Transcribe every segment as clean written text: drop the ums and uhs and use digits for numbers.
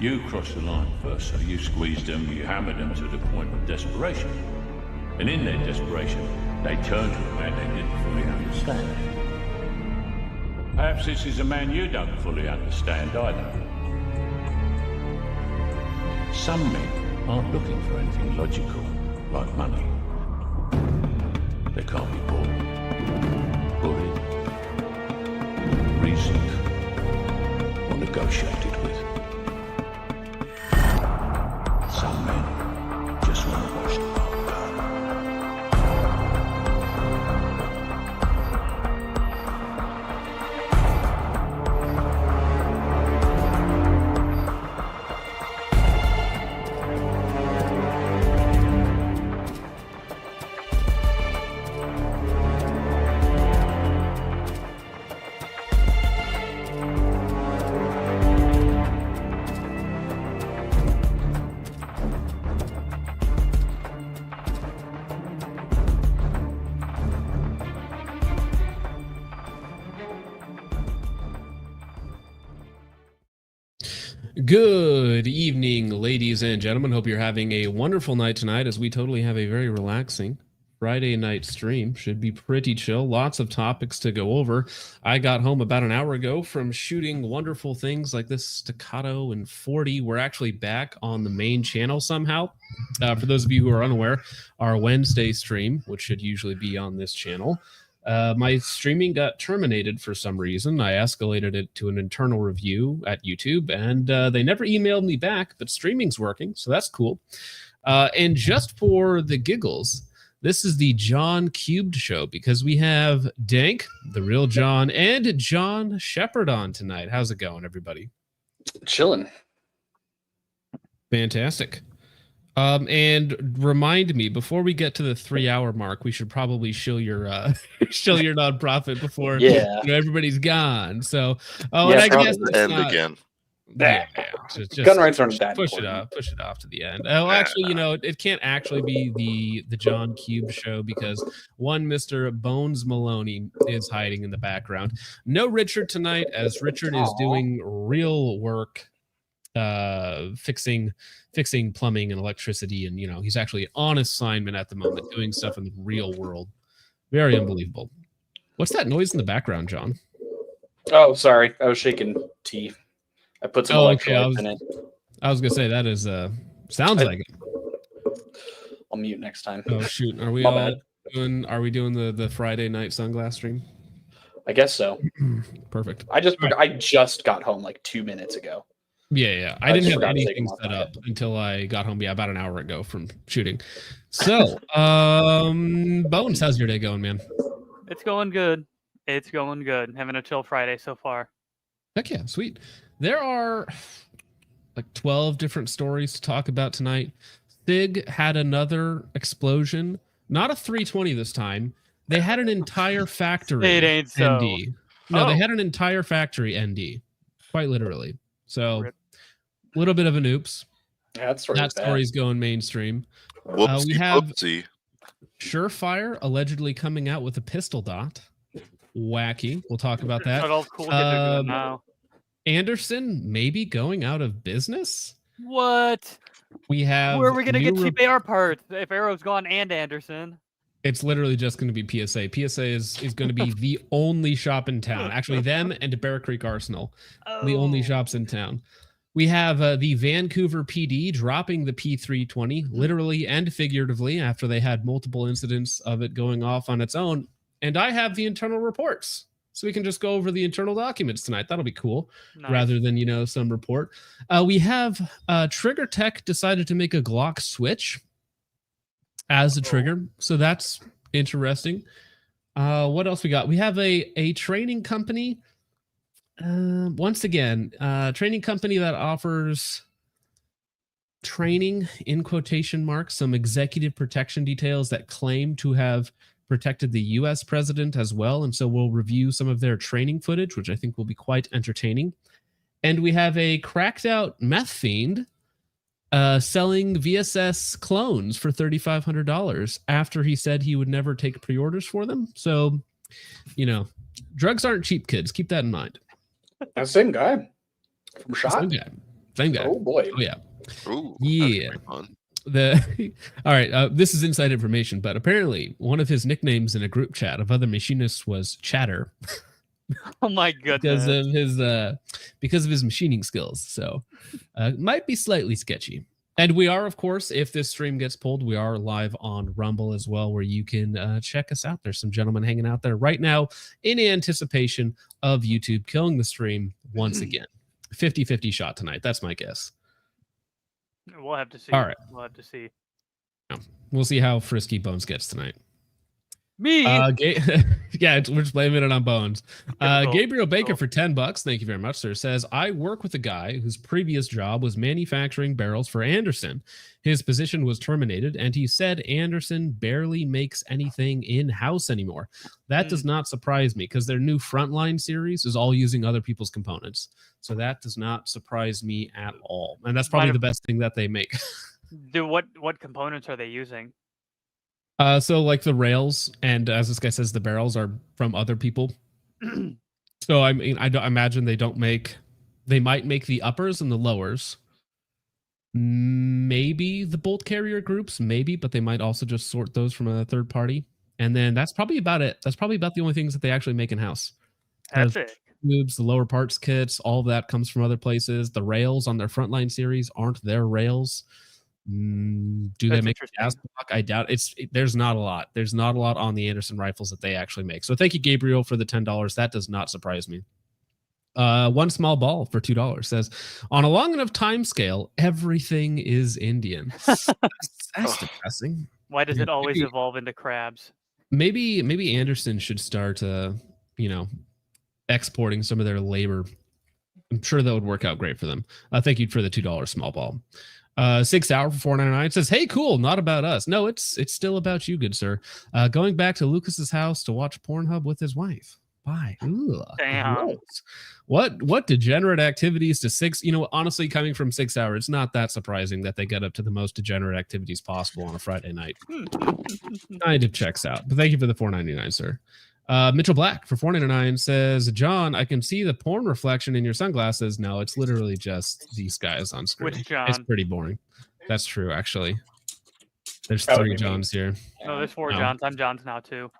You crossed the line first, so you squeezed them, you hammered them to the point of desperation. And in their desperation, they turned to a man they didn't fully understand. Perhaps this is a man you don't fully understand either. Some men aren't looking for anything logical, like money. They can't be bought, bullied, reasoned, or negotiated with. Some men just want to watch the world burn. Good evening, ladies and gentlemen. Hope you're having a wonderful night tonight, as we totally have a very relaxing Friday night stream. Should be pretty chill. Lots of topics to go over. I got home about an hour ago from shooting wonderful things like this Staccato and 40. We're actually back on the main channel somehow. For those of you who are unaware, our Wednesday stream, which should usually be on this channel, my streaming got terminated for some reason. I escalated it to an internal review at YouTube, and they never emailed me back, but streaming's working, so that's cool. And just for the giggles, this is the John Cubed show, because we have Dank, the real John, and John Shepard on tonight. How's it going, everybody? Chilling. Fantastic. And remind me, before we get to the 3-hour mark, we should probably show your show your nonprofit before everybody's gone. So, and I guess the end again. Just gun rights aren't that push it off to the end. Oh, actually, it can't actually be the John Cube show, because one Mr. Bones Maloney is hiding in the background. No Richard tonight, as Richard is doing real work, fixing plumbing and electricity, and he's actually on assignment at the moment, doing stuff in the real world. Very unbelievable. What's that noise in the background, John? Oh, sorry, I was shaking tea. I put some electrolytes in it. I was gonna say that is sounds like it. I'll mute next time. Oh shoot, are we doing the Friday night sunglass stream? I guess so. Perfect. I just got home like 2 minutes ago. Yeah. I didn't have anything set up until I got home. Yeah, about an hour ago from shooting. So, Bones, how's your day going, man? It's going good. Having a chill Friday so far. Heck yeah, sweet. There are like 12 different stories to talk about tonight. Sig had another explosion. Not a 320 this time. They had an entire factory. It ain't so. ND. No, they had an entire factory ND. Quite literally. So, a little bit of an oops. Yeah, that story's going mainstream. Whoopsie, we have whoopsie. Surefire allegedly coming out with a pistol dot. Wacky. We'll talk about that. All cool now. Anderson maybe going out of business. What? We have. Where are we going to get cheap AR parts if Arrow's gone and Anderson? It's literally just going to be PSA. PSA is going to be the only shop in town. Actually, them and Bear Creek Arsenal, the only shops in town. We have the Vancouver PD dropping the P320, literally and figuratively, after they had multiple incidents of it going off on its own. And I have the internal reports, so we can just go over the internal documents tonight. That'll be cool, rather than, some report. We have Trigger Tech decided to make a Glock switch as a trigger, so that's interesting. What else we got? We have a training company. Once again, training company that offers training, in quotation marks, some executive protection details that claim to have protected the U.S. president as well. And so we'll review some of their training footage, which I think will be quite entertaining. And we have a cracked out meth fiend selling VSS clones for $3,500 after he said he would never take pre-orders for them. So, drugs aren't cheap, kids. Keep that in mind. That same guy from Shot. Same guy. Oh boy. Oh yeah. Ooh, Yeah. that's fun. All right. This is inside information, but apparently one of his nicknames in a group chat of other machinists was Chatter Oh my because goodness. of his machining skills. So might be slightly sketchy. And we are, of course, if this stream gets pulled, we are live on Rumble as well, where you can check us out. There's some gentlemen hanging out there right now in anticipation of YouTube killing the stream once again. 50-50 shot tonight. That's my guess. We'll have to see. All right. We'll have to see. We'll see how frisky Bones gets tonight. Me. Yeah, we're just blaming it on Bones. Typical. Gabriel Baker Cool. for $10. Thank you very much, sir. Says, I work with a guy whose previous job was manufacturing barrels for Anderson. His position was terminated, and he said Anderson barely makes anything in-house anymore. That does not surprise me because their new Frontline series is all using other people's components. So that does not surprise me at all. And that's probably the best thing that they make. What components are they using? So like the rails, and as this guy says, the barrels are from other people. So I mean, I don't imagine they might make the uppers and the lowers. Maybe the bolt carrier groups, maybe, but they might also just sort those from a third party. And then that's probably about it. That's probably about the only things that they actually make in house. That's it. Tubes, the lower parts kits, all of that comes from other places. The rails on their Frontline series aren't their rails. Do they make gas block? I doubt there's not a lot. There's not a lot on the Anderson rifles that they actually make. So thank you, Gabriel, for the $10. That does not surprise me. One small ball for $2 says, on a long enough time scale, everything is Indian. That's depressing. Why does it always evolve into crabs? Maybe Anderson should start exporting some of their labor. I'm sure that would work out great for them. Thank you for the $2 small ball. 6 hour for $4.99 says, hey, cool, not about us. No, it's still about you, good sir. Going back to Lucas's house to watch Pornhub with his wife. Bye. Ooh, damn. Gross. What degenerate activities to 6? Honestly, coming from 6 hour, it's not that surprising that they get up to the most degenerate activities possible on a Friday night. Kind of checks out. But thank you for the $4.99, sir. Mitchell Black for $4.99 says, John, I can see the porn reflection in your sunglasses. No, it's literally just these guys on screen. Which John? It's pretty boring. That's true, actually. There's 3 Johns here. No, there's 4 Johns. I'm Johns now too.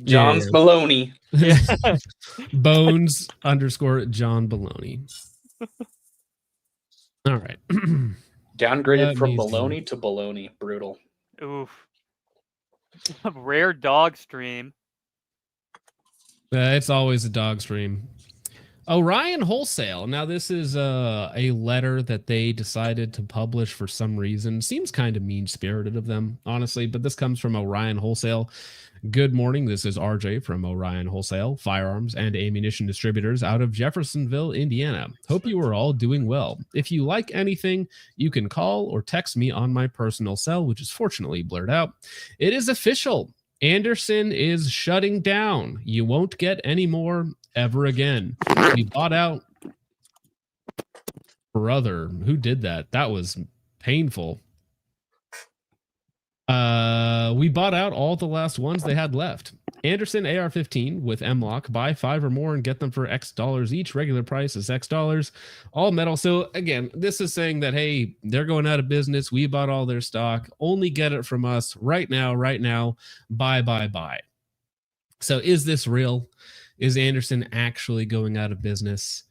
John's baloney. Bones _ John Baloney. All right. Downgraded from baloney to baloney. Brutal. Oof. Rare dog stream. It's always a dog stream. Orion Wholesale. Now, this is a letter that they decided to publish for some reason. Seems kind of mean-spirited of them, honestly, but this comes from Orion Wholesale. Good morning. This is RJ from Orion Wholesale, firearms and ammunition distributors out of Jeffersonville, Indiana. Hope you are all doing well. If you like anything, you can call or text me on my personal cell, which is fortunately blurred out. It is official. Anderson is shutting down. You won't get any more ever again. We bought out. Brother, who did that? That was painful. We bought out all the last ones they had left. Anderson AR-15 with M-Lock. Buy 5 or more and get them for X dollars each. Regular price is X dollars. All metal. So again, this is saying that, hey, they're going out of business. We bought all their stock. Only get it from us right now. Buy. So is this real? Is Anderson actually going out of business?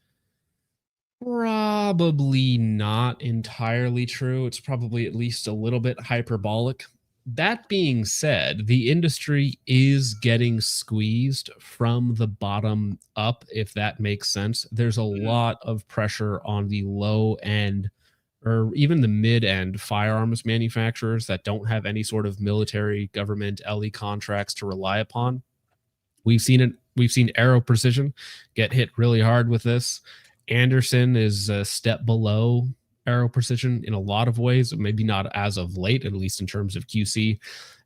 Probably not entirely true. It's probably at least a little bit hyperbolic. That being said, the industry is getting squeezed from the bottom up, if that makes sense. There's a lot of pressure on the low end or even the mid end firearms manufacturers that don't have any sort of military government LE contracts to rely upon. We've seen it. We've seen Aero Precision get hit really hard with this. Anderson is a step below Aero Precision in a lot of ways, maybe not as of late, at least in terms of QC.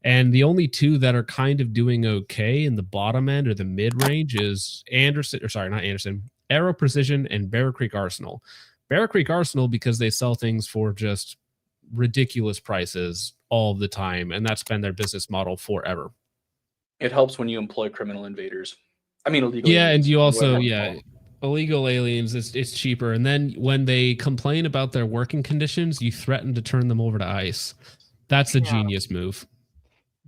And the only two that are kind of doing okay in the bottom end or the mid range is Aero Precision and Bear Creek Arsenal. Bear Creek Arsenal because they sell things for just ridiculous prices all the time, and that's been their business model forever. It helps when you employ criminal invaders. I mean, illegal. Yeah, and you also, illegal aliens, it's cheaper. And then when they complain about their working conditions, you threaten to turn them over to ICE. That's a genius move.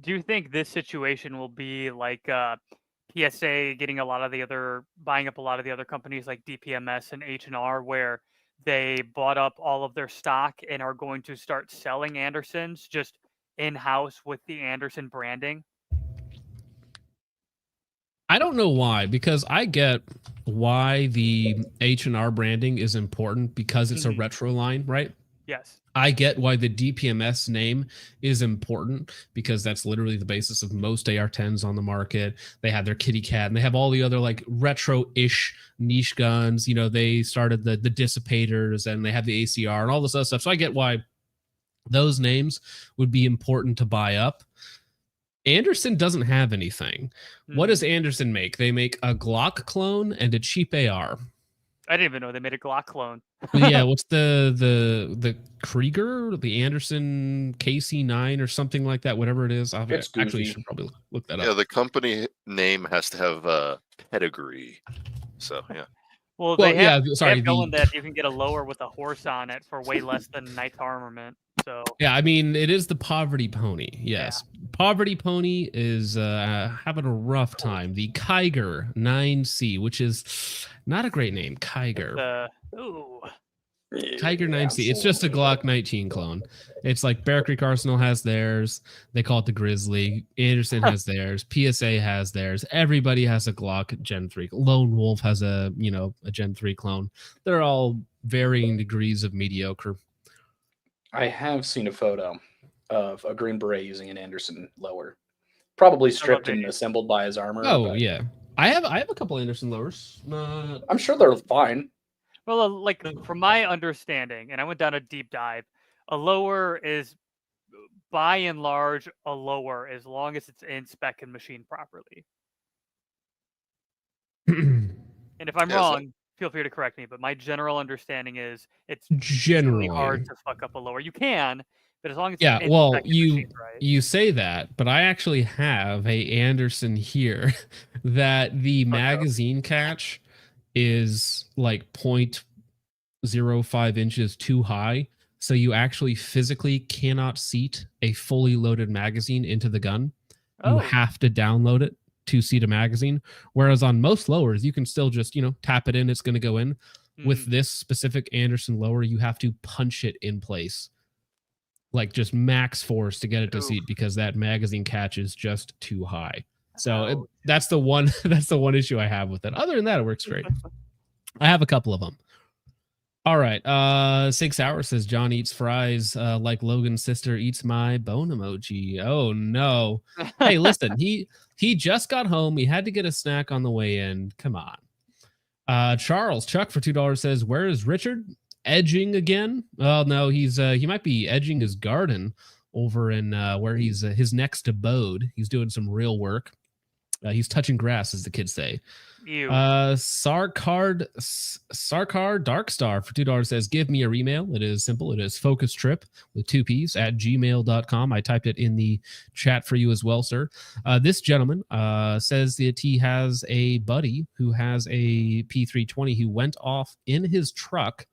Do you think this situation will be like PSA buying up a lot of the other companies like DPMS and H&R, where they bought up all of their stock and are going to start selling Andersons just in-house with the Anderson branding? I don't know why, because I get why the H&R branding is important because it's a retro line, right? Yes. I get why the DPMS name is important because that's literally the basis of most AR-10s on the market. They have their kitty cat and they have all the other like retro-ish niche guns. You know, they started the dissipators and they have the ACR and all this other stuff. So I get why those names would be important to buy up. Anderson doesn't have anything. What does Anderson make? They make a Glock clone and a cheap AR. I didn't even know they made a Glock clone. Yeah, what's the Krieger, the Anderson KC9 or something like that, whatever it is. Actually should probably look that up. Yeah, the company name has to have a pedigree. So yeah. Well, they have going that you can get a lower with a horse on it for way less than Knight's Armament. So yeah, I mean, it is the Poverty Pony. Yes, yeah. Poverty Pony is having a rough time. The Kiger 9C, which is not a great name. Kiger. Kiger 9C. It's just a Glock 19 clone. It's like Bear Creek Arsenal has theirs. They call it the Grizzly. Anderson has theirs. PSA has theirs. Everybody has a Glock Gen 3. Lone Wolf has a Gen 3 clone. They're all varying degrees of mediocre. I have seen a photo of a Green Beret using an Anderson lower, probably stripped and assembled by his armor. Oh yeah, I have a couple Anderson lowers. I'm sure they're fine. Well, like from my understanding, and I went down a deep dive, a lower is by and large a lower as long as it's in spec and machined properly. And if I'm wrong, feel free to correct me, but my general understanding is it's generally hard to fuck up a lower. You can, but as long as you say that, but I actually have a Anderson here that the magazine catch is like 0.05 inches too high, so you actually physically cannot seat a fully loaded magazine into the gun. You have to download it to seat a magazine, whereas on most lowers you can still just tap it in, it's going to go in. With this specific Anderson lower, you have to punch it in place, like just max force to get it to seat, because that magazine catch is just too high. So that's the one issue I have with it. Other than that, it works great. I have a couple of them. All right. 6 Hours says John eats fries like Logan's sister eats my bone emoji. Oh no. Hey, listen, he just got home. He had to get a snack on the way in. Come on. Charles Chuck for $2 says, where is Richard? Edging again? Oh no, he might be edging his garden over in where he's his next abode. He's doing some real work. He's touching grass, as the kids say. Sarkar Darkstar for $2 says, give me your email. It is simple. It is focustrip with 2 P's at gmail.com. I typed it in the chat for you as well, sir. This gentleman says that he has a buddy who has a P320 who went off in his truck,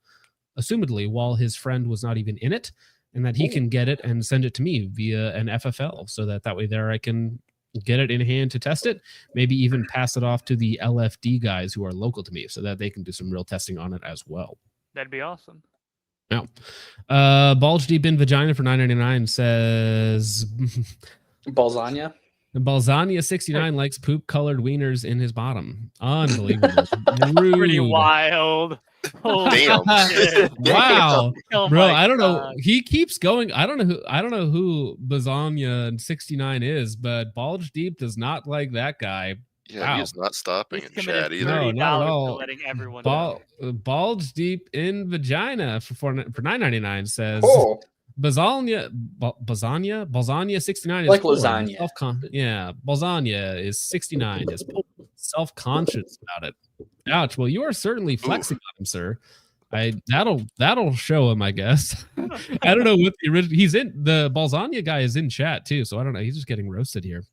assumedly while his friend was not even in it, and that he can get it and send it to me via an FFL, so that way there I can get it in hand to test it, maybe even pass it off to the LFD guys who are local to me so that they can do some real testing on it as well. That'd be awesome. Now, Bulge Deep in Vagina for $9.99 says Balzania 69 likes poop colored wieners in his bottom. Unbelievable. Pretty wild. Damn. Wow. Bro, I don't know. He keeps going. I don't know who Bazania 69 is, but Bulge Deep does not like that guy. Yeah, wow. He's not stopping in chat either. No, not at all. Letting everyone Bulge Deep in Vagina for $9.99 says Balzania 69 is like lasagna. Balzania is 69 is self-conscious about it. Ouch. Well, you are certainly flexing on him, sir. That'll show him, I guess. I don't know what the original. He's in the Balzania guy is in chat too, so I don't know. He's just getting roasted here.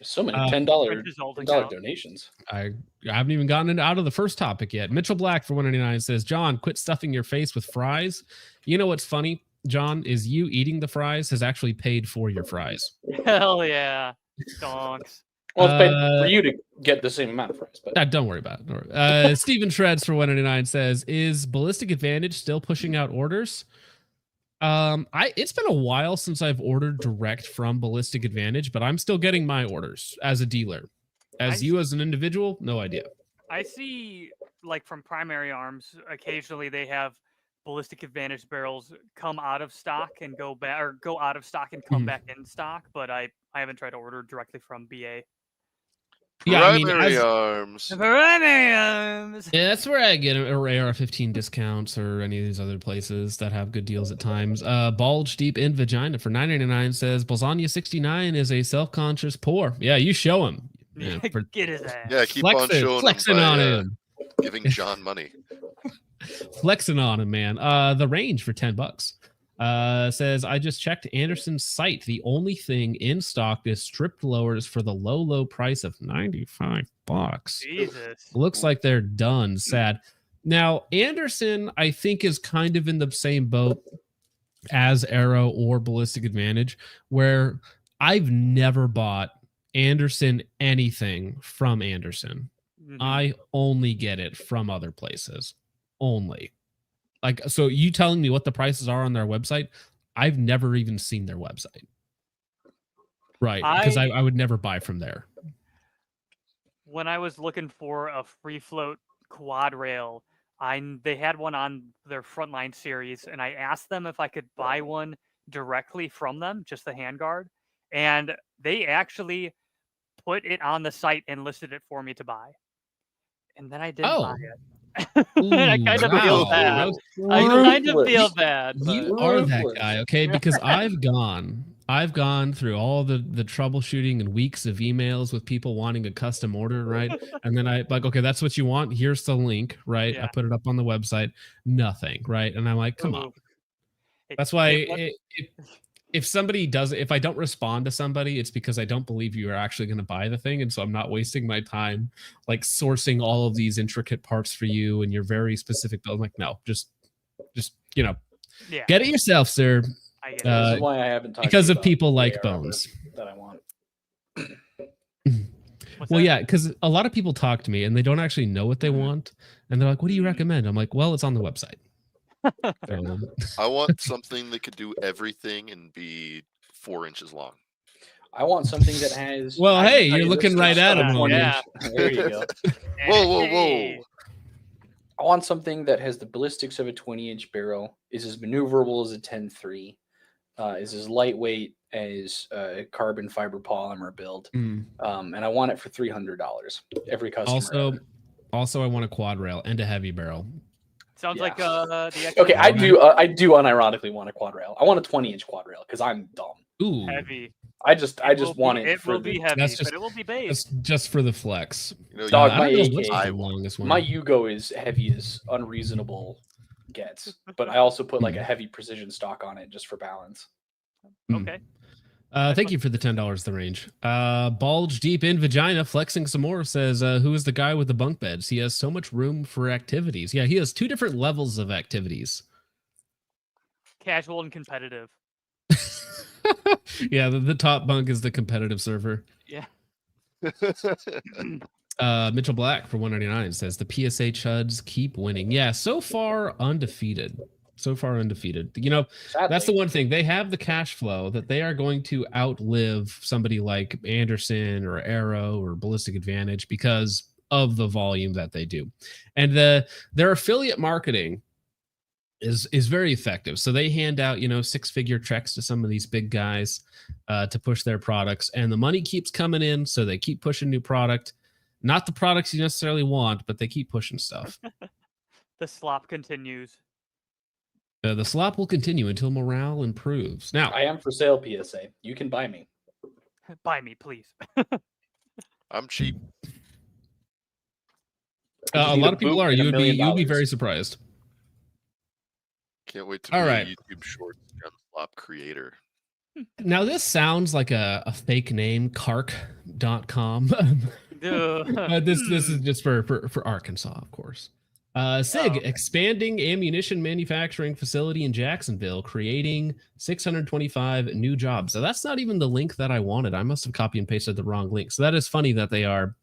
So many $10 Prince's old $10 account. donations. I haven't even gotten out of the first topic yet. Mitchell Black for 199 says, John, quit stuffing your face with fries. You know what's funny, John, is you eating the fries has actually paid for your fries. Hell yeah. Donks. Well, it's paid for you to get the same amount of fries. But Don't worry about it. Don't worry. Steven Shreds for 199 says, is Ballistic Advantage still pushing out orders? It's been a while since I've ordered direct from Ballistic Advantage, but I'm still getting my orders as a dealer. As an individual, no idea. I see, like from Primary Arms, occasionally they have Ballistic Advantage barrels come out of stock and go back, or go out of stock and come back in stock. But I haven't tried to order directly from BA. Yeah, Primary Arms. Primary Arms. Yeah, that's where I get AR-15 discounts or any of these other places that have good deals at times. Bulge Deep in Vagina for $9.99 says Bolzania 69 is a self-conscious poor. Yeah, you show him. Yeah, Get his ass. Yeah, keep on showing flexing him by, on him. Giving John money. Flexing on him, man. The range for $10. Says, I just checked Anderson's site. The only thing in stock is stripped lowers for the low price of $95. Jesus. Looks like they're done. Sad. Now, Anderson, I think, is kind of in the same boat as Arrow or Ballistic Advantage, where I've never bought Anderson anything from Anderson. Mhm. I only get it from other places. Only. Like, so you telling me what the prices are on their website? I've never even seen their website. Right. Because I would never buy from there. When I was looking for a free float quad rail, they had one on their Frontline series, and I asked them if I could buy one directly from them, just the handguard, and they actually put it on the site and listed it for me to buy. And then I didn't buy it. Ooh, I kind of feel bad. Wow. I kind of feel bad. You are that guy, okay? Because I've gone through all the troubleshooting and weeks of emails with people wanting a custom order, right? And then I like, okay, that's what you want. Here's the link, right? Yeah. I put it up on the website. Nothing, right? And I'm like, come on. That's why if I don't respond to somebody, it's because I don't believe you are actually going to buy the thing. And so I'm not wasting my time like sourcing all of these intricate parts for you and your very specific build. I'm like, no, just get it yourself, sir. I get it. This is why I haven't talked because to you of about people the like AR Bones. that I want. Well, yeah, because a lot of people talk to me and they don't actually know what they want. And they're like, what do you recommend? I'm like, well, it's on the website. I want something that could do everything and be 4 inches long. I want something that has. Well, hey, you're looking right at him. Yeah. There you go. Whoa. I want something that has the ballistics of a 20-inch barrel, is as maneuverable as a 10-3, is as lightweight as a carbon fiber polymer build, and I want it for $300. Every customer. Also, I want a quad rail and a heavy barrel. Sounds like the okay. I do unironically want a quad rail. I want a 20-inch quad rail because I'm dumb. Ooh, heavy. I just want it. It will be heavy, but it will be base. That's just for the flex. You know, Dog, I my don't know AK, what's the longest one. my Yugo is heavy as unreasonable gets, but I also put like a heavy precision stock on it just for balance. Okay. Thank you for the $10 the range. Bulge Deep in Vagina flexing some more says, who is the guy with the bunk beds? He has so much room for activities. Yeah, he has 2 different levels of activities. Casual and competitive. Yeah, the top bunk is the competitive server. Yeah. Mitchell Black for 199 says the PSA chuds keep winning. Yeah, so far undefeated. You know, Sadly. that's the one thing. They have the cash flow that they are going to outlive somebody like Anderson or Arrow or Ballistic Advantage because of the volume that they do. And their affiliate marketing is very effective. So they hand out, 6-figure checks to some of these big guys to push their products, and the money keeps coming in. So they keep pushing new product, not the products you necessarily want, but they keep pushing stuff. The slop continues. The slop will continue until morale improves. Now, I am for sale, PSA. You can buy me. Buy me, please. I'm cheap. a lot of people are. You would be very surprised. Can't wait to be a YouTube Shorts Gun Flop creator. Now this sounds like a fake name, Cark.com. This is just for Arkansas, of course. Sig, expanding ammunition manufacturing facility in Jacksonville, creating 625 new jobs. So that's not even the link that I wanted. I must have copy and pasted the wrong link. So that is funny that they are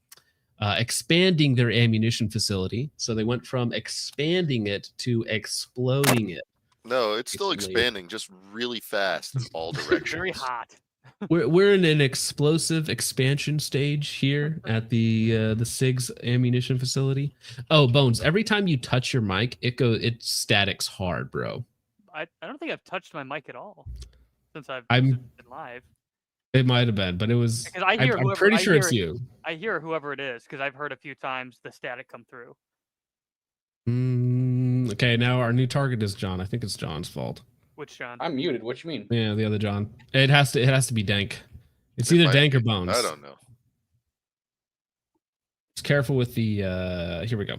expanding their ammunition facility. So they went from expanding it to exploding it. No, it's still expanding, just really fast in all directions. Very hot. We're in an explosive expansion stage here at the SIG's ammunition facility. Oh, Bones! Every time you touch your mic, it statics hard, bro. I don't think I've touched my mic at all since I've been live. It might have been, but it was. Because I'm pretty sure it's you. I hear whoever it is because I've heard a few times the static come through. Okay, now our new target is John. I think it's John's fault. Which John? I'm muted. What you mean? Yeah, the other John. It has to be Dank. It's either Dank or Bones. I don't know. Just careful with the. Here we go.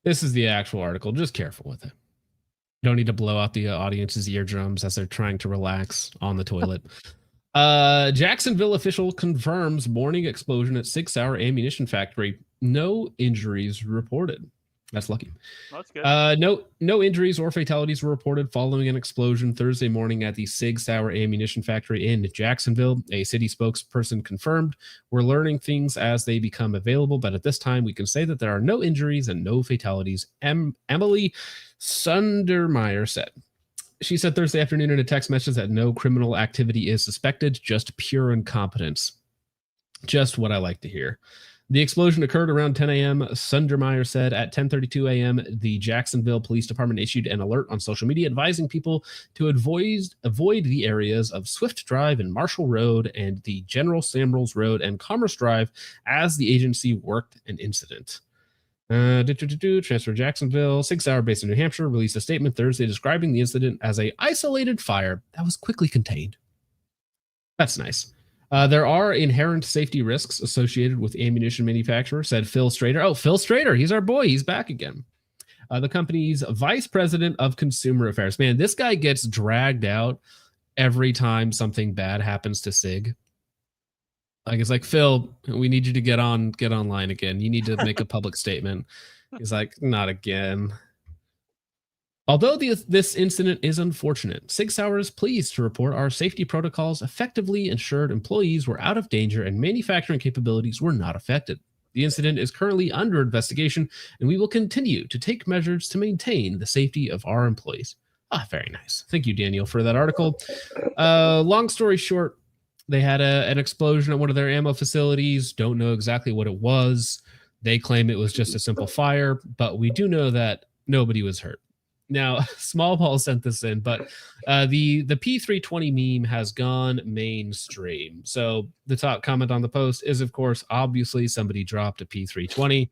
This is the actual article. Just careful with it. You don't need to blow out the audience's eardrums as they're trying to relax on the toilet. Jacksonville official confirms morning explosion at 6 Hour ammunition factory. No injuries reported. That's lucky. That's good. No injuries or fatalities were reported following an explosion Thursday morning at the Sig Sauer ammunition factory in Jacksonville. A city spokesperson confirmed, "We're learning things as they become available, but at this time we can say that there are no injuries and no fatalities," Emily Sundermeyer said. She said Thursday afternoon in a text message that no criminal activity is suspected, just pure incompetence. Just what I like to hear. The explosion occurred around 10 a.m. Sundermeyer said at 10:32 a.m., the Jacksonville Police Department issued an alert on social media advising people to avoid the areas of Swift Drive and Marshall Road and the General Samuels Road and Commerce Drive as the agency worked an incident. Transfer Jacksonville, 6 Hour based in New Hampshire, released a statement Thursday describing the incident as an isolated fire that was quickly contained. That's nice. There are inherent safety risks associated with ammunition manufacturer, said Phil Strader. Oh, Phil Strader, he's our boy. He's back again. The company's vice president of consumer affairs. Man, this guy gets dragged out every time something bad happens to SIG. Like, it's like, Phil, we need you to get online again. You need to make a public statement. He's like, not again. Although this incident is unfortunate, 6 Hour is pleased to report our safety protocols effectively ensured employees were out of danger and manufacturing capabilities were not affected. The incident is currently under investigation, and we will continue to take measures to maintain the safety of our employees. Very nice. Thank you, Daniel, for that article. Long story short, they had an explosion at one of their ammo facilities. Don't know exactly what it was. They claim it was just a simple fire, but we do know that nobody was hurt. Now, Small Ball sent this in, but the P320 meme has gone mainstream. So the top comment on the post is, of course, obviously somebody dropped a P320.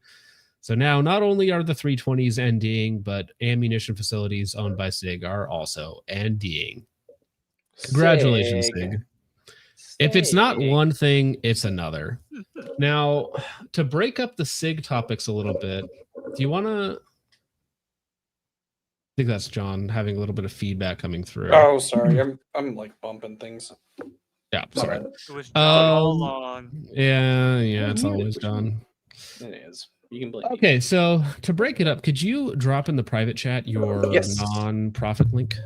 So now not only are the 320s NDing, but ammunition facilities owned by SIG are also NDing. Congratulations, SIG. If it's not one thing, it's another. Now, to break up the SIG topics a little bit, do you want to... I think that's John having a little bit of feedback coming through. Oh, sorry. I'm like bumping things. Yeah, sorry. It was John all along. Yeah, it's always John. It is. You can blame Okay, me. so to break it up, could you drop in the private chat your non-profit link?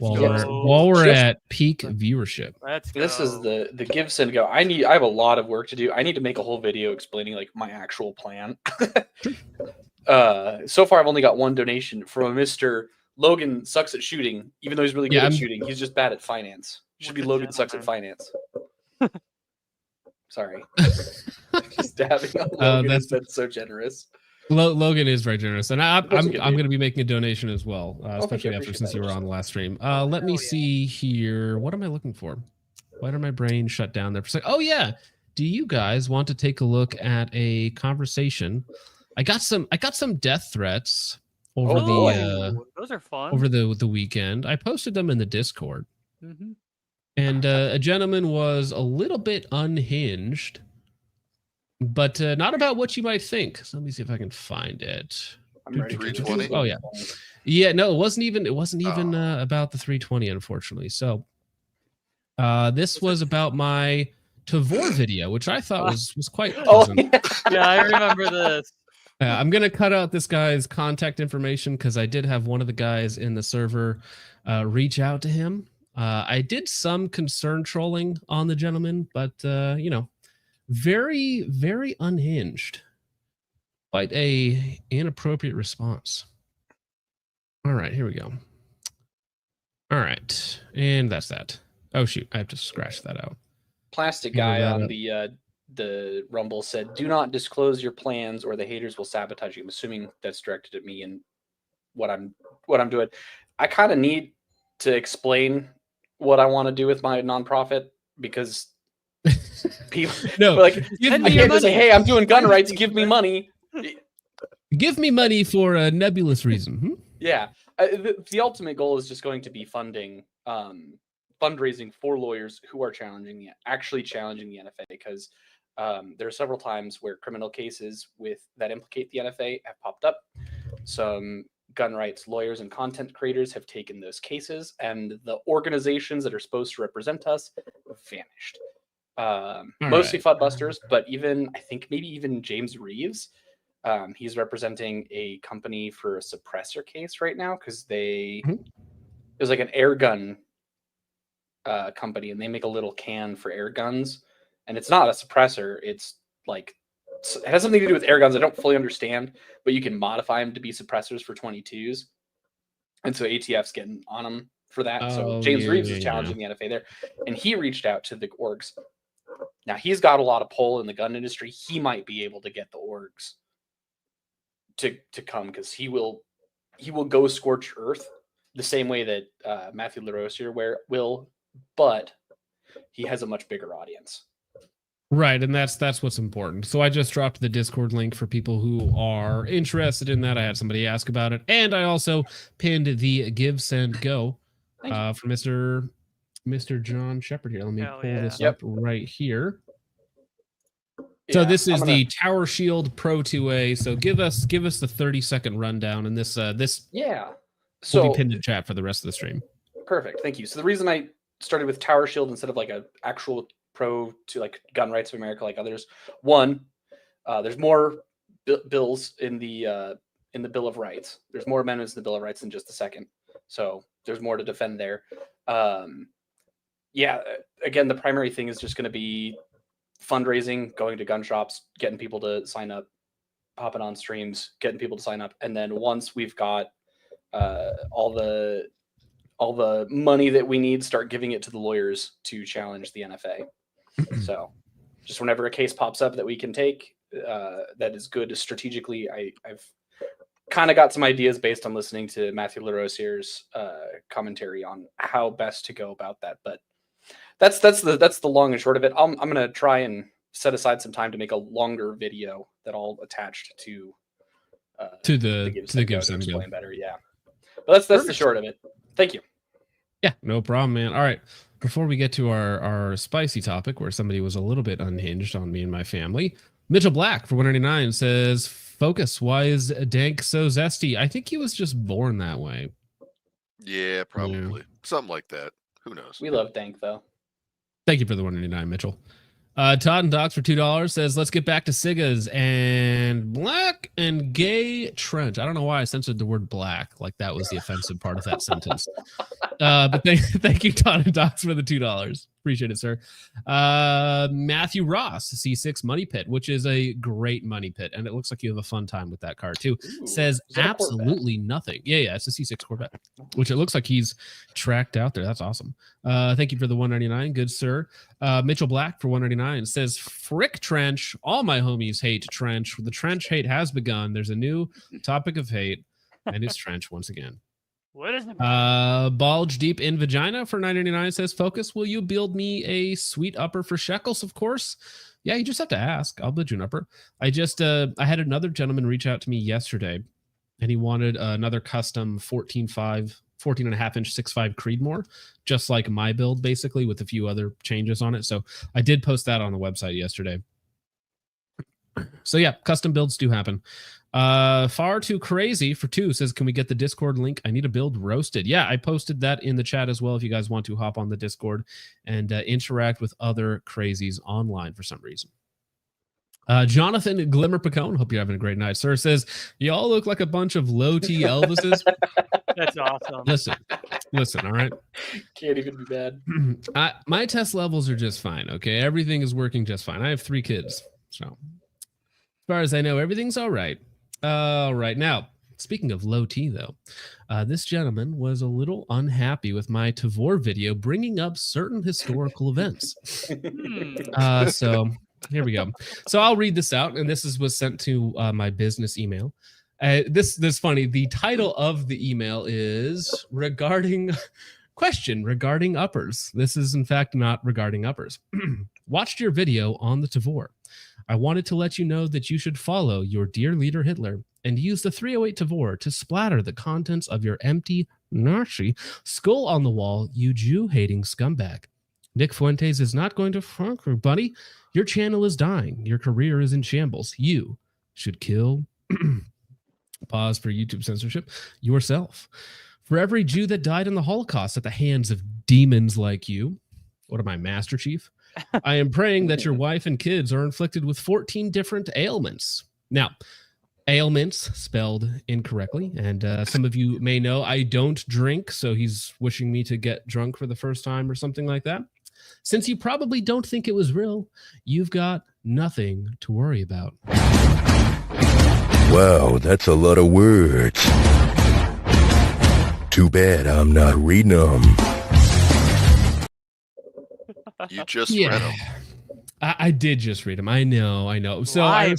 While we're at peak viewership. This is the give, send, go. I have a lot of work to do. I need to make a whole video explaining like my actual plan. So far, I've only got one donation from Mr. Logan sucks at shooting, even though he's really good at shooting. He's just bad at finance. It should be Logan sucks at finance. Sorry. Just dabbing on Logan has been so generous. Logan is very generous, and I'm going to be making a donation as well, especially since you were on the last stream. Let me see here. What am I looking for? Why did my brain shut down there for a second? Oh yeah. Do you guys want to take a look at a conversation? I got some death threats over those are fun. Over the weekend. I posted them in the Discord, and a gentleman was a little bit unhinged, but not about what you might think. So let me see if I can find it. I'm ready. 320. Oh yeah. No, it wasn't even about the 320, unfortunately. So This was about my Tavor video, which I thought was quite pleasant. Yeah, I remember this. I'm going to cut out this guy's contact information because I did have one of the guys in the server reach out to him. I did some concern trolling on the gentleman, but, very, very unhinged. Quite a inappropriate response. All right, here we go. All right, and that's that. Oh, shoot, I have to scratch that out. Plastic guy on the Rumble said, "Do not disclose your plans or the haters will sabotage you." I'm assuming that's directed at me and what I'm doing. I kind of need to explain what I want to do with my nonprofit because people I can't say, "Hey, I'm doing gun rights. Give me money." Give me money for a nebulous reason. Yeah, the ultimate goal is just going to be funding. Fundraising for lawyers who are actually challenging the NFA, because there are several times where criminal cases that implicate the NFA have popped up. Some gun rights lawyers and content creators have taken those cases, and the organizations that are supposed to represent us vanished. Mostly Fudbusters, but I think maybe even James Reeves. He's representing a company for a suppressor case right now because it was like an air gun company, and they make a little can for air guns, and it's not a suppressor. It's like it has something to do with air guns. I don't fully understand, but you can modify them to be suppressors for 22s, and so ATF's getting on them for that. So James Reeves is challenging the NFA there, and he reached out to the orgs. Now he's got a lot of pull in the gun industry. He might be able to get the orgs to come, because he will go scorched earth the same way that Matthew LaRosier will. But he has a much bigger audience. Right, and that's what's important. So I just dropped the Discord link for people who are interested in that. I had somebody ask about it, and I also pinned the Give, Send, Go for Mr. John Shepard here. Let me pull this up right here. So this is the Tower Shield Pro 2A. So give us the 30-second rundown, and this will be pinned in chat for the rest of the stream. Perfect, thank you. So the reason I started with Tower Shield instead of like an actual pro to like Gun Rights of America like others. One, there's more bills in the Bill of Rights. There's more amendments in the Bill of Rights than just the second. So there's more to defend there. Again, the primary thing is just going to be fundraising, going to gun shops, getting people to sign up, popping on streams, getting people to sign up. And then once we've got all the money that we need, start giving it to the lawyers to challenge the NFA. So just whenever a case pops up that we can take, that is good strategically. I've kind of got some ideas based on listening to Matthew LaRosier's commentary on how best to go about that. But that's the long and short of it. I'm going to try and set aside some time to make a longer video that I'll attach to the Give Send Go. Explain better. Yeah. But that's the short of it. Thank you. Yeah, no problem, man. All right. Before we get to our spicy topic where somebody was a little bit unhinged on me and my family, Mitchell Black for 199 says, "Focus, why is Dank so zesty?" I think he was just born that way. Yeah, probably. Something like that. Who knows? We love Dank, though. Thank you for the 199, Mitchell. Todd and Docs for $2 says, "Let's get back to Sigas and Black and Gay Trench." I don't know why I censored the word black, like that was the offensive part of that sentence. But thank you, Todd and Docs, for the $2. Appreciate it, sir. Matthew Ross, C6 Money Pit, which is a great money pit, and it looks like you have a fun time with that card too. Says absolutely nothing. Yeah, it's a C6 Corvette, which it looks like he's tracked out there. That's awesome. Thank you for the 199, good sir. Mitchell Black for 199 says, "Frick Trench, all my homies hate Trench. The Trench hate has begun. There's a new topic of hate, and it's Trench once again." What is it? Bulge Deep in Vagina for $9.99 says, "Focus, will you build me a sweet upper for shekels?" Of course. Yeah, you just have to ask. I'll build you an upper. I had another gentleman reach out to me yesterday, and he wanted another custom 14.5-inch 6.5 Creedmoor, just like my build, basically, with a few other changes on it. So I did post that on the website yesterday. So yeah, custom builds do happen. Far Too Crazy for 2 says, can we get the Discord link? I need to build roasted. Yeah, I posted that in the chat as well if you guys want to hop on the Discord and interact with other crazies online for some reason. Jonathan Glimmer Pacone, hope you're having a great night, sir, says, y'all look like a bunch of low-T Elvises. That's awesome. Listen, all right? Can't even be bad. My test levels are just fine, okay? Everything is working just fine. I have 3 kids, so as far as I know, everything's all right. All right, now, speaking of low T, though, this gentleman was a little unhappy with my Tavor video bringing up certain historical events. So here we go. So I'll read this out, and this was sent to my business email. This funny. The title of the email is regarding uppers. This is in fact not regarding uppers. Watched your video on the Tavor. I wanted to let you know that you should follow your dear leader Hitler and use the 308 Tavor to splatter the contents of your empty Nazi skull on the wall, you Jew-hating scumbag. Nick Fuentes is not going to fuck you, buddy. Your channel is dying. Your career is in shambles. You should kill... Pause for YouTube censorship. Yourself. For every Jew that died in the Holocaust at the hands of demons like you, what am I, Master Chief? I am praying that your wife and kids are inflicted with 14 different ailments. Now, ailments spelled incorrectly, and some of you may know I don't drink, so he's wishing me to get drunk for the first time or something like that. Since you probably don't think it was real, you've got nothing to worry about. Wow, that's a lot of words. Too bad I'm not reading them. You just read them. I did just read them. I know. So I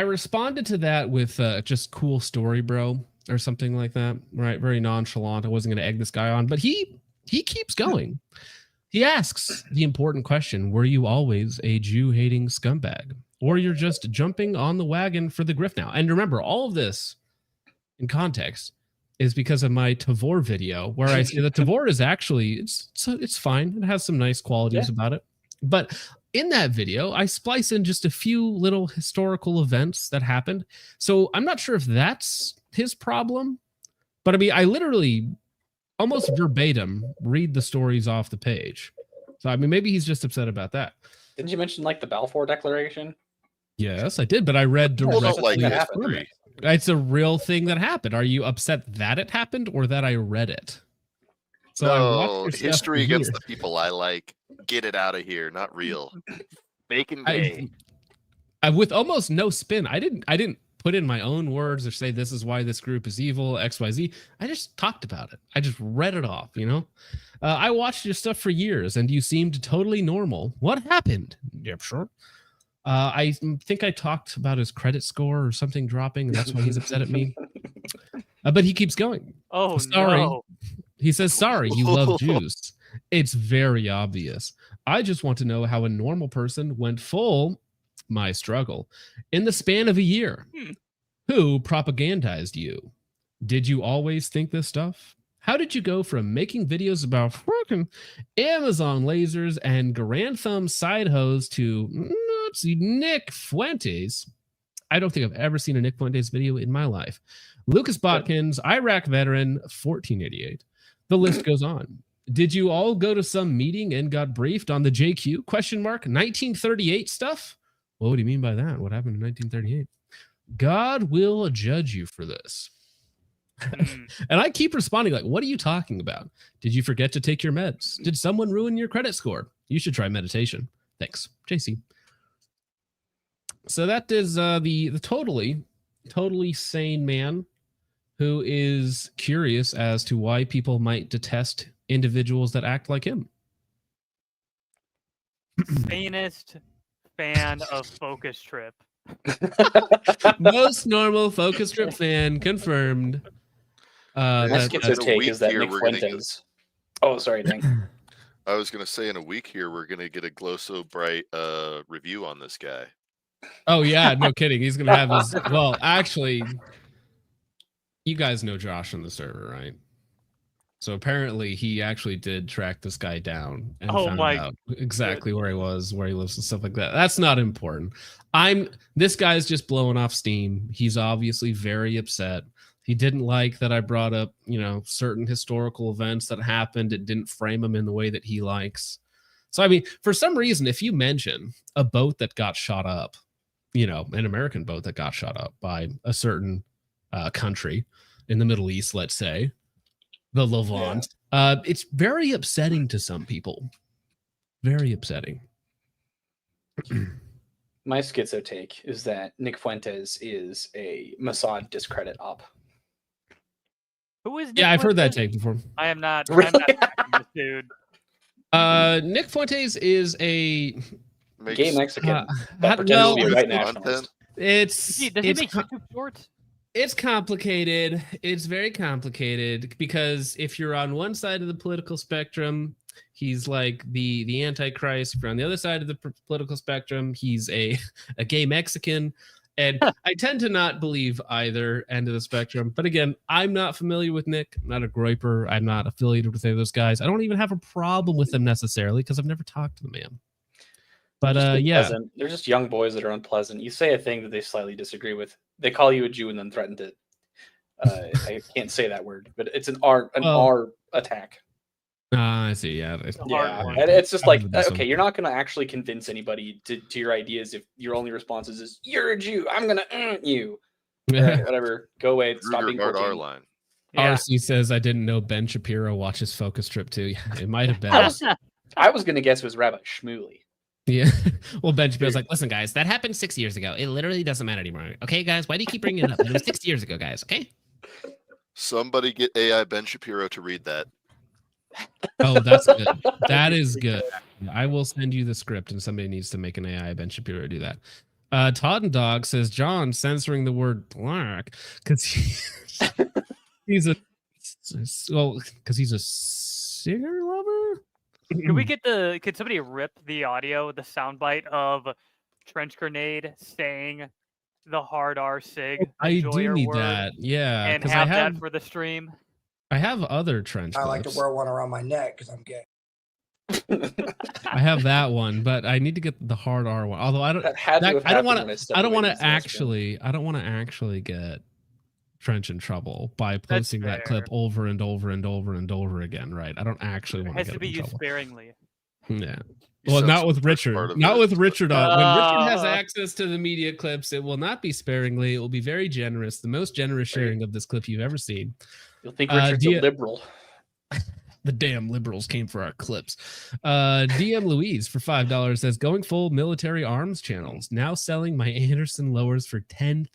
responded to that with just cool story, bro, or something like that. Right, very nonchalant. I wasn't going to egg this guy on, but he keeps going. He asks the important question: were you always a Jew-hating scumbag, or you're just jumping on the wagon for the grift now? And remember, all of this in context is because of my Tavor video, where I say that Tavor is actually it's fine. It has some nice qualities about it, but in that video, I splice in just a few little historical events that happened. So I'm not sure if that's his problem, but I mean, I literally almost verbatim read the stories off the page. So I mean, maybe he's just upset about that. Didn't you mention like the Balfour Declaration? Yes, I did, but I read directly. History. It's a real thing that happened. Are you upset that it happened or that I read it? So no, history against the people I like. Get it out of here. Not real. Bacon Day. I with almost no spin. I didn't put in my own words or say this is why this group is evil, XYZ. I just talked about it. I just read it off, you know? I watched your stuff for years and you seemed totally normal. What happened? Yep, sure. I think I talked about his credit score or something dropping, and that's why he's upset at me. But he keeps going. Oh, sorry. No. He says, sorry, you love Jews. It's very obvious. I just want to know how a normal person went full my struggle in the span of a year. Who propagandized you? Did you always think this stuff? How did you go from making videos about fucking Amazon lasers and Grantham side hose to Nick Fuentes? I don't think I've ever seen a Nick Fuentes video in my life. Lucas Botkins, Iraq veteran, 1488. The list goes on. Did you all go to some meeting and got briefed on the JQ? Question mark. 1938 stuff? What do you mean by that? What happened in 1938? God will judge you for this. And I keep responding like, what are you talking about? Did you forget to take your meds? Did someone ruin your credit score? You should try meditation. Thanks, JC. So that is the totally sane man who is curious as to why people might detest individuals that act like him. Sanest fan of Focus Trip. Most normal Focus Trip fan confirmed. That's take is that Nick Fuentes. Oh, sorry, Nick. I was going to say in a week here, we're going to get a Glow So Bright review on this guy. Oh, yeah, no kidding. He's going to have his... Well, actually, you guys know Josh on the server, right? So apparently he actually did track this guy down and Oh found my out exactly where he was, where he lives and stuff like that. That's not important. This guy's just blowing off steam. He's obviously very upset. He didn't like that I brought up, certain historical events that happened. It didn't frame him in the way that he likes. So, I mean, for some reason, if you mention a boat that got shot up, an American boat that got shot up by a certain country in the Middle East, let's say, the Levant, it's very upsetting to some people. Very upsetting. My schizo take is that Nick Fuentes is a Mossad discredit op. Who is Nick I've heard that Fuentes? take before. I am not. Really? I'm not this dude. Nick Fuentes is a gay Mexican that well, pretends to be white content. nationalist. Does he make YouTube shorts? It's complicated. It's very complicated because if you're on one side of the political spectrum, he's like the Antichrist. If you're on the other side of the political spectrum, he's a gay Mexican. And I tend to not believe either end of the spectrum. But again, I'm not familiar with Nick. I'm not a groiper. I'm not affiliated with any of those guys. I don't even have a problem with them necessarily because I've never talked to the man. But Unpleasant. They're just young boys that are unpleasant. You say a thing that they slightly disagree with. They call you a Jew and then threaten to. I can't say that word, but it's an R attack. I see. Yeah. And it's just like, okay, you're not going to actually convince anybody to your ideas if your only response is you're a Jew. I'm going to you. Right, whatever. Go away. Stop being our line. Yeah. RC says I didn't know Ben Shapiro watches Focus Trip too. Yeah, it might have been. I was going to guess it was Rabbi Shmuley. Yeah. Well, Ben Shapiro's like, listen, guys, that happened 6 years ago. It literally doesn't matter anymore. Okay, guys, why do you keep bringing it up? It was 6 years ago, guys. Okay. Somebody get AI Ben Shapiro to read that. Oh, that's good. That is good. I will send you the script, and somebody needs to make an AI Ben Shapiro do that. Todd and Dog says John censoring the word black because he's a cigar lover. Could somebody rip the audio, the soundbite of Trench Grenade saying the hard R Sig? I do need that. Yeah. And have that for the stream. I have other trench clips. I like to wear one around my neck because I'm gay. I have that one, but I need to get the hard R one. Although I don't want to actually get Trench in trouble by posting that clip over and over and over and over again. Right? I don't actually want to get in trouble. It has to be used sparingly. Yeah. Well, not with Richard. Not with Richard. When Richard has access to the media clips, it will not be sparingly. It will be very generous. The most generous sharing of this clip you've ever seen. You'll think Richard's a liberal. The damn liberals came for our clips. DM Louise for $5 says going full military arms channels. Now selling my Anderson lowers for $10,000.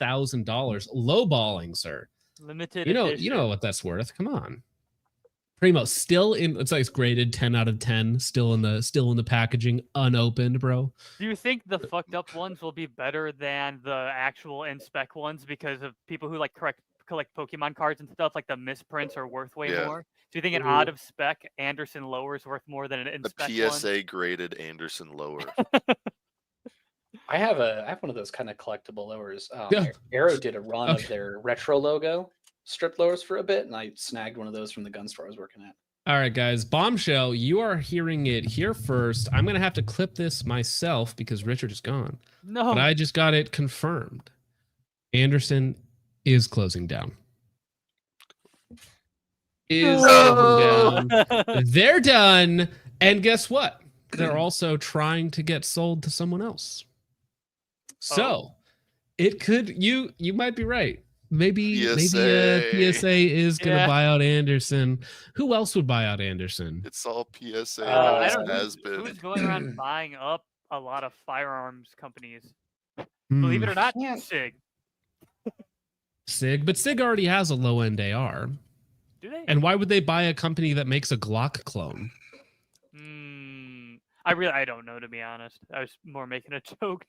Lowballing, sir. Limited. You know what that's worth. Come on. Primo still in. It's like it's graded 10 out of 10. Still in the packaging, unopened, bro. Do you think the fucked up ones will be better than the actual in-spec ones because of people who collect Pokemon cards and stuff? Like the misprints are worth way more. Do you think an out of spec Anderson lower is worth more than an in-spec one? A PSA graded Anderson lower. I have one of those kind of collectible lowers. Arrow did a run of their retro logo strip lowers for a bit, and I snagged one of those from the gun store I was working at. All right, guys. Bombshell, you are hearing it here first. I'm going to have to clip this myself because Richard is gone. No. But I just got it confirmed. Anderson is closing down. Closing down. They're done. And guess what? They're also trying to get sold to someone else. So it could, you might be right. Maybe PSA is going to buy out Anderson. Who else would buy out Anderson? It's all PSA. Who's going around buying up a lot of firearms companies? Believe it or not, Sig. But Sig already has a low-end AR. Do they? And why would they buy a company that makes a Glock clone? I don't know, to be honest. I was more making a joke.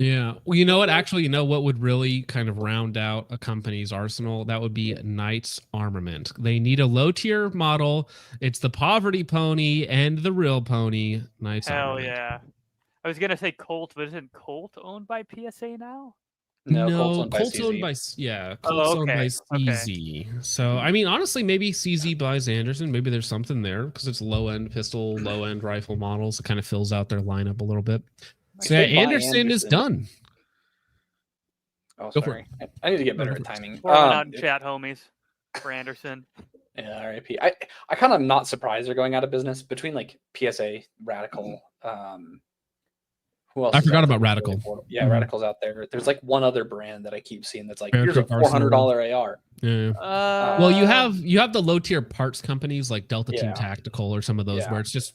Yeah. Well, you know what? Actually, what would really kind of round out a company's arsenal? That would be Knight's Armament. They need a low-tier model. It's the poverty pony and the real pony. Knight's Armament. Hell yeah. I was going to say Colt, but isn't Colt owned by PSA now? No, Colt's owned by Colt's owned by CZ. So I mean, honestly, maybe CZ buys Anderson. Maybe there's something there because it's low end pistol, low end rifle models. It kind of fills out their lineup a little bit. So yeah, Anderson is done. Oh, sorry. I need to get better at timing. Pour one out in chat, homies, for Anderson. Yeah, RIP. I kind of am not surprised they're going out of business between like PSA, Radical. Who else? I forgot about Radical. Yeah, Radical's out there. There's like one other brand that I keep seeing that's like, here's a $400 AR. Yeah. Well, you have the low tier parts companies like Delta Team Tactical or some of those where it's just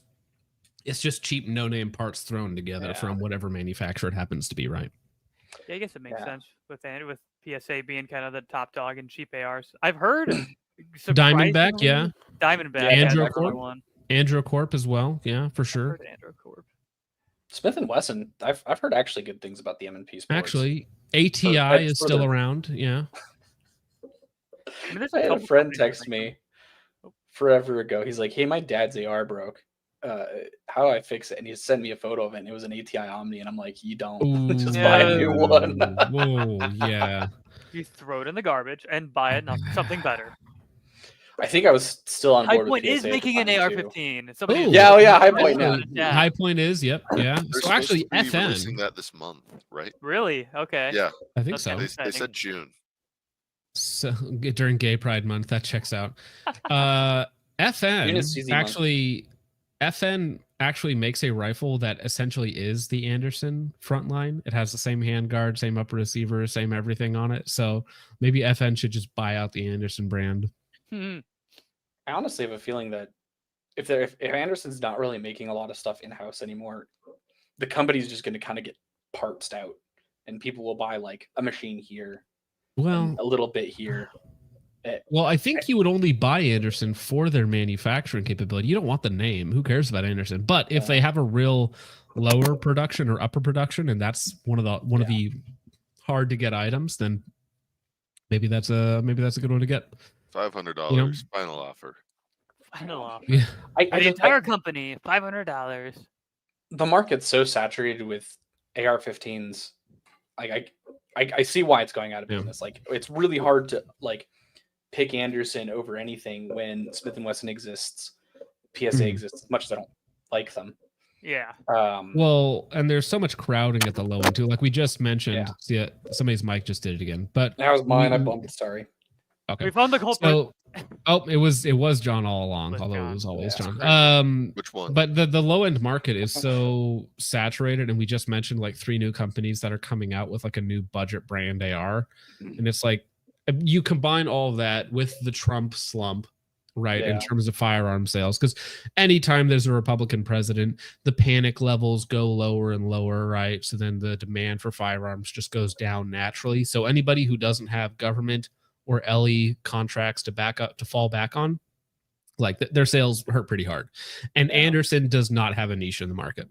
cheap no name parts thrown together from whatever manufacturer it happens to be, right? Yeah, I guess it makes sense with PSA being kind of the top dog in cheap ARs. I've heard Diamondback, Diamondback, Androcorp as well, yeah, for sure. Androcorp. Smith & Wesson, I've heard actually good things about the M&P Sports. Actually, ATI is still around, yeah. I had a friend text me forever ago. He's like, hey, my dad's AR broke. How do I fix it? And he sent me a photo of it, and it was an ATI Omni, and I'm like, you don't. Just buy a new one. Whoa, yeah. You throw it in the garbage and buy something better. I think I was still on board with PSA. High Point is making an AR-15. High Point now. Yeah. High Point is, yep, yeah. So actually, FN releasing that this month, right? Really? Okay. Yeah, I think so. They said June. So during Gay Pride Month, that checks out. FN actually makes a rifle that essentially is the Anderson frontline. It has the same handguard, same upper receiver, same everything on it. So maybe FN should just buy out the Anderson brand. I honestly have a feeling that if Anderson's not really making a lot of stuff in-house anymore, the company's just going to kind of get partsed out, and people will buy like a machine here, a little bit here. Well, I think you would only buy Anderson for their manufacturing capability. You don't want the name. Who cares about Anderson? But if they have a real lower production or upper production, and that's one of the hard to get items, then maybe that's a good one to get. $500 final offer. Final offer. Yeah. The entire company, $500. The market's so saturated with AR-15s. Like I see why it's going out of business. Like it's really hard to like pick Anderson over anything when Smith & Wesson exists, PSA exists, as much as I don't like them. Yeah. Well, and there's so much crowding at the low end too. Like we just mentioned. See, somebody's mic just did it again. But that was mine. I bumped it. Sorry. Okay. We found the culprit. It was John all along, although it was always John. Which one? But the low end market is so saturated, and we just mentioned like 3 new companies that are coming out with like a new budget brand AR, and it's like you combine all of that with the Trump slump, right? In terms of firearm sales, because anytime there's a Republican president, the panic levels go lower and lower, right? So then the demand for firearms just goes down naturally. So anybody who doesn't have government or LE contracts to fall back on, like their sales hurt pretty hard. And Anderson does not have a niche in the market.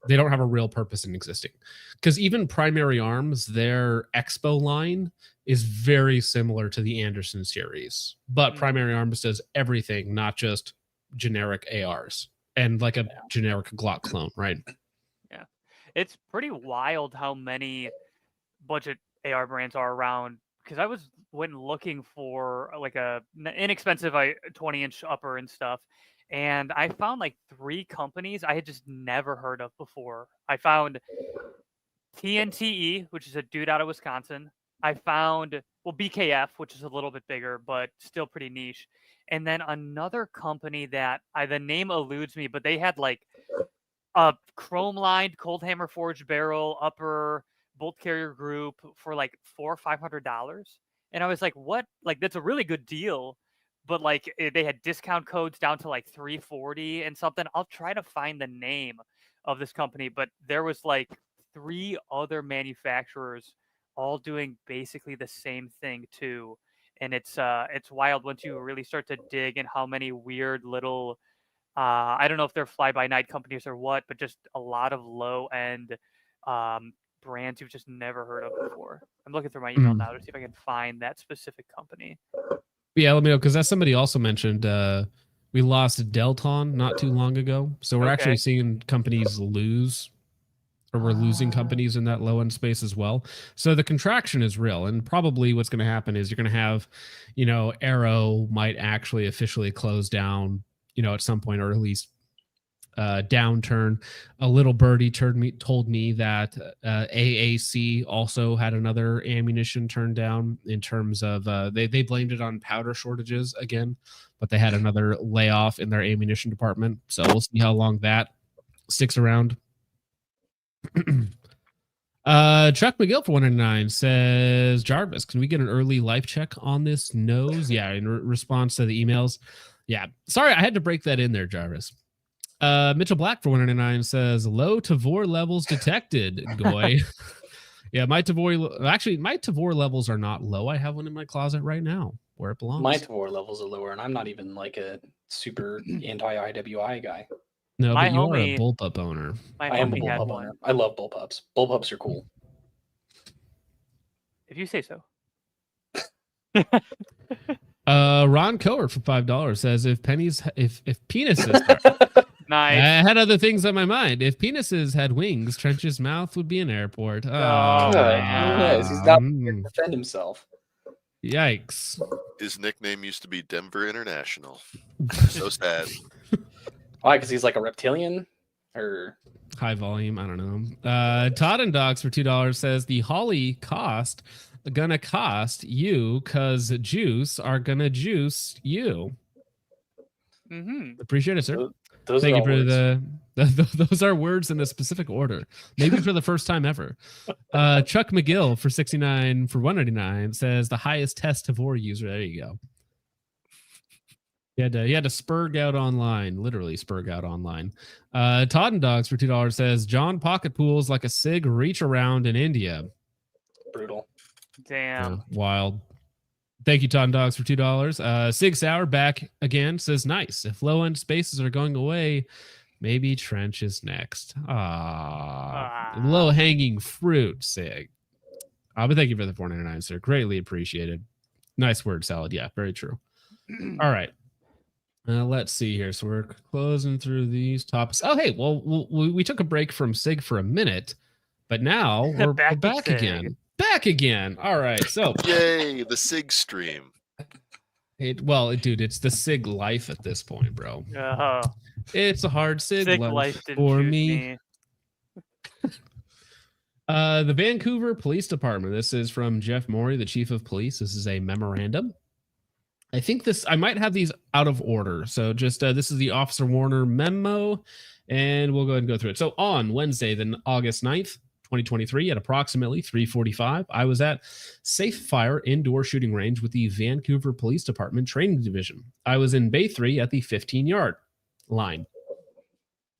They don't have a real purpose in existing, because even Primary Arms, their Expo line is very similar to the Anderson series, but Primary Arms does everything, not just generic ARs and like a generic Glock clone, right? Yeah. It's pretty wild how many budget AR brands are around, because I went looking for like a inexpensive 20-inch upper and stuff, and I found like 3 companies I had just never heard of before. I found TNTE, which is a dude out of Wisconsin. I found BKF, which is a little bit bigger but still pretty niche, and then another company that the name eludes me, but they had like a chrome lined cold hammer forged barrel upper bolt carrier group for like $400 or $500. And I was like, what? Like, that's a really good deal. But like they had discount codes down to like $340 and something. I'll try to find the name of this company, but there was like 3 other manufacturers all doing basically the same thing too. And it's wild once you really start to dig in how many weird little I don't know if they're fly-by-night companies or what, but just a lot of low-end brands you've just never heard of before. I'm looking through my email now to see if I can find that specific company. Yeah, let me know, because as somebody also mentioned, we lost Delton not too long ago, so we're actually seeing companies lose or we're losing companies in that low end space as well. So the contraction is real. And probably what's going to happen is you're going to have, Arrow might actually officially close down, at some point, or at least downturn. A little birdie told me that AAC also had another ammunition turned down in terms of they blamed it on powder shortages again, but they had another layoff in their ammunition department. So we'll see how long that sticks around. Chuck McGill for 199 says, Jarvis, can we get an early life check on this nose? Yeah, in response to the emails. Yeah, sorry, I had to break that in there, Jarvis. Mitchell Black for 199 says, low Tavor levels detected. Goy. Yeah, my Tavor levels are not low. I have one in my closet right now where it belongs. My Tavor levels are lower, and I'm not even like a super anti-IWI guy. No, but you are a bullpup owner. I am a bullpup owner. I love bullpups. Bullpups are cool. If you say so. Ron Coer for $5 says, if penises nice. I had other things on my mind. If penises had wings, Trench's mouth would be an airport. Yes, he's not going to defend himself. Yikes. His nickname used to be Denver International. So sad. Why? Because he's like a reptilian? Or high volume? I don't know. Todd and Dogs for $2 says, the Holly gonna cost you because juice are gonna juice you. Mm-hmm. Appreciate it, sir. Thank you for those are words in a specific order, maybe for the first time ever. Chuck McGill for 69 for 199 says, the highest test Tavor user. There you go. He had to spurg out online, literally spurg out online. Todd and Dogs for $2 says, John pocket pools like a Sig reach around in India. Brutal. Damn. Wild. Thank you, Todd and Dogs, for $2. Sig Sauer back again says, nice. If low end spaces are going away, maybe Trench is next. Low hanging fruit, Sig. But thank you for the $4.99, sir. Greatly appreciated. Nice word salad. Yeah, very true. All right. Let's see here. So we're closing through these topics. Oh, hey, well, we took a break from Sig for a minute, but now we're back again. Back again. All right. So yay, the Sig stream. Dude, it's the Sig life at this point, bro. It's a hard Sig life for me. The Vancouver Police Department. This is from Jeff Morey, the chief of police. This is a memorandum. I might have these out of order. So just this is the Officer Warner memo, and we'll go ahead and go through it. So on Wednesday, then August 9th, 2023, at approximately 3:45, I was at Safe Fire Indoor Shooting Range with the Vancouver Police Department Training Division. I was in Bay 3 at the 15-yard line,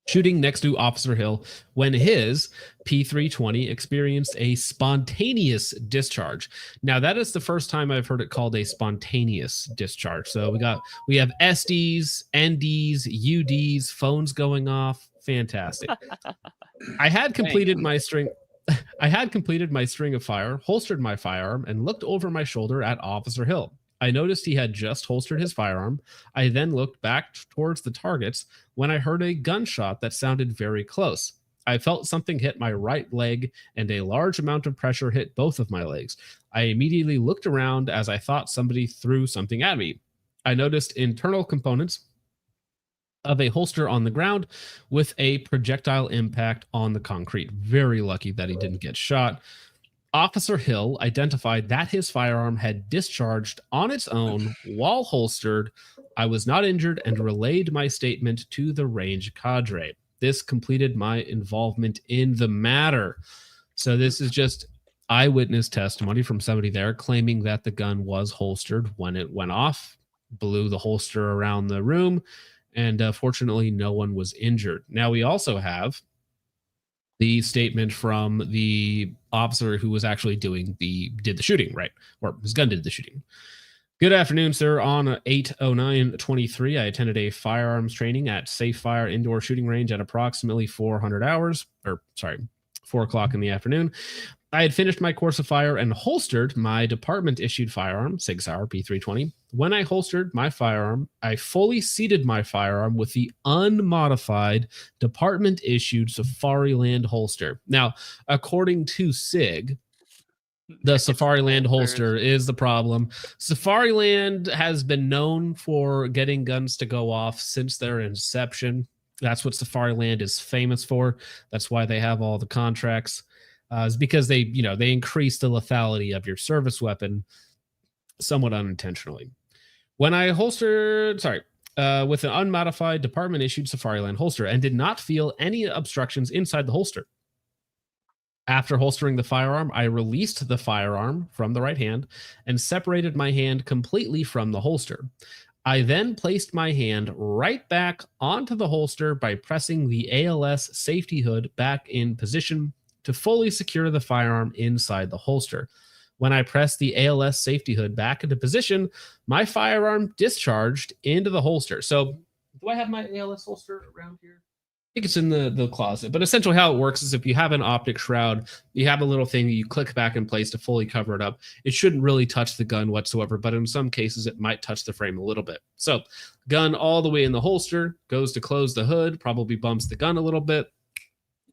shooting next to Officer Hill when his P320 experienced a spontaneous discharge. Now, that is the first time I've heard it called a spontaneous discharge. So we have SDs, NDs, UDs, phones going off. Fantastic. I had completed my string of fire, holstered my firearm, and looked over my shoulder at Officer Hill. I noticed he had just holstered his firearm. I then looked back towards the targets when I heard a gunshot that sounded very close. I felt something hit my right leg, and a large amount of pressure hit both of my legs. I immediately looked around as I thought somebody threw something at me. I noticed internal components of a holster on the ground with a projectile impact on the concrete. Very lucky that he didn't get shot. Officer Hill identified that his firearm had discharged on its own while holstered. I was not injured and relayed my statement to the range cadre. This completed my involvement in the matter. So this is just eyewitness testimony from somebody there claiming that the gun was holstered when it went off, blew the holster around the room, and fortunately no one was injured. Now we also have the statement from the officer who was actually did the shooting, right? Or his gun did the shooting. Good afternoon, sir. On 8/09/23, I attended a firearms training at Safe Fire Indoor Shooting Range at approximately 4 o'clock in the afternoon. I had finished my course of fire and holstered my department-issued firearm, Sig P320. When I holstered my firearm, I fully seated my firearm with the unmodified department-issued Safariland holster. Now, according to Sig, the Safariland holster is the problem. Safariland has been known for getting guns to go off since their inception. That's what Safariland is famous for. That's why they have all the contracts. Is because they increase the lethality of your service weapon somewhat unintentionally. When I holstered, with an unmodified department-issued Safariland holster and did not feel any obstructions inside the holster. After holstering the firearm, I released the firearm from the right hand and separated my hand completely from the holster. I then placed my hand right back onto the holster by pressing the ALS safety hood back in position to fully secure the firearm inside the holster. When I pressed the ALS safety hood back into position, my firearm discharged into the holster. So, do I have my ALS holster around here? I think it's in the closet. But essentially how it works is if you have an optic shroud, you have a little thing you click back in place to fully cover it up. It shouldn't really touch the gun whatsoever, but in some cases it might touch the frame a little bit. So, gun all the way in the holster, goes to close the hood, probably bumps the gun a little bit,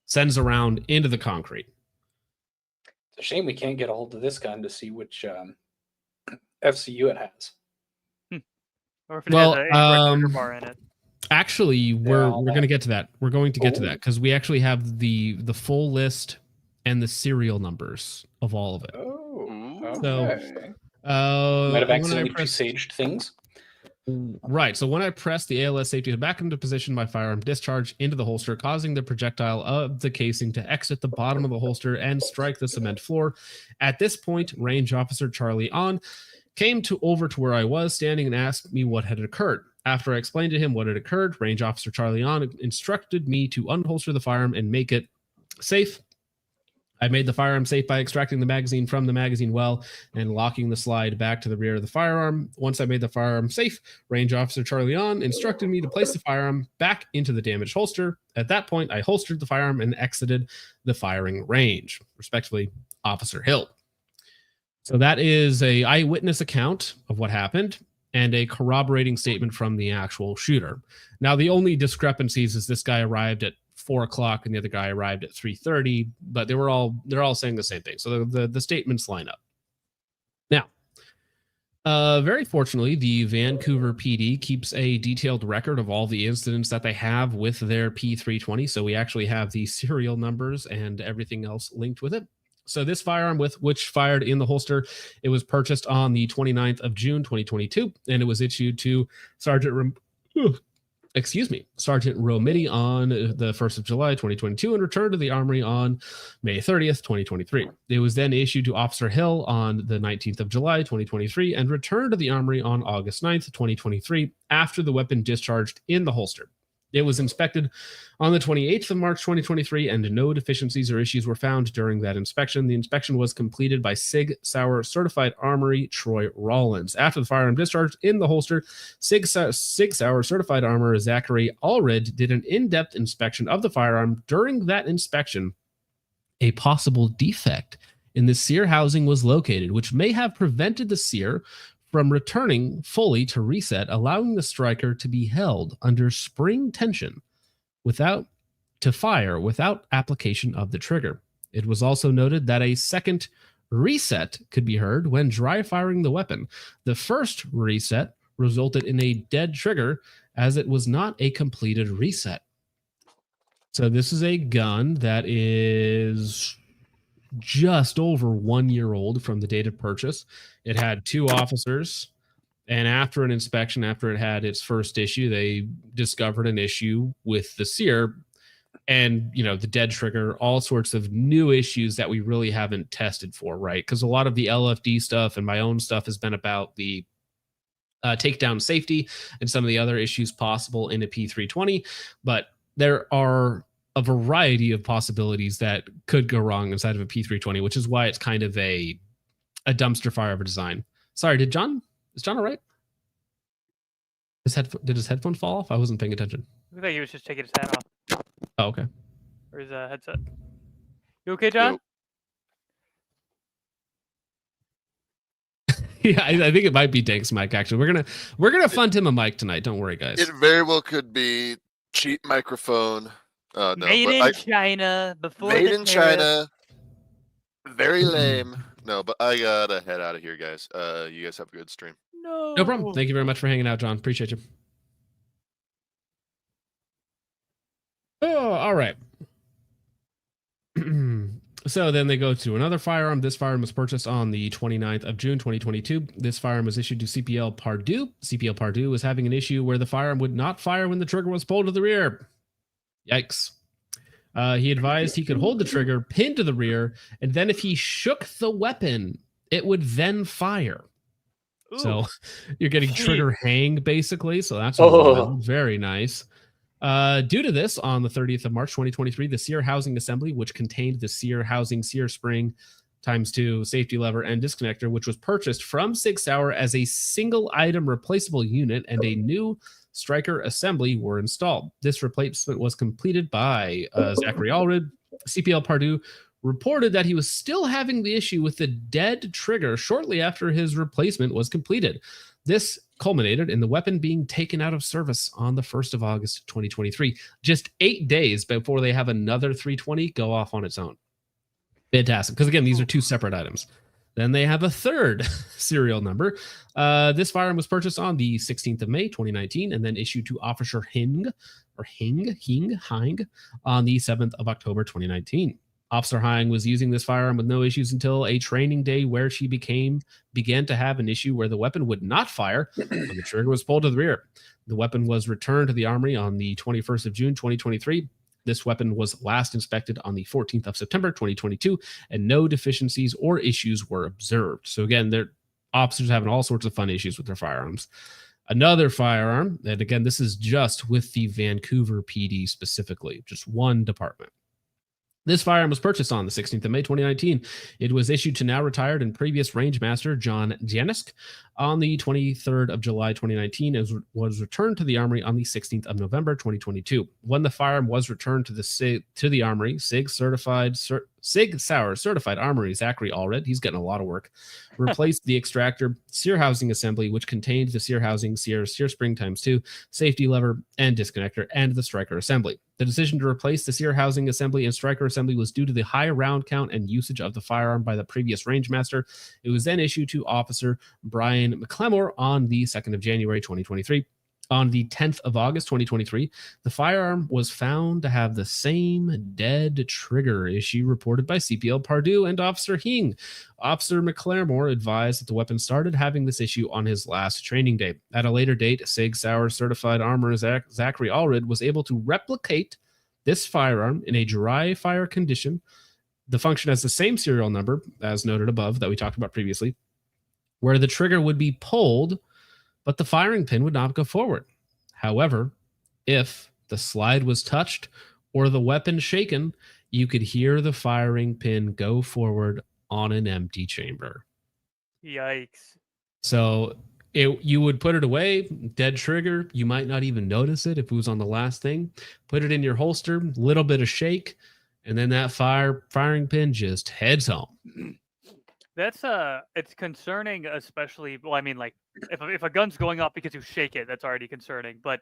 sends around into the concrete. It's a shame we can't get a hold of this gun to see which FCU it has. Or if it has a bar in it. Actually, we're going to get to that. We're going to get to that because we actually have the full list and the serial numbers of all of it. Oh, okay. So, might have accidentally presaged things. Right. So when I pressed the ALS safety hood back into position, my firearm discharged into the holster, causing the projectile of the casing to exit the bottom of the holster and strike the cement floor. At this point, Range Officer Charlie On came over to where I was standing and asked me what had occurred. After I explained to him what had occurred, Range Officer Charlie On instructed me to unholster the firearm and make it safe. I made the firearm safe by extracting the magazine from the magazine well and locking the slide back to the rear of the firearm. Once I made the firearm safe, Range Officer Charlie On instructed me to place the firearm back into the damaged holster. At that point, I holstered the firearm and exited the firing range. Respectively, Officer Hill. So that is an eyewitness account of what happened and a corroborating statement from the actual shooter. Now, the only discrepancies is this guy arrived at 4 o'clock and the other guy arrived at 3:30, but they're all saying the same thing. So the statements line up. Now, very fortunately, the Vancouver PD keeps a detailed record of all the incidents that they have with their P320. So we actually have the serial numbers and everything else linked with it. So this firearm, which fired in the holster, it was purchased on the 29th of June, 2022, and it was issued to Sergeant Romiti on the 1st of July, 2022, and returned to the Armory on May 30th, 2023. It was then issued to Officer Hill on the 19th of July, 2023, and returned to the Armory on August 9th, 2023, after the weapon discharged in the holster. It was inspected on the 28th of March, 2023, and no deficiencies or issues were found during that inspection. The inspection was completed by Sig Sauer Certified Armory Troy Rollins. After the firearm discharged in the holster, Sig Sauer Certified Armorer Zachary Allred did an in-depth inspection of the firearm. During that inspection, a possible defect in the sear housing was located, which may have prevented the sear from returning fully to reset, allowing the striker to be held under spring tension to fire without application of the trigger. It was also noted that a second reset could be heard when dry firing the weapon. The first reset resulted in a dead trigger as it was not a completed reset. So this is a gun that is just over 1 year old from the date of purchase. It had 2 officers, and after an inspection, after it had its first issue, they discovered an issue with the sear and, the dead trigger, all sorts of new issues that we really haven't tested for, right? Because a lot of the LFD stuff and my own stuff has been about the takedown safety and some of the other issues possible in a P320, but there are a variety of possibilities that could go wrong inside of a P320, which is why it's kind of a dumpster fire of a design. Sorry, is John all right? Did his headphone fall off? I wasn't paying attention. I thought he was just taking his hat off. Oh, okay. Or his headset. You okay, John? Yeah, I think it might be Dank's mic. Actually, we're gonna fund him a mic tonight. Don't worry, guys. It very well could be cheap microphone. No, Made but in China before made the in tariff. China. Very lame. No, but I gotta head out of here, guys. You guys have a good stream. No problem. Thank you very much for hanging out, John. Appreciate you. Oh, all right. So then they go to another firearm. This firearm was purchased on the 29th of June, 2022. This firearm was issued to CPL Pardue. CPL Pardue was having an issue where the firearm would not fire when the trigger was pulled to the rear. Yikes. He advised he could hold the trigger pinned to the rear, and then if he shook the weapon, it would then fire. Ooh. So you're getting trigger hang, basically. So that's very nice. Due to this, on the 30th of March 2023, the Sear Housing Assembly, which contained the Sear Housing Sear Spring ×2 safety lever and disconnector, which was purchased from Sig Sauer as a single item replaceable unit, and a new striker assembly were installed. This replacement was completed by Zachary Allred. CPL Pardue reported that he was still having the issue with the dead trigger shortly after his replacement was completed. This culminated in the weapon being taken out of service on the 1st of August, 2023, just 8 days before they have another 320 go off on its own. Fantastic. Because again, these are two separate items. Then they have a third serial number. This firearm was purchased on the 16th of May, 2019, and then issued to Officer Hing on the 7th of October, 2019. Officer Hing was using this firearm with no issues until a training day where she began to have an issue where the weapon would not fire when the trigger was pulled to the rear. The weapon was returned to the Armory on the 21st of June, 2023. This weapon was last inspected on the 14th of September, 2022, and no deficiencies or issues were observed. So again, their officers having all sorts of fun issues with their firearms. Another firearm, and again, this is just with the Vancouver PD specifically, just one department. This firearm was purchased on the 16th of May, 2019. It was issued to now retired and previous Rangemaster John Janisk on the 23rd of July, 2019, and was returned to the Armory on the 16th of November, 2022. When the firearm was returned to the Armory, Sig Sauer certified Armory Zachary Allred, he's getting a lot of work, replaced the extractor Sear Housing Assembly, which contained the Sear Housing Sear Spring ×2 safety lever and disconnector, and the striker assembly. The decision to replace the Sear Housing Assembly and striker assembly was due to the high round count and usage of the firearm by the previous Rangemaster. It was then issued to Officer Brian McLemore on the 2nd of January, 2023. On the 10th of August, 2023, the firearm was found to have the same dead trigger issue reported by CPL Pardue and Officer Hing. Officer McLemore advised that the weapon started having this issue on his last training day. At a later date, Sig Sauer certified armorer Zachary Allred was able to replicate this firearm in a dry fire condition. The function has the same serial number, as noted above, that we talked about previously, where the trigger would be pulled, but the firing pin would not go forward. However, if the slide was touched or the weapon shaken, you could hear the firing pin go forward on an empty chamber. Yikes. So you would put it away, dead trigger. You might not even notice it if it was on the last thing. Put it in your holster, little bit of shake, and then that firing pin just heads home. That's it's concerning, especially. Well, I mean, like if a gun's going off because you shake it, that's already concerning. But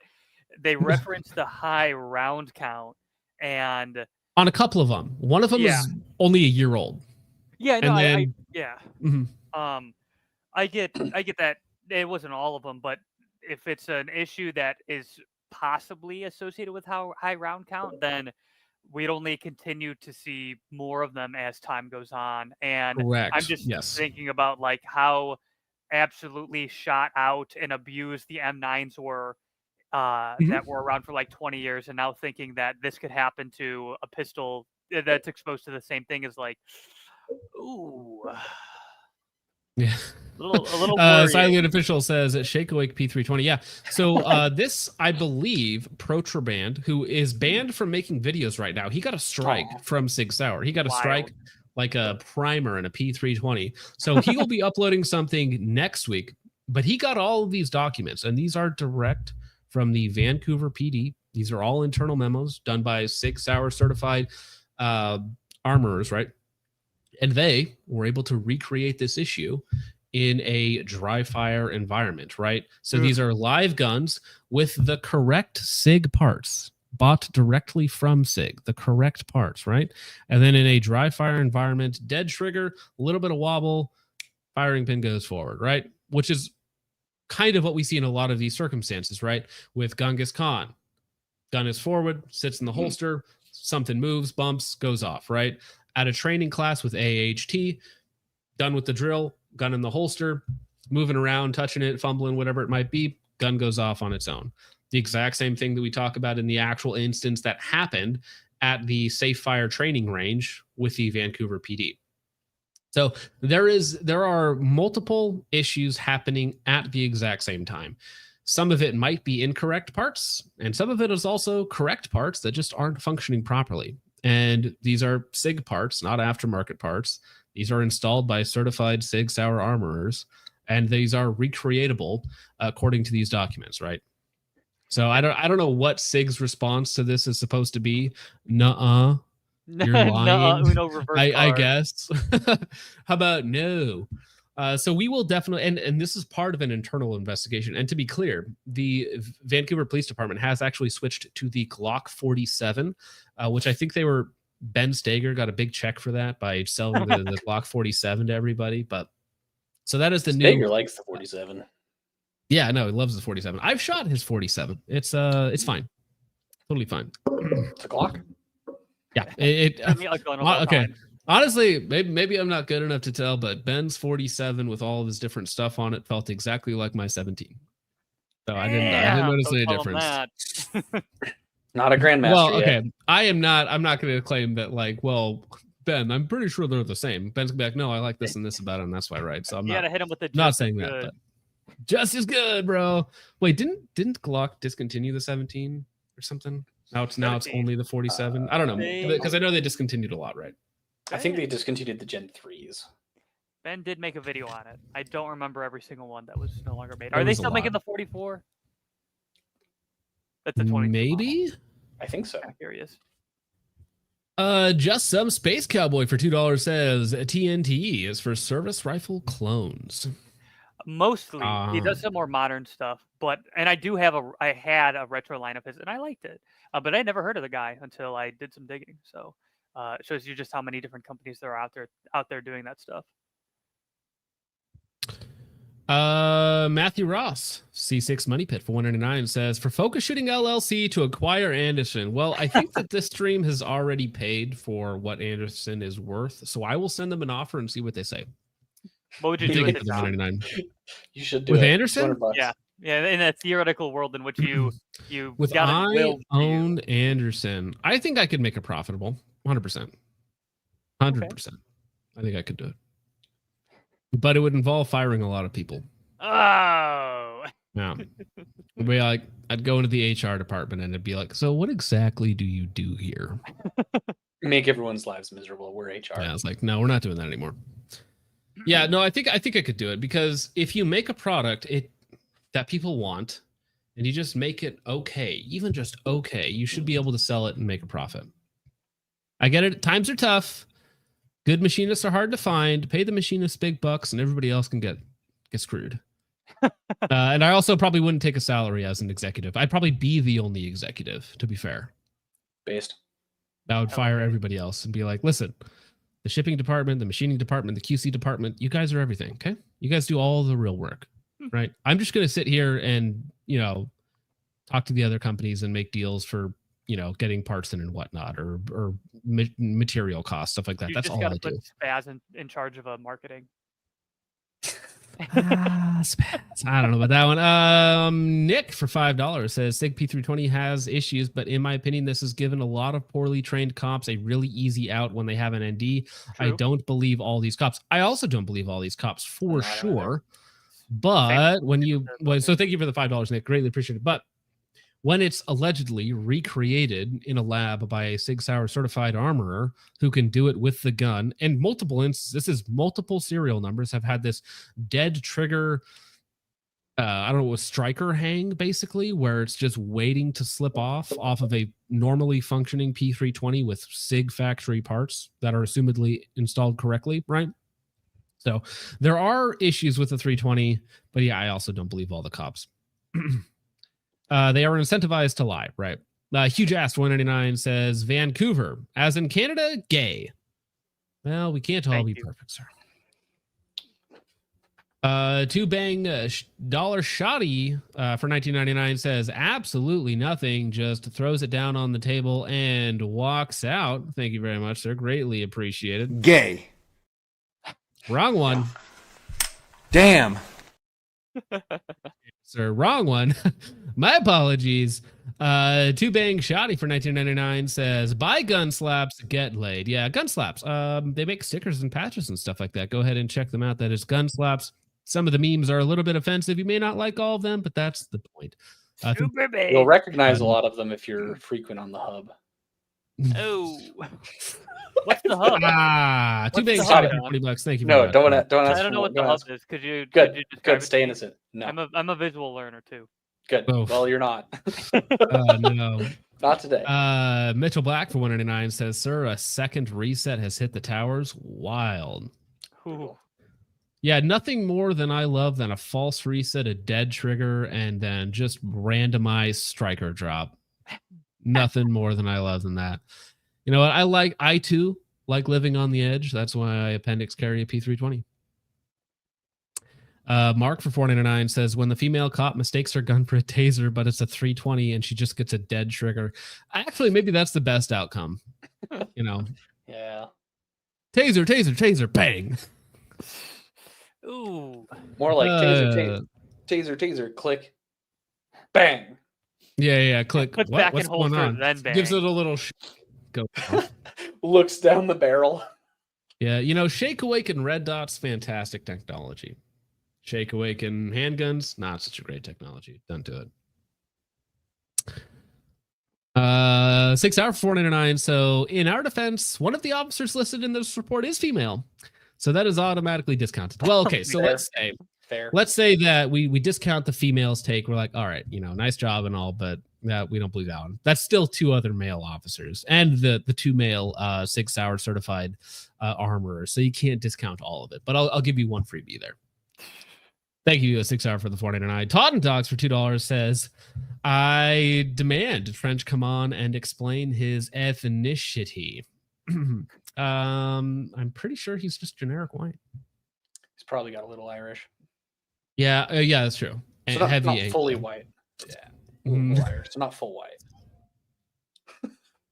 they reference the high round count, and on a couple of them, one of them is only a year old. Yeah, no, then, I get that it wasn't all of them, but if it's an issue that is possibly associated with how high round count, then we'd only continue to see more of them as time goes on. And correct. I'm just thinking about like how absolutely shot out and abused the M9s were that were around for like 20 years. And now thinking that this could happen to a pistol that's exposed to the same thing is like, ooh. Yeah. A little Silent Official says Shake Awake P320. Yeah. So this, I believe, Protraband, who is banned from making videos right now, he got a strike from Sig Sauer. He got a strike like a primer and a P320. So he will be uploading something next week. But he got all of these documents, and these are direct from the Vancouver PD. These are all internal memos done by Sig Sauer certified armorers, right? And they were able to recreate this issue in a dry fire environment, right? So these are live guns with the correct SIG parts, bought directly from SIG, the correct parts, right? And then in a dry fire environment, dead trigger, a little bit of wobble, firing pin goes forward, right? Which is kind of what we see in a lot of these circumstances, right? With Genghis Khan, gun is forward, sits in the holster, something moves, bumps, goes off, right? At a training class with AHT, done with the drill, gun in the holster, moving around, touching it, fumbling, whatever it might be, gun goes off on its own. The exact same thing that we talk about in the actual instance that happened at the safe fire training range with the Vancouver PD. So there are multiple issues happening at the exact same time. Some of it might be incorrect parts, and some of it is also correct parts that just aren't functioning properly. And these are SIG parts, not aftermarket parts. These are installed by certified SIG Sauer armorers, and these are recreatable according to these documents, right? So I don't know what SIG's response to this is supposed to be. Nuh-uh. You're lying. Uno reverse I guess. How about no? So we will definitely, and this is part of an internal investigation. And to be clear, the Vancouver Police Department has actually switched to the Glock 47, which I think Ben Stager got a big check for that by selling the Glock 47 to everybody. But so that is the new. Stager likes the 47. Yeah, no, he loves the 47. I've shot his 47. It's fine, totally fine. It's a Glock. Yeah, okay. Honestly, maybe I'm not good enough to tell, but Ben's 47 with all of his different stuff on it felt exactly like my 17. So I didn't notice any difference. Not a grandmaster. Well, okay. Yet. I'm not going to claim that, like, well, Ben, I'm pretty sure they're the same. Ben's gonna be like, no, I like this and this about it, and that's why, right? So I'm you gotta hit him with the not saying that, but just as good, bro. Wait, didn't Glock discontinue the 17 or something? Now it's only the 47. I don't know, because I know they discontinued a lot, right? I think they discontinued the Gen 3s. Ben did make a video on it. I don't remember every single one that was no longer made. Are they still making the 44? That's a 22. Maybe. Model. I think so. I'm curious. Just some Space Cowboy for $2 says TNT is for service rifle clones. Mostly, he does some more modern stuff, and I had a retro line of his, and I liked it, but I never heard of the guy until I did some digging. So it shows you just how many different companies there are out there doing that stuff. Matthew Ross, C6 Money Pit for $199 says, for Focus Shooting LLC to acquire Anderson. Well, I think that this stream has already paid for what Anderson is worth, so I will send them an offer and see what they say. What would you do with it? You should do with it. Anderson. Yeah, in a theoretical world in which you with I owned Anderson, I think I could make it profitable. 100%. 100%. I think I could do it. But it would involve firing a lot of people. Oh. Yeah. It'd be like, I'd go into the HR department and it'd be like, so what exactly do you do here? Make everyone's lives miserable. We're HR. Yeah, I was like, no, we're not doing that anymore. Yeah, no, I think I could do it, because if you make a product that people want and you just make it okay, even just okay, you should be able to sell it and make a profit. I get it. Times are tough. Good machinists are hard to find. Pay the machinists big bucks, and everybody else can get screwed. And I also probably wouldn't take a salary as an executive. I'd probably be the only executive, to be fair. Based. I would fire everybody else and be like, listen, the shipping department, the machining department, the QC department, you guys are everything, okay? You guys do all the real work, right? I'm just going to sit here and, talk to the other companies and make deals for, getting parts in and whatnot, or material costs, stuff like that. That's all I do. Spaz in charge of marketing. Spaz. I don't know about that one. Nick for $5 says Sig P320 has issues, but in my opinion, this has given a lot of poorly trained cops a really easy out when they have an ND. True. I don't believe all these cops. I also don't believe all these cops for sure. But so thank you for the $5, Nick. Greatly appreciate it. But when it's allegedly recreated in a lab by a Sig Sauer certified armorer who can do it with the gun, and multiple instances, this is multiple serial numbers have had this dead trigger, I don't know, a striker hang, basically, where it's just waiting to slip off of a normally functioning P320 with Sig factory parts that are assumedly installed correctly, right? So there are issues with the 320, but yeah, I also don't believe all the cops. They are incentivized to lie, right? Huge Ass 199 says Vancouver, as in Canada, gay. Well, we can't all be perfect, sir. Two Bang Dollar Shoddy for 1999 says absolutely nothing, just throws it down on the table and walks out. Thank you very much, sir. Greatly appreciated. Gay. Wrong one. Damn. Sir, wrong one. My apologies. Two Bang Shoddy for 1999 says buy gun slaps, get laid. Yeah, gun slaps. They make stickers and patches and stuff like that. Go ahead and check them out. That is gun slaps. Some of the memes are a little bit offensive. You may not like all of them, but that's the point. You'll recognize a lot of them if you're frequent on the hub. Oh, what's the hub? Two Bang Shoddy for $20. Thank you. No, don't ask. I don't know what the hub is. Could you Good. Stay innocent. No, I'm a visual learner too. Good. Oh. Well, you're not. No. Not today. Mitchell Black for 199 says, sir, a second reset has hit the towers. Wild. Ooh. Yeah, nothing more than I love than a false reset, a dead trigger, and then just randomized striker drop. Nothing more than I love than that. You know what? I too like living on the edge. That's why I appendix carry a P320. Mark for 499 says, when the female cop mistakes her gun for a taser, but it's a 320 and she just gets a dead trigger. Actually, maybe that's the best outcome. You know? Yeah. Taser, bang. Ooh. More like taser, click, bang. Yeah, click. Puts back in holster, then bang. Gives it a little go. Looks down the barrel. Yeah, Shake Awake and Red Dot's fantastic technology. Shake Awake and handguns, not such a great technology. Don't do it. 6 hour 499. So in our defense, one of the officers listed in this report is female. So that is automatically discounted. Well, okay, so let's say that we discount the female's take. We're like, all right, nice job and all, but we don't believe that one. That's still two other male officers and the two male 6 hour certified armorers. So you can't discount all of it, but I'll give you one freebie there. Thank you, 6 hour for the 499. Todd and Dogs for $2 says, I demand French come on and explain his ethnicity. I'm pretty sure he's just generic white. He's probably got a little Irish. Yeah, that's true. And so not heavy fully white. Yeah, Irish, so not full white.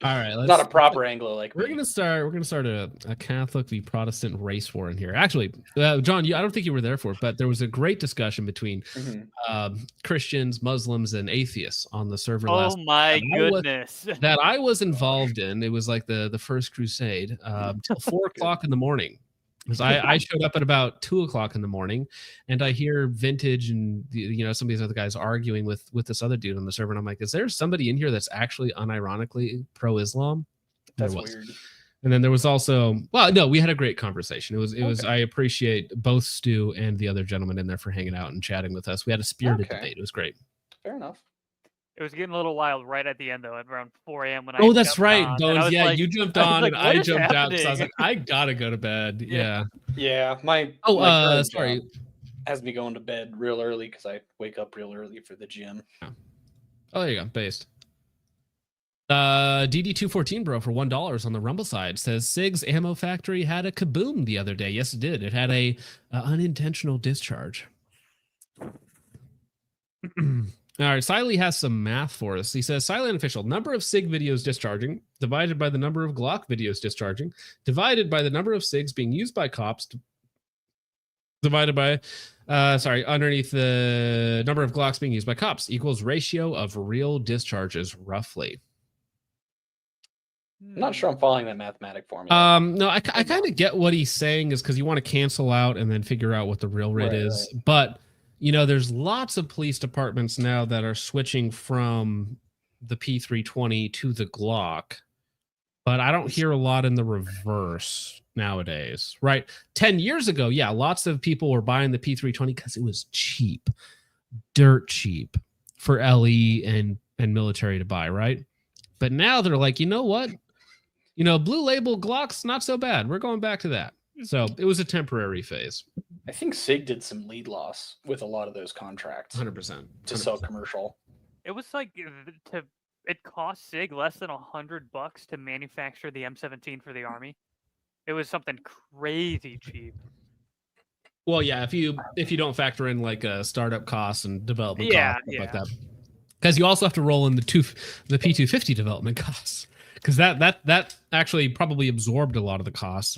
All right, not a proper Anglo like we're gonna start a Catholic v Protestant race war in here. Actually, John, I don't think you were there for it, but there was a great discussion between Christians, Muslims, and atheists on the server. Oh my goodness! That I was involved in. It was like the first crusade till 4 o'clock in the morning. Because I showed up at about 2 o'clock in the morning, and I hear Vintage and some of these other guys arguing with this other dude on the server, and I'm like, is there somebody in here that's actually unironically pro-Islam? That's weird. And then there was also, we had a great conversation. It was I appreciate both Stu and the other gentleman in there for hanging out and chatting with us. We had a spirited debate. It was great. Fair enough. It was getting a little wild right at the end, though, at around 4 a.m. when Oh, that's right, Bones. Yeah, you jumped on like, and I jumped out because I was like, I gotta go to bed. Yeah. My sorry. Has me going to bed real early because I wake up real early for the gym. Oh, there you go. Based. DD214 bro for $1 on the Rumble side says Sig's ammo factory had a kaboom the other day. Yes, it did. It had a unintentional discharge. All right, Siley has some math for us. He says, Silent Official, number of SIG videos discharging, divided by the number of Glock videos discharging, divided by the number of SIGs being used by cops, divided by, underneath the number of Glocks being used by cops, equals ratio of real discharges, roughly. I'm not sure I'm following that mathematic formula. No, I kind of get what he's saying is because you want to cancel out and then figure out what the real rate is. Right. But there's lots of police departments now that are switching from the P320 to the Glock, but I don't hear a lot in the reverse nowadays, right? 10 years ago, lots of people were buying the P320 because it was cheap, dirt cheap for LE and military to buy, right? But now they're like, you know what? Blue label Glock's not so bad. We're going back to that. So it was a temporary phase. I think Sig did some lead loss with a lot of those contracts 100%. to sell commercial. It was like it cost Sig less than $100 to manufacture the M17 for the Army. It was something crazy cheap. Well, yeah, if you don't factor in like startup costs and development costs, stuff like that, because you also have to roll in the P250 development costs, because that actually probably absorbed a lot of the costs,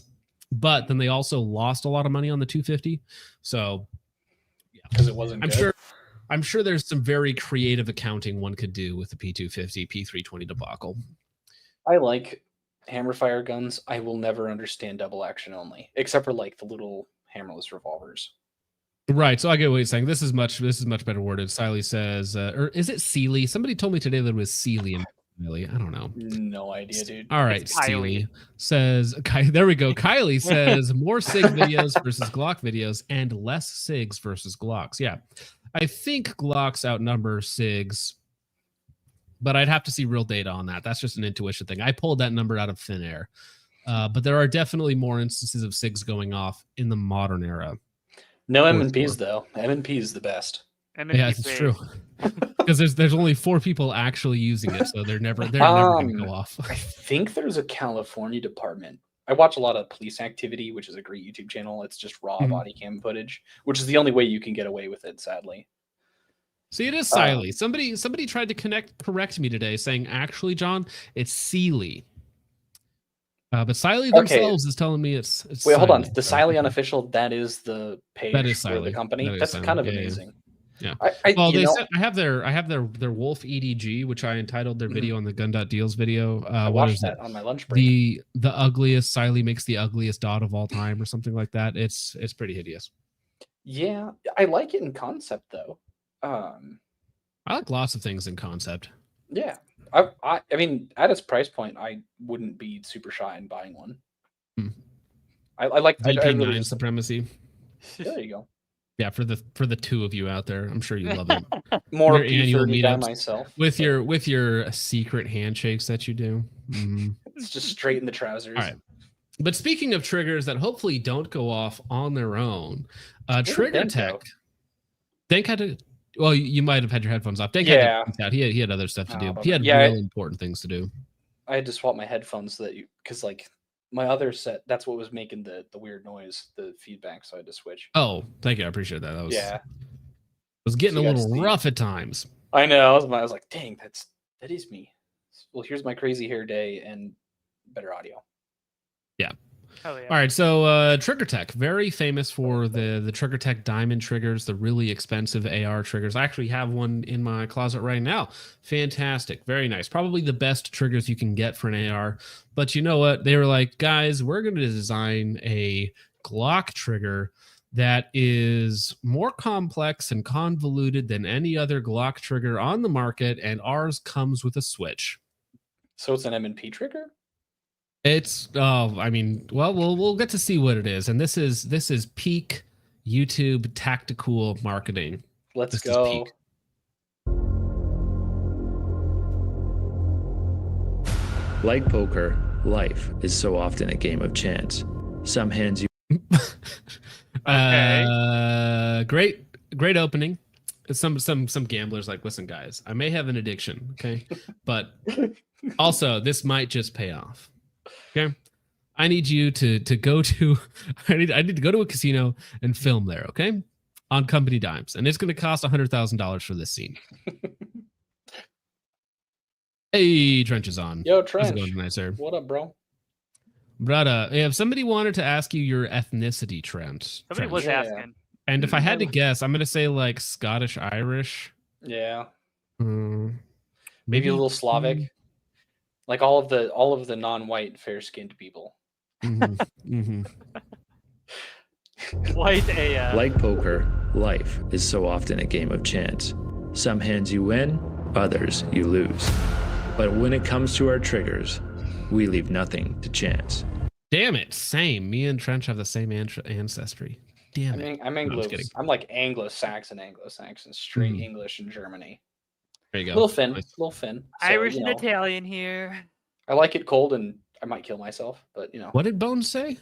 but then they also lost a lot of money on the 250. So, yeah, because it wasn't. I'm sure there's some very creative accounting one could do with the P250 P320 debacle. I like hammerfire guns. I will never understand double action only, except for like the little hammerless revolvers. Right. So I get what you're saying. This is much better worded. Siley says, or is it Sealy? Somebody told me today that it was Sealy and Sealy. I don't know. No idea, dude. All right. Sealy says, there we go. Kylie says more SIG videos versus Glock videos and less SIGs versus Glocks. Yeah. I think Glocks outnumber SIGs, but I'd have to see real data on that. That's just an intuition thing. I pulled that number out of thin air. But there are definitely more instances of SIGs going off in the modern era. No M&Ps though. M&P is the best. Yeah, it's true. Because there's only 4 people actually using it, so they're never going to go off. I think there's a California department. I watch a lot of police activity, which is a great YouTube channel. It's just raw body cam footage, which is the only way you can get away with it, sadly. See, it is Siley. Somebody tried to correct me today, saying actually, John, it's Sealy. But Siley themselves is telling me it's wait, Siley. Hold on. The Siley unofficial, that is the page that is for the company. That's Siley. kind of amazing. Yeah. I have their Wolf EDG, which I entitled their video on the Gun.Deals video. I watched that on my lunch break. The ugliest Siley makes the ugliest dot of all time, or something like that. It's pretty hideous. Yeah, I like it in concept though. I like lots of things in concept. Yeah. I mean, at its price point, I wouldn't be super shy in buying one. I like DP9 supremacy. There you go. Yeah, for the 2 of you out there, I'm sure you love it. More P30 guy myself. With your secret handshakes that you do. It's just straight in the trousers. All right. But speaking of triggers that hopefully don't go off on their own, Trigger Tech. Denk had to. Well, you might have had your headphones off. Denk had to out. He had other stuff to do. He had real important things to do. I had to swap my headphones so that because like my other set, that's what was making the weird noise, the feedback. So I had to switch. Oh, thank you. I appreciate that. It was getting a little rough at times. I know. I was like, dang, that is me. Well, here's my crazy hair day and better audio. Yeah. Oh, yeah. All right, so Trigger Tech, very famous for the Trigger Tech diamond triggers, the really expensive AR triggers. I actually have one in my closet right now. Fantastic, very nice. Probably the best triggers you can get for an AR. But you know what? They were like, guys, we're going to design a Glock trigger that is more complex and convoluted than any other Glock trigger on the market, and ours comes with a switch. So it's an M&P trigger? It's we'll get to see what it is, and this is peak YouTube tactical marketing. Let's go. Like poker, life is so often a game of chance. Some hands you. Okay. Great opening. Some gamblers like, listen, guys, I may have an addiction, okay, but also this might just pay off. Okay, I need you to go to. I need to go to a casino and film there. Okay, on company dimes, and it's going to cost $100,000 for this scene. Hey, Trench is on. Yo, Trench. How's it going tonight, sir? What up, bro? Brother, if somebody wanted to ask you your ethnicity, Trent. Somebody was asking. And if I had to guess, I'm going to say like Scottish Irish. Yeah. Maybe a little Slavic. Like all of the non-white fair-skinned people. White AF. Like poker, life is so often a game of chance. Some hands you win, others you lose. But when it comes to our triggers, we leave nothing to chance. Damn it, same. Me and Trench have the same ancestry. Damn it. I'm like Anglo-Saxon, straight English in Germany. There you go. Little Finn. So, Irish and Italian here. I like it cold, and I might kill myself, but you know. What did Bones say?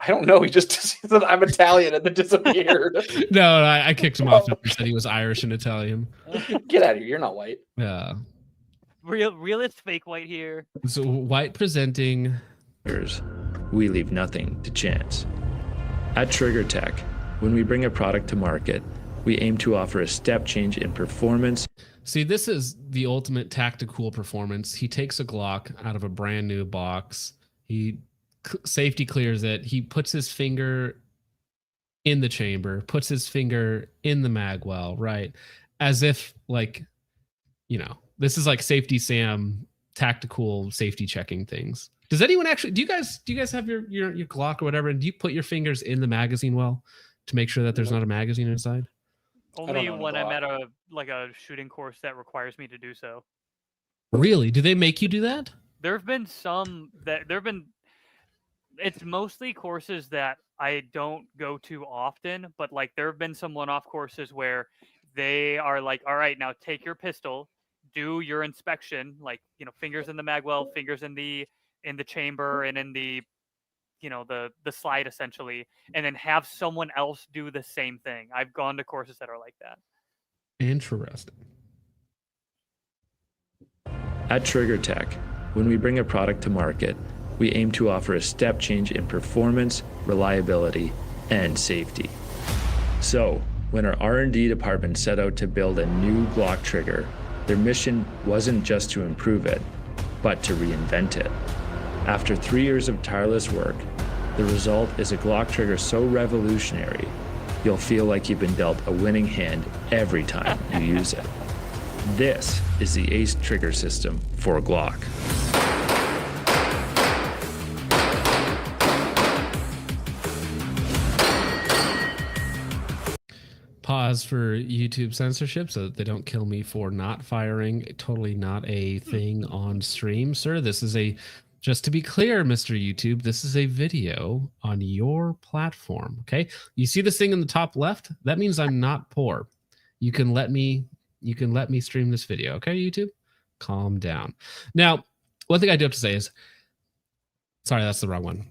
I don't know. He just said I'm Italian and then disappeared. No, I kicked him off after said he was Irish and Italian. Get out of here. You're not white. Yeah. Realist fake white here. So white presenting. We leave nothing to chance. At Trigger Tech, when we bring a product to market, we aim to offer a step change in performance. See, this is the ultimate tactical performance. He takes a Glock out of a brand new box. He safety clears it. He puts his finger in the chamber, puts his finger in the mag well, right? As if like, you know, this is like Safety Sam tactical safety checking things. Does anyone actually, do you guys have your Glock or whatever, and do you put your fingers in the magazine well to make sure that there's not a magazine inside? Only when I'm at a shooting course that requires me to do so. Really? Do they make you do that? There have been some that it's mostly courses that I don't go to often, but like there have been some one-off courses where they are like, all right, now take your pistol, do your inspection, like, you know, fingers in the magwell, fingers in the chamber and in the, you know, the slide essentially, and then have someone else do the same thing. I've gone to courses that are like that. Interesting. At Trigger Tech, when we bring a product to market, we aim to offer a step change in performance, reliability, and safety. So, when our R&D department set out to build a new Glock trigger, their mission wasn't just to improve it, but to reinvent it. After 3 years of tireless work, the result is a Glock trigger so revolutionary, you'll feel like you've been dealt a winning hand every time you use it. This is the ACE trigger system for Glock. Pause for YouTube censorship so that they don't kill me for not firing. Totally not a thing on stream, sir. This is a, just to be clear, Mr. YouTube, this is a video on your platform, okay? You see this thing in the top left? That means I'm not poor. You can let me stream this video, okay, YouTube? Calm down. Now, one thing I do have to say is, sorry, that's the wrong one.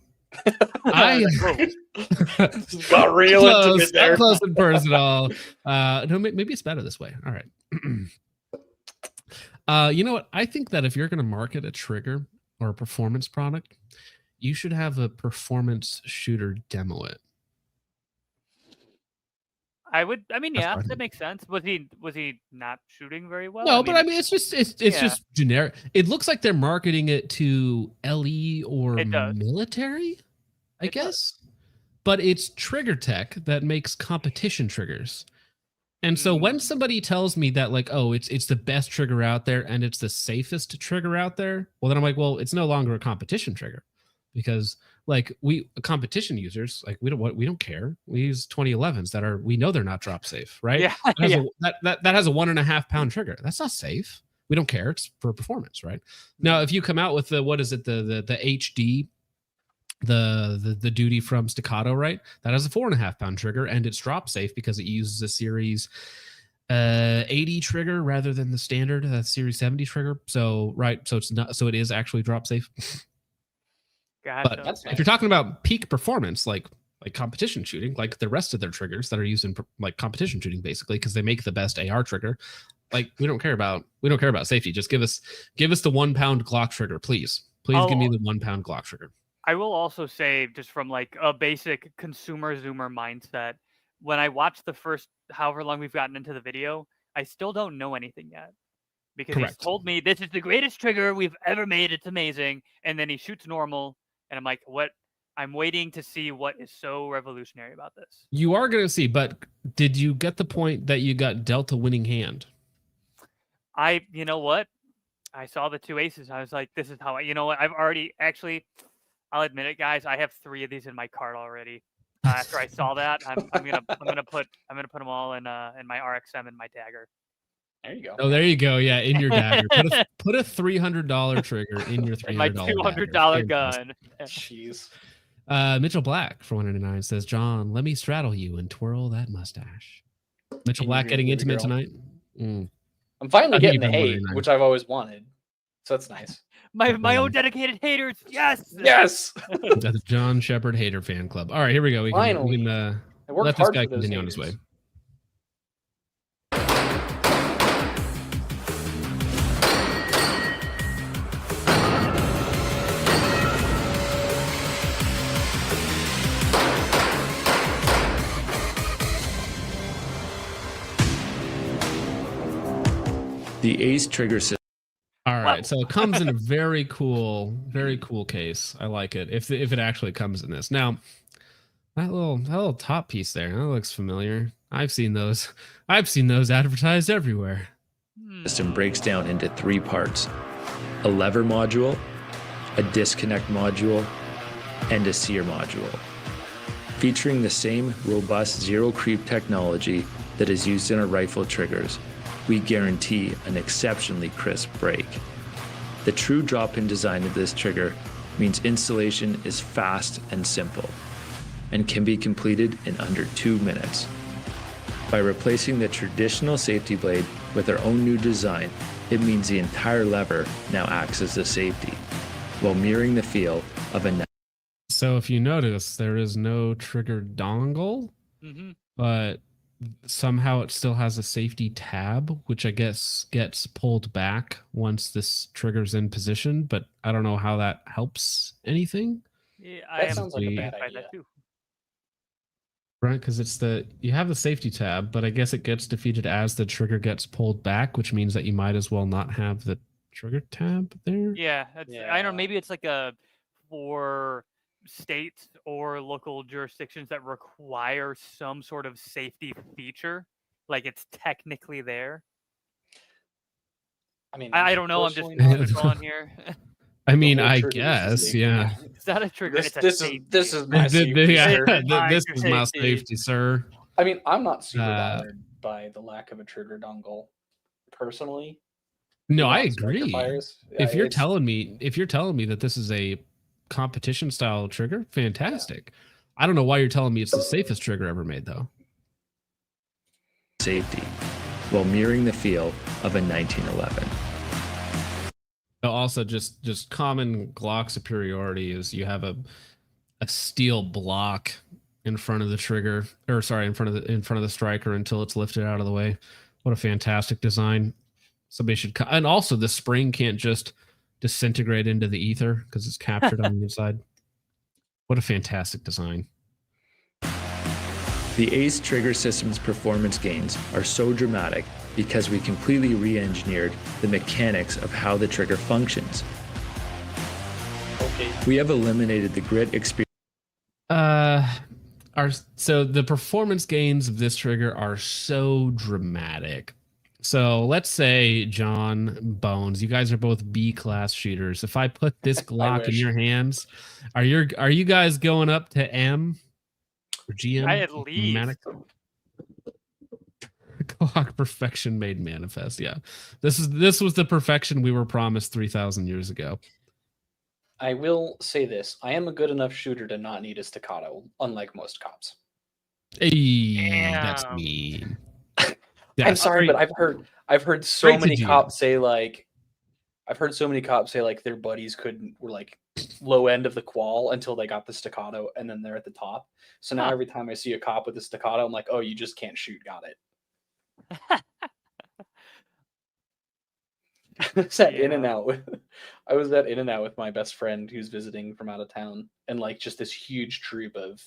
It's got real intimate there. Up close and personal. No, maybe it's better this way. All right. You know what? I think that if you're going to market a trigger or a performance product, you should have a performance shooter demo it. Yeah, that makes sense. Was he not shooting very well? No, but I mean, it's just generic. It looks like they're marketing it to LE or military, I guess. But it's Trigger Tech that makes competition triggers. And so when somebody tells me that, like, oh, it's the best trigger out there and it's the safest trigger out there, well, then I'm like, well, it's no longer a competition trigger, because like competition users, like we don't care. We use 2011s that we know they're not drop safe, right? Yeah, that has a 1.5 pound trigger. That's not safe. We don't care. It's for performance, right? Now, if you come out with the HD, the duty from Staccato, right? That has a 4.5 pound trigger and it's drop safe because it uses a series 80 trigger rather than the standard series 70 trigger. So it's not. So it is actually drop safe. Gotcha. But if you're talking about peak performance, like competition shooting, like the rest of their triggers that are used in like competition shooting, basically, because they make the best AR trigger, like we don't care about safety. Just give us the 1 pound Glock trigger, please. Please give me the 1 pound Glock trigger. I will also say, just from like a basic consumer zoomer mindset, when I watched the first however long we've gotten into the video, I still don't know anything yet. Because he's told me this is the greatest trigger we've ever made. It's amazing. And then he shoots normal. And I'm like, what? I'm waiting to see what is so revolutionary about this. You are going to see, but did you get the point that you got dealt a winning hand? You know what? I saw the 2 aces. I was like, this is how you know what? I've already actually, I'll admit it, guys. I have 3 of these in my cart already. After I saw that, I'm gonna put them all in my RXM and my dagger. There you go. Oh, there you go. Yeah, in your dagger. Put a $300 trigger in your $300 my $200 gun. Jeez. Mitchell Black for 199 says, John, let me straddle you and twirl that mustache. Mitchell Black getting intimate tonight. I'm finally getting the hate, which I've always wanted. So that's nice. My own dedicated haters. Yes. Yes. That's John Shepard Hater Fan Club. All right, here we go. We can I worked let this hard guy for those continue on his way. haters. The ACE trigger system. All right, so it comes in a very cool case. I like it. If it actually comes in this. Now, that little top piece there, that looks familiar. I've seen those advertised everywhere. System breaks down into 3 parts: a lever module, a disconnect module, and a sear module. Featuring the same robust zero creep technology that is used in our rifle triggers, we guarantee an exceptionally crisp break. The true drop-in design of this trigger means installation is fast and simple, and can be completed in under 2 minutes. By replacing the traditional safety blade with our own new design, it means the entire lever now acts as a safety, while mirroring the feel of a... So if you notice, there is no trigger dongle, but somehow it still has a safety tab, which I guess gets pulled back once this trigger's in position, but I don't know how that helps anything. Yeah, That sounds like a bad idea. That too. Right, because you have the safety tab, but I guess it gets defeated as the trigger gets pulled back, which means that you might as well not have the trigger tab there. Yeah, I don't know. Maybe it's like for states or local jurisdictions that require some sort of safety feature, like it's technically there. I mean, I don't know. I'm just on here. I mean, I guess, yeah. It's not a trigger. This is my safety, sir. This is my safety, sir. I mean, I'm not super bothered by the lack of a trigger dongle, personally. No, I agree. If you're it's- telling me that this is a competition style trigger, fantastic. I don't know why you're telling me it's the safest trigger ever made, though. Safety, while mirroring the feel of a 1911. Also, just common Glock superiority is you have a steel block in front of the trigger, or sorry, in front of the striker until it's lifted out of the way. What a fantastic design! Somebody should, and also the spring can't just disintegrate into the ether because it's captured on the inside. What a fantastic design! The ACE trigger system's performance gains are so dramatic because we completely re-engineered the mechanics of how the trigger functions. Okay. We have eliminated the grit experience. So the performance gains of this trigger are so dramatic. So let's say, John, Bones, you guys are both B-class shooters. If I put this Glock in your hands, are you guys going up to M or GM? I at least. Glock perfection made manifest. Yeah, this was the perfection we were promised 3,000 years ago. I will say this: I am a good enough shooter to not need a staccato, unlike most cops. Hey, that's mean. Yeah, I'm sorry, but I've heard so many cops say like their buddies were like low end of the qual until they got the staccato, and then they're at the top. So now every time I see a cop with a staccato, I'm like, oh, you just can't shoot. Got it. I was at In-N-Out with my best friend who's visiting from out of town, and like just this huge troop of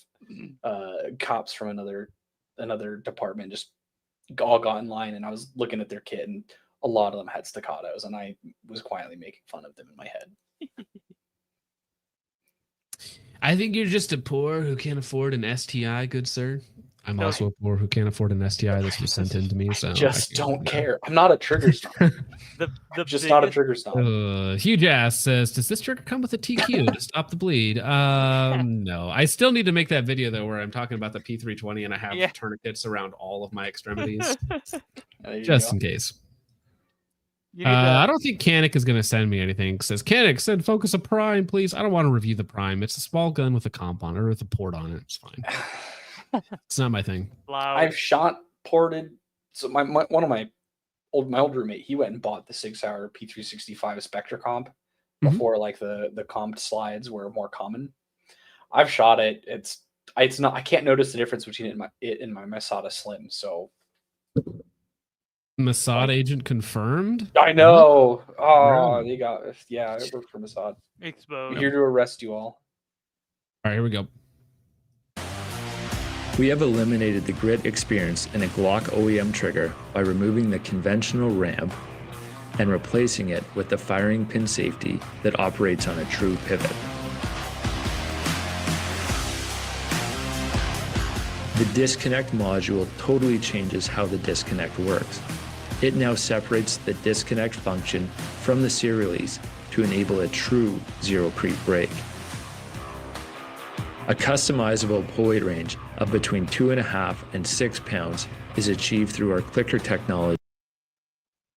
cops from another department just all got in line, and I was looking at their kit, and a lot of them had staccatos, and I was quietly making fun of them in my head. I think you're just a poor who can't afford an STI, good sir. I'm also a poor who can't afford an STI. This was sent in to me, so I don't care. I'm not a trigger stomp. Not a trigger stomp. Huge ass says, "Does this trigger come with a TQ to stop the bleed?" No. I still need to make that video though, where I'm talking about the P320 and I have tourniquets around all of my extremities, just in case. I don't think Canik is going to send me anything. It says, Canik, send Focus a Prime, please. I don't want to review the Prime. It's a small gun with a comp on it, or with a port on it. It's fine. It's not my thing. I've shot ported. So one of my my old roommate, he went and bought the Sig Sauer P365 Spectre comp before like the comped slides were more common. I've shot it. It's not. I can't notice the difference between it and my Masada Slim. So Mossad agent confirmed. I know. Oh, they got it worked for Mossad. Exposed. We're here to arrest you all. All right, here we go. We have eliminated the grit experience in a Glock OEM trigger by removing the conventional ramp and replacing it with the firing pin safety that operates on a true pivot. The disconnect module totally changes how the disconnect works. It now separates the disconnect function from the serialize to enable a true zero creep break. A customizable pull weight range of between 2.5 and 6 pounds is achieved through our clicker technology.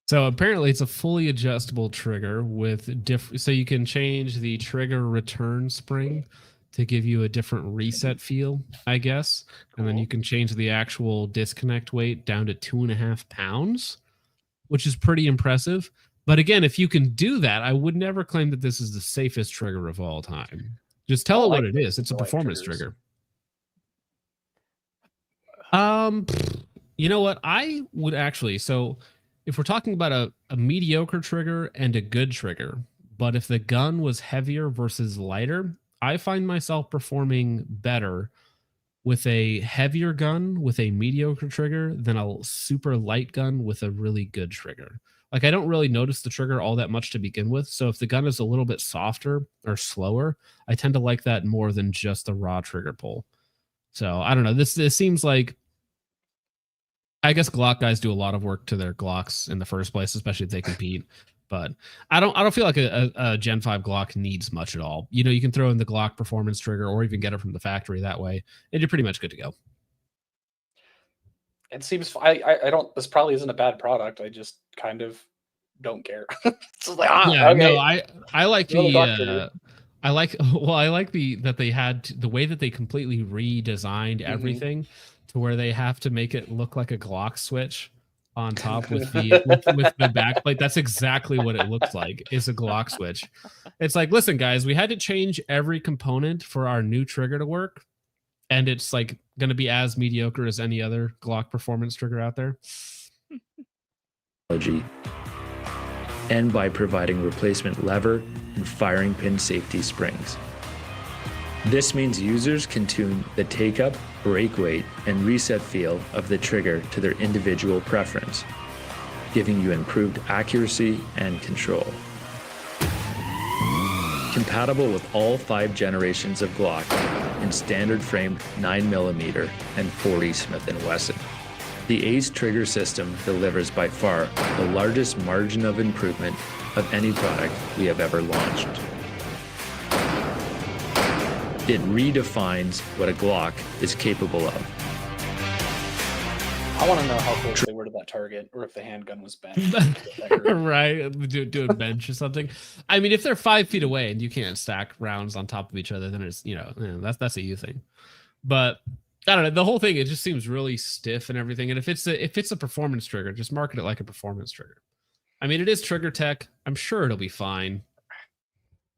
So apparently it's a fully adjustable trigger with so you can change the trigger return spring to give you a different reset feel, I guess. And then you can change the actual disconnect weight down to 2.5 pounds, which is pretty impressive. But again, if you can do that, I would never claim that this is the safest trigger of all time. Just tell it what it is. It's a performance trigger. You know what? I would actually, so if we're talking about a mediocre trigger and a good trigger, but if the gun was heavier versus lighter, I find myself performing better with a heavier gun with a mediocre trigger than a super light gun with a really good trigger. Like, I don't really notice the trigger all that much to begin with. So if the gun is a little bit softer or slower, I tend to like that more than just the raw trigger pull. So I don't know. This seems like, I guess Glock guys do a lot of work to their Glocks in the first place, especially if they compete. But I don't feel like a Gen 5 Glock needs much at all. You know, you can throw in the Glock performance trigger or even get it from the factory that way, and you're pretty much good to go. It seems I don't. This probably isn't a bad product. I just kind of don't care. So like, okay. No, I like the I like that they had the way that they completely redesigned everything to where they have to make it look like a Glock switch on top with the with the backplate. That's exactly what it looks like. Is a Glock switch. It's like, listen, guys, we had to change every component for our new trigger to work. And it's like going to be as mediocre as any other Glock performance trigger out there. And by providing replacement lever and firing pin safety springs. This means users can tune the take-up, break weight, and reset feel of the trigger to their individual preference, giving you improved accuracy and control. Compatible with all 5 generations of Glock in standard framed 9mm and 40 Smith & Wesson. The Ace trigger system delivers by far the largest margin of improvement of any product we have ever launched. It redefines what a Glock is capable of. I want to know how close they were to that target, or if the handgun was bent. Right, do a bench or something. I mean, if they're 5 feet away and you can't stack rounds on top of each other, then it's that's a you thing. But I don't know. The whole thing, it just seems really stiff and everything. And if it's a performance trigger, just market it like a performance trigger. I mean, it is trigger tech. I'm sure it'll be fine.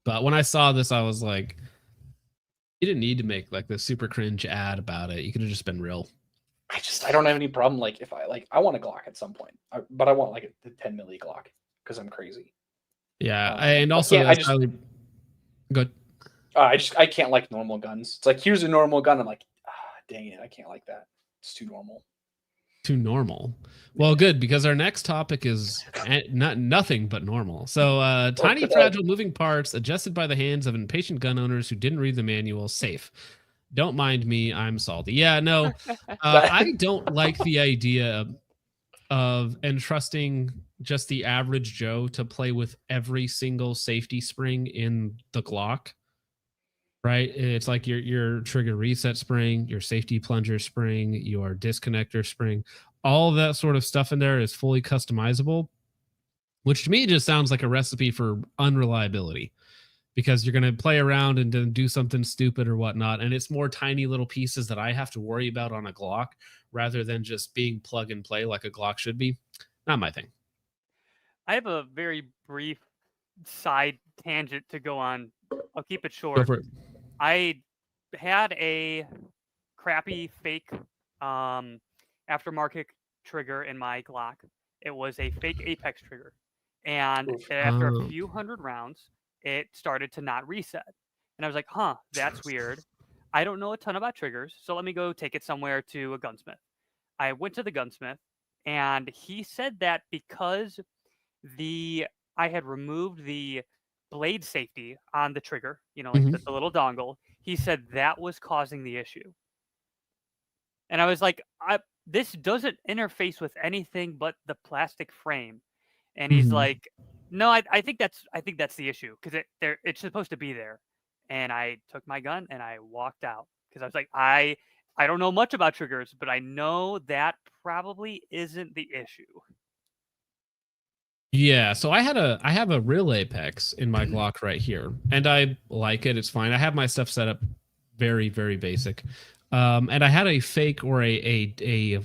But when I saw this, I was like, you didn't need to make like the super cringe ad about it. You could have just been real. I don't have any problem. Like, if I want a Glock at some point, but I want like a 10 milli Glock because I'm crazy. Yeah, and also good. I can't like normal guns. It's like, here's a normal gun. I'm like, dang it, I can't like that. It's too normal. Too normal. Well, good, because our next topic is nothing but normal. So tiny, fragile moving parts adjusted by the hands of impatient gun owners who didn't read the manual. Safe. Don't mind me, I'm salty. Yeah, no, I don't like the idea of entrusting just the average Joe to play with every single safety spring in the Glock. Right? It's like your trigger reset spring, your safety plunger spring, your disconnector spring, all of that sort of stuff in there is fully customizable, which to me just sounds like a recipe for unreliability. Because you're going to play around and then do something stupid or whatnot. And it's more tiny little pieces that I have to worry about on a Glock rather than just being plug and play like a Glock should be. Not my thing. I have a very brief side tangent to go on. I'll keep it Go short. for it. I had a crappy fake aftermarket trigger in my Glock. It was a fake Apex trigger. And after a few hundred rounds, it started to not reset. And I was like, huh, that's weird. I don't know a ton about triggers, so let me go take it somewhere to a gunsmith. I went to the gunsmith, and he said that because I had removed the blade safety on the trigger, like the little dongle, he said that was causing the issue. And I was like, this doesn't interface with anything but the plastic frame. And he's like, no, I think that's the issue, because it's supposed to be there. And I took my gun and I walked out, because I was like, I don't know much about triggers, but I know that probably isn't the issue. Yeah, so I have a real Apex in my Glock right here, and I like it. It's fine. I have my stuff set up very, very basic. And I had a fake or a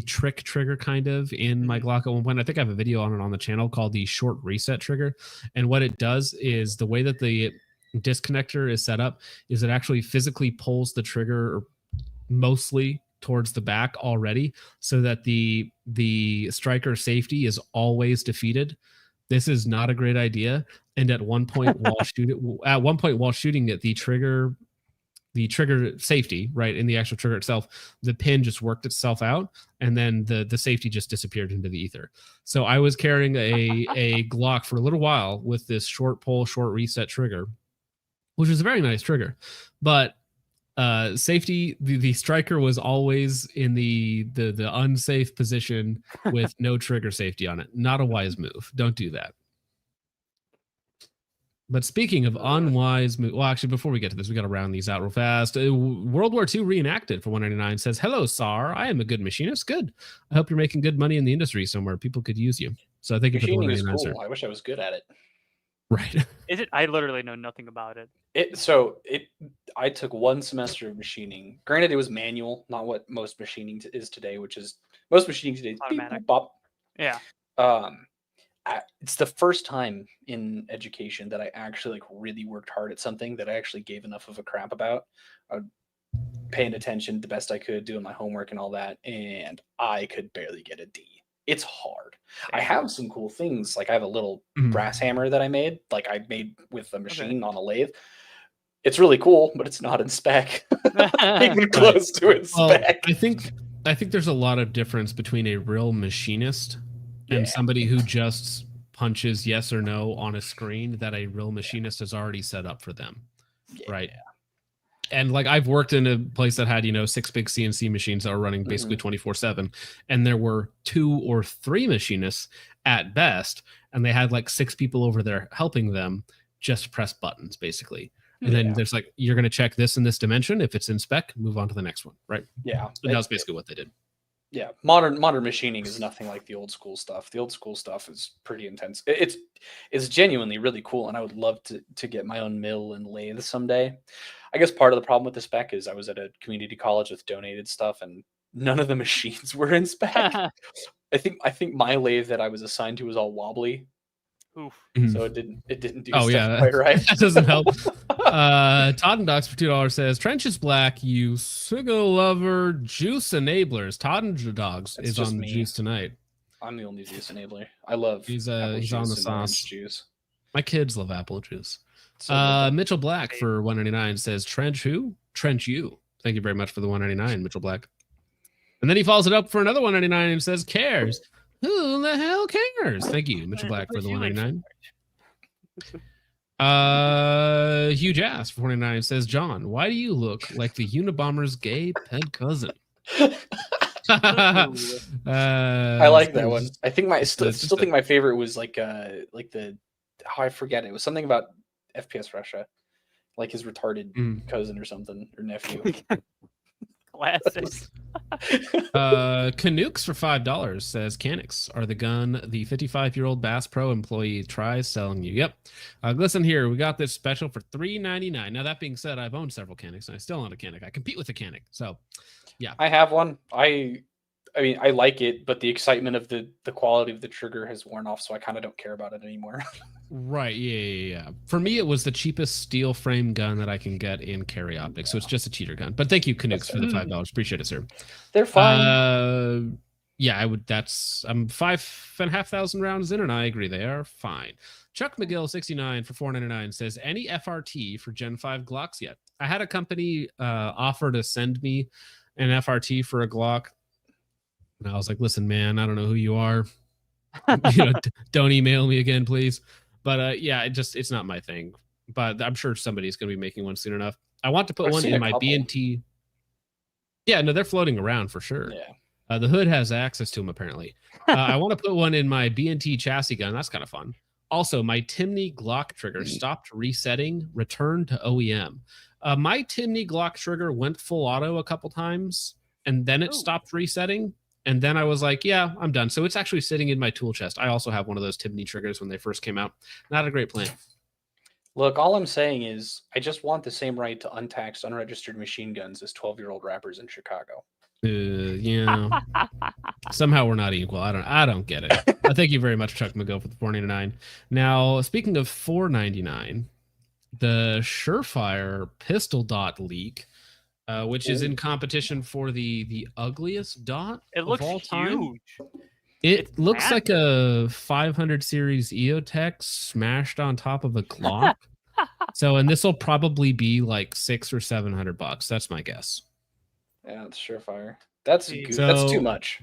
trick trigger kind of in my Glock at one point. I think I have a video on it on the channel called the short reset trigger. And what it does is, the way that the disconnector is set up is it actually physically pulls the trigger mostly towards the back already, so that the striker safety is always defeated. This is not a great idea. And at one point while shooting it, the trigger safety, right, in the actual trigger itself, the pin just worked itself out, and then the safety just disappeared into the ether. So I was carrying a Glock for a little while with this short pull, short reset trigger, which was a very nice trigger, but safety, the striker was always in the unsafe position with no trigger safety on it. Not a wise move. Don't do that. But speaking of unwise move, well, actually, before we get to this, we got to round these out real fast. World War II reenacted for 199 says, "Hello, Sar. I am a good machinist. Good. I hope you're making good money in the industry somewhere. People could use you." So I think machining is cool. I wish I was good at it. Right. Is it? I literally know nothing about it. I took one semester of machining. Granted, it was manual, not what most machining is today, which is most machining today is automatic. Beep, boop, bop. Yeah. It's the first time in education that I actually really worked hard at something that I actually gave enough of a crap about. Paying attention the best I could, doing my homework and all that, and I could barely get a D. It's hard. I have some cool things. Like I have a little brass hammer that I made with a machine on a lathe. It's really cool, but it's not in spec. Even close to its spec. I think there's a lot of difference between a real machinist and somebody who just punches yes or no on a screen that a real machinist has already set up for them. Right. Yeah. And I've worked in a place that had, 6 big CNC machines that were running basically 24/7. And there were 2 or 3 machinists at best. And they had 6 people over there helping them just press buttons, basically. And then there's you're going to check this in this dimension. If it's in spec, move on to the next one. Right. Yeah. And that's basically what they did. Yeah. Modern machining is nothing like the old school stuff. The old school stuff is pretty intense. It's genuinely really cool. And I would love to get my own mill and lathe someday. I guess part of the problem with the spec is I was at a community college with donated stuff, and none of the machines were in spec. I think my lathe that I was assigned to was all wobbly. Oof. So it didn't do stuff quite right. That doesn't help. Todd and Docs for $2 says, "Trench is black, you Sigil lover, juice enablers." Todd and Dogs is on the juice tonight. I'm the only juice enabler. I love he's on the sauce. Juice. My kids love apple juice. Mitchell Black for $199 says, "Trench who? Trench you." Thank you very much for the $199, Mitchell Black. And then he follows it up for another $199 and says, "Cares? Who the hell cares?" Thank you, Mitchell Black, for the $199. Huge Ass for $49 says, "John, why do you look like the Unabomber's gay pet cousin?" I like that one. I think still think my favorite was I forget it. It was something about FPS Russia, like his retarded cousin or something, or nephew. Classic. Canucks for $5 says, "Canics are the gun the 55-year-old Bass Pro employee tries selling you." Yep. Listen here, we got this special for $3.99. Now that being said, I've owned several Canics and I still own a Canic. I compete with a Canic, so yeah. I have one. I I mean, I like it, but the excitement of the quality of the trigger has worn off, so I kind of don't care about it anymore. Right. Yeah. For me, it was the cheapest steel frame gun that I can get in carry optics. So it's just a cheater gun. But thank you, Canucks, for the $5. Appreciate it, sir. They're fine. Yeah, I'm 5,500 rounds in, and I agree they are fine. Chuck McGill 69 for $4.99 says, any FRT for Gen 5 Glocks yet? I had a company offer to send me an FRT for a Glock, and I was like, listen, man, I don't know who you are. Don't email me again, please. But yeah, it's not my thing. But I'm sure somebody's going to be making one soon enough. I want to put one in my B&T. Yeah, no, they're floating around for sure. Yeah. The hood has access to them, apparently. I want to put one in my B&T chassis gun. That's kind of fun. Also, my Timney Glock trigger stopped resetting, returned to OEM. My Timney Glock trigger went full auto a couple times, and then it stopped resetting. And then I was like, yeah, I'm done. So it's actually sitting in my tool chest. I also have one of those Timney triggers when they first came out. Not a great plan. Look, all I'm saying is I just want the same right to untaxed, unregistered machine guns as 12-year-old rappers in Chicago. Yeah. Somehow we're not equal. I don't get it. Thank you very much, Chuck McGill, for the $4.99. Now, speaking of $4.99, the Surefire pistol dot leak, which is in competition for the ugliest dot it looks of all time. Huge. It looks like a 500 series EOTech smashed on top of a Glock. And this will probably be like $600 or $700. That's my guess. Yeah, it's Surefire. That's too much.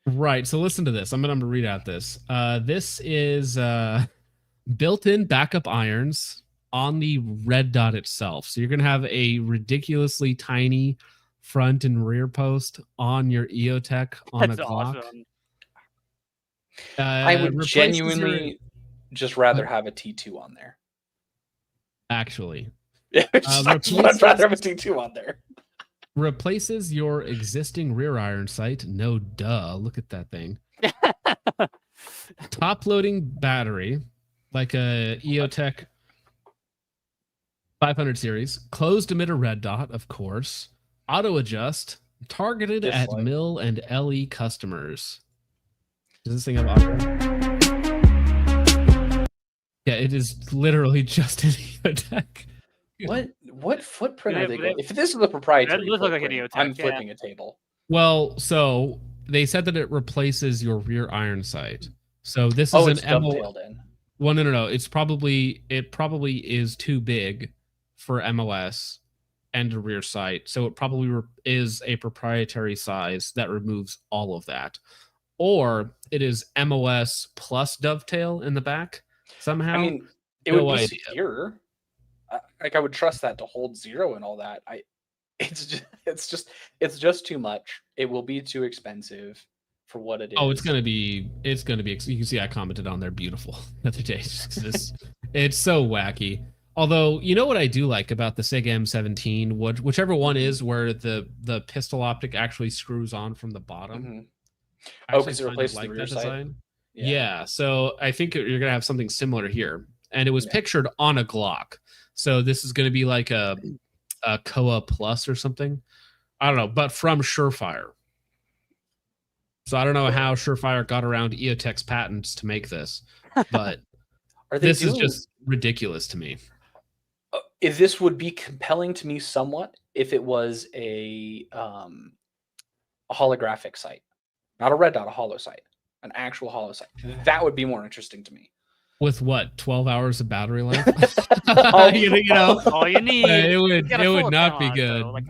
Right. So listen to this. I'm gonna read out this. This is built-in backup irons on the red dot itself. So you're going to have a ridiculously tiny front and rear post on your EOTech on a Glock. Awesome. I would genuinely just rather have a T2 on there. Actually. I'd rather have a T2 on there. Replaces your existing rear iron sight. No duh. Look at that thing. Top loading battery, like a EOTech 500 series, closed emitter red dot, of course, auto adjust, targeted at mill and LE customers. Does this thing have auto? Yeah, it is literally just an EOTech. What footprint are they going? If this is a proprietary, it looks like an EOTech, I'm flipping a table. Well, so they said that it replaces your rear iron sight. So this is an dovetailed in. Well, no. It probably is too big for MOS and a rear sight. So it probably is a proprietary size that removes all of that. Or it is MOS plus dovetail in the back somehow. I mean, it would be secure. I would trust that to hold zero and all that. It's just too much. It will be too expensive for what it is. Oh, it's gonna be. You can see I commented on there beautiful the other day. It's so wacky. Although, you know what I do like about the Sig M17, whichever one is where the pistol optic actually screws on from the bottom. Mm-hmm. Oh, because it replaces the rear sight. Yeah. So I think you're gonna have something similar here, and it was pictured on a Glock. So this is gonna be like a Koa Plus or something. I don't know, but from Surefire. So I don't know how Surefire got around EOTech's patents to make this, but this is just ridiculous to me. If this would be compelling to me somewhat if it was a holographic sight, not a red dot, a hollow sight, an actual hollow sight. That would be more interesting to me. With what, 12 hours of battery life? All you need. It would not be good. Though, like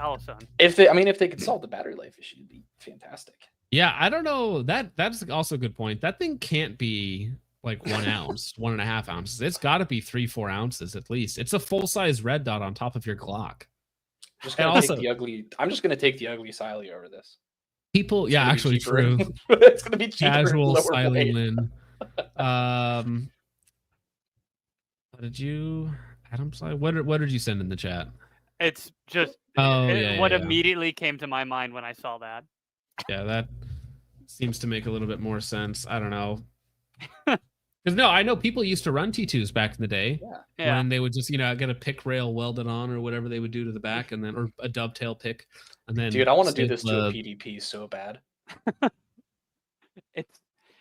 if they could solve the battery life issue, it'd be fantastic. Yeah, I don't know. That's also a good point. That thing can't be like 1 ounce, 1.5 ounces. It's got to be 3-4 ounces at least. It's a full size red dot on top of your Glock. I'm just gonna take the ugly Siley over this. People, yeah, actually true. It's gonna be cheaper. Casual Siley win. Did you, Adam? What did you send in the chat? It's just what immediately came to my mind when I saw that. Yeah, that seems to make a little bit more sense. I don't know. Because no, I know people used to run T2s back in the day when they would just, get a pick rail welded on or whatever they would do to the back, and then or a dovetail pick, and then. Dude, I want to do this to a PDP so bad.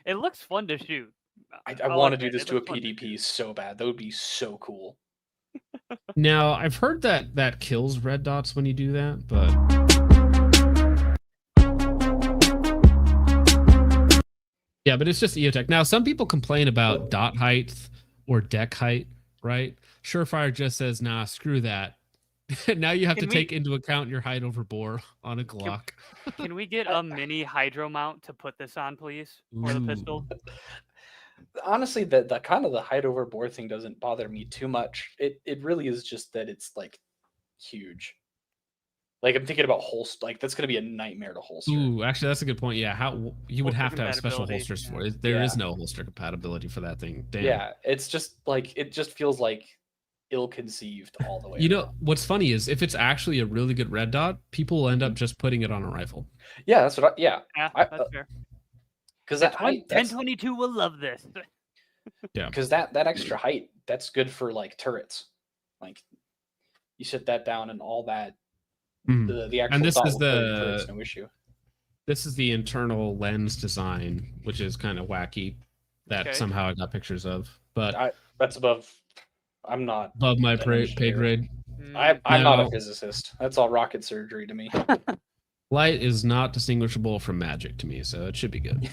It looks fun to shoot. I want to do this to a PDP so bad. That would be so cool. Now, I've heard that kills red dots when you do that, but yeah, but it's just EOTech. Now, some people complain about dot height or deck height, right? Surefire just says, nah, screw that. Now you have to take into account your height over bore on a Glock. Can we get a mini hydro mount to put this on, please, for the pistol? Honestly, the kind of the height over bore thing doesn't bother me too much. It really is just that it's like huge. Like I'm thinking about holster. Like that's gonna be a nightmare to holster. Ooh, actually, that's a good point. Yeah, how you would have to have special holsters for it. There is no holster compatibility for that thing. Damn. Yeah, it's just like it just feels like ill-conceived all the way. You know what's funny is if it's actually a really good red dot, people will end up just putting it on a rifle. Yeah, that's what. Yeah, that's fair. Because that 1022 will love this. Yeah, because that extra height, that's good for like turrets. Like you sit that down and all that. The actual and this is turrets, no issue. This is the internal lens design, which is kind of wacky. That somehow I got pictures of, but that's above. I'm not above my pay grade. I'm not a physicist. That's all rocket surgery to me. Light is not distinguishable from magic to me, so it should be good.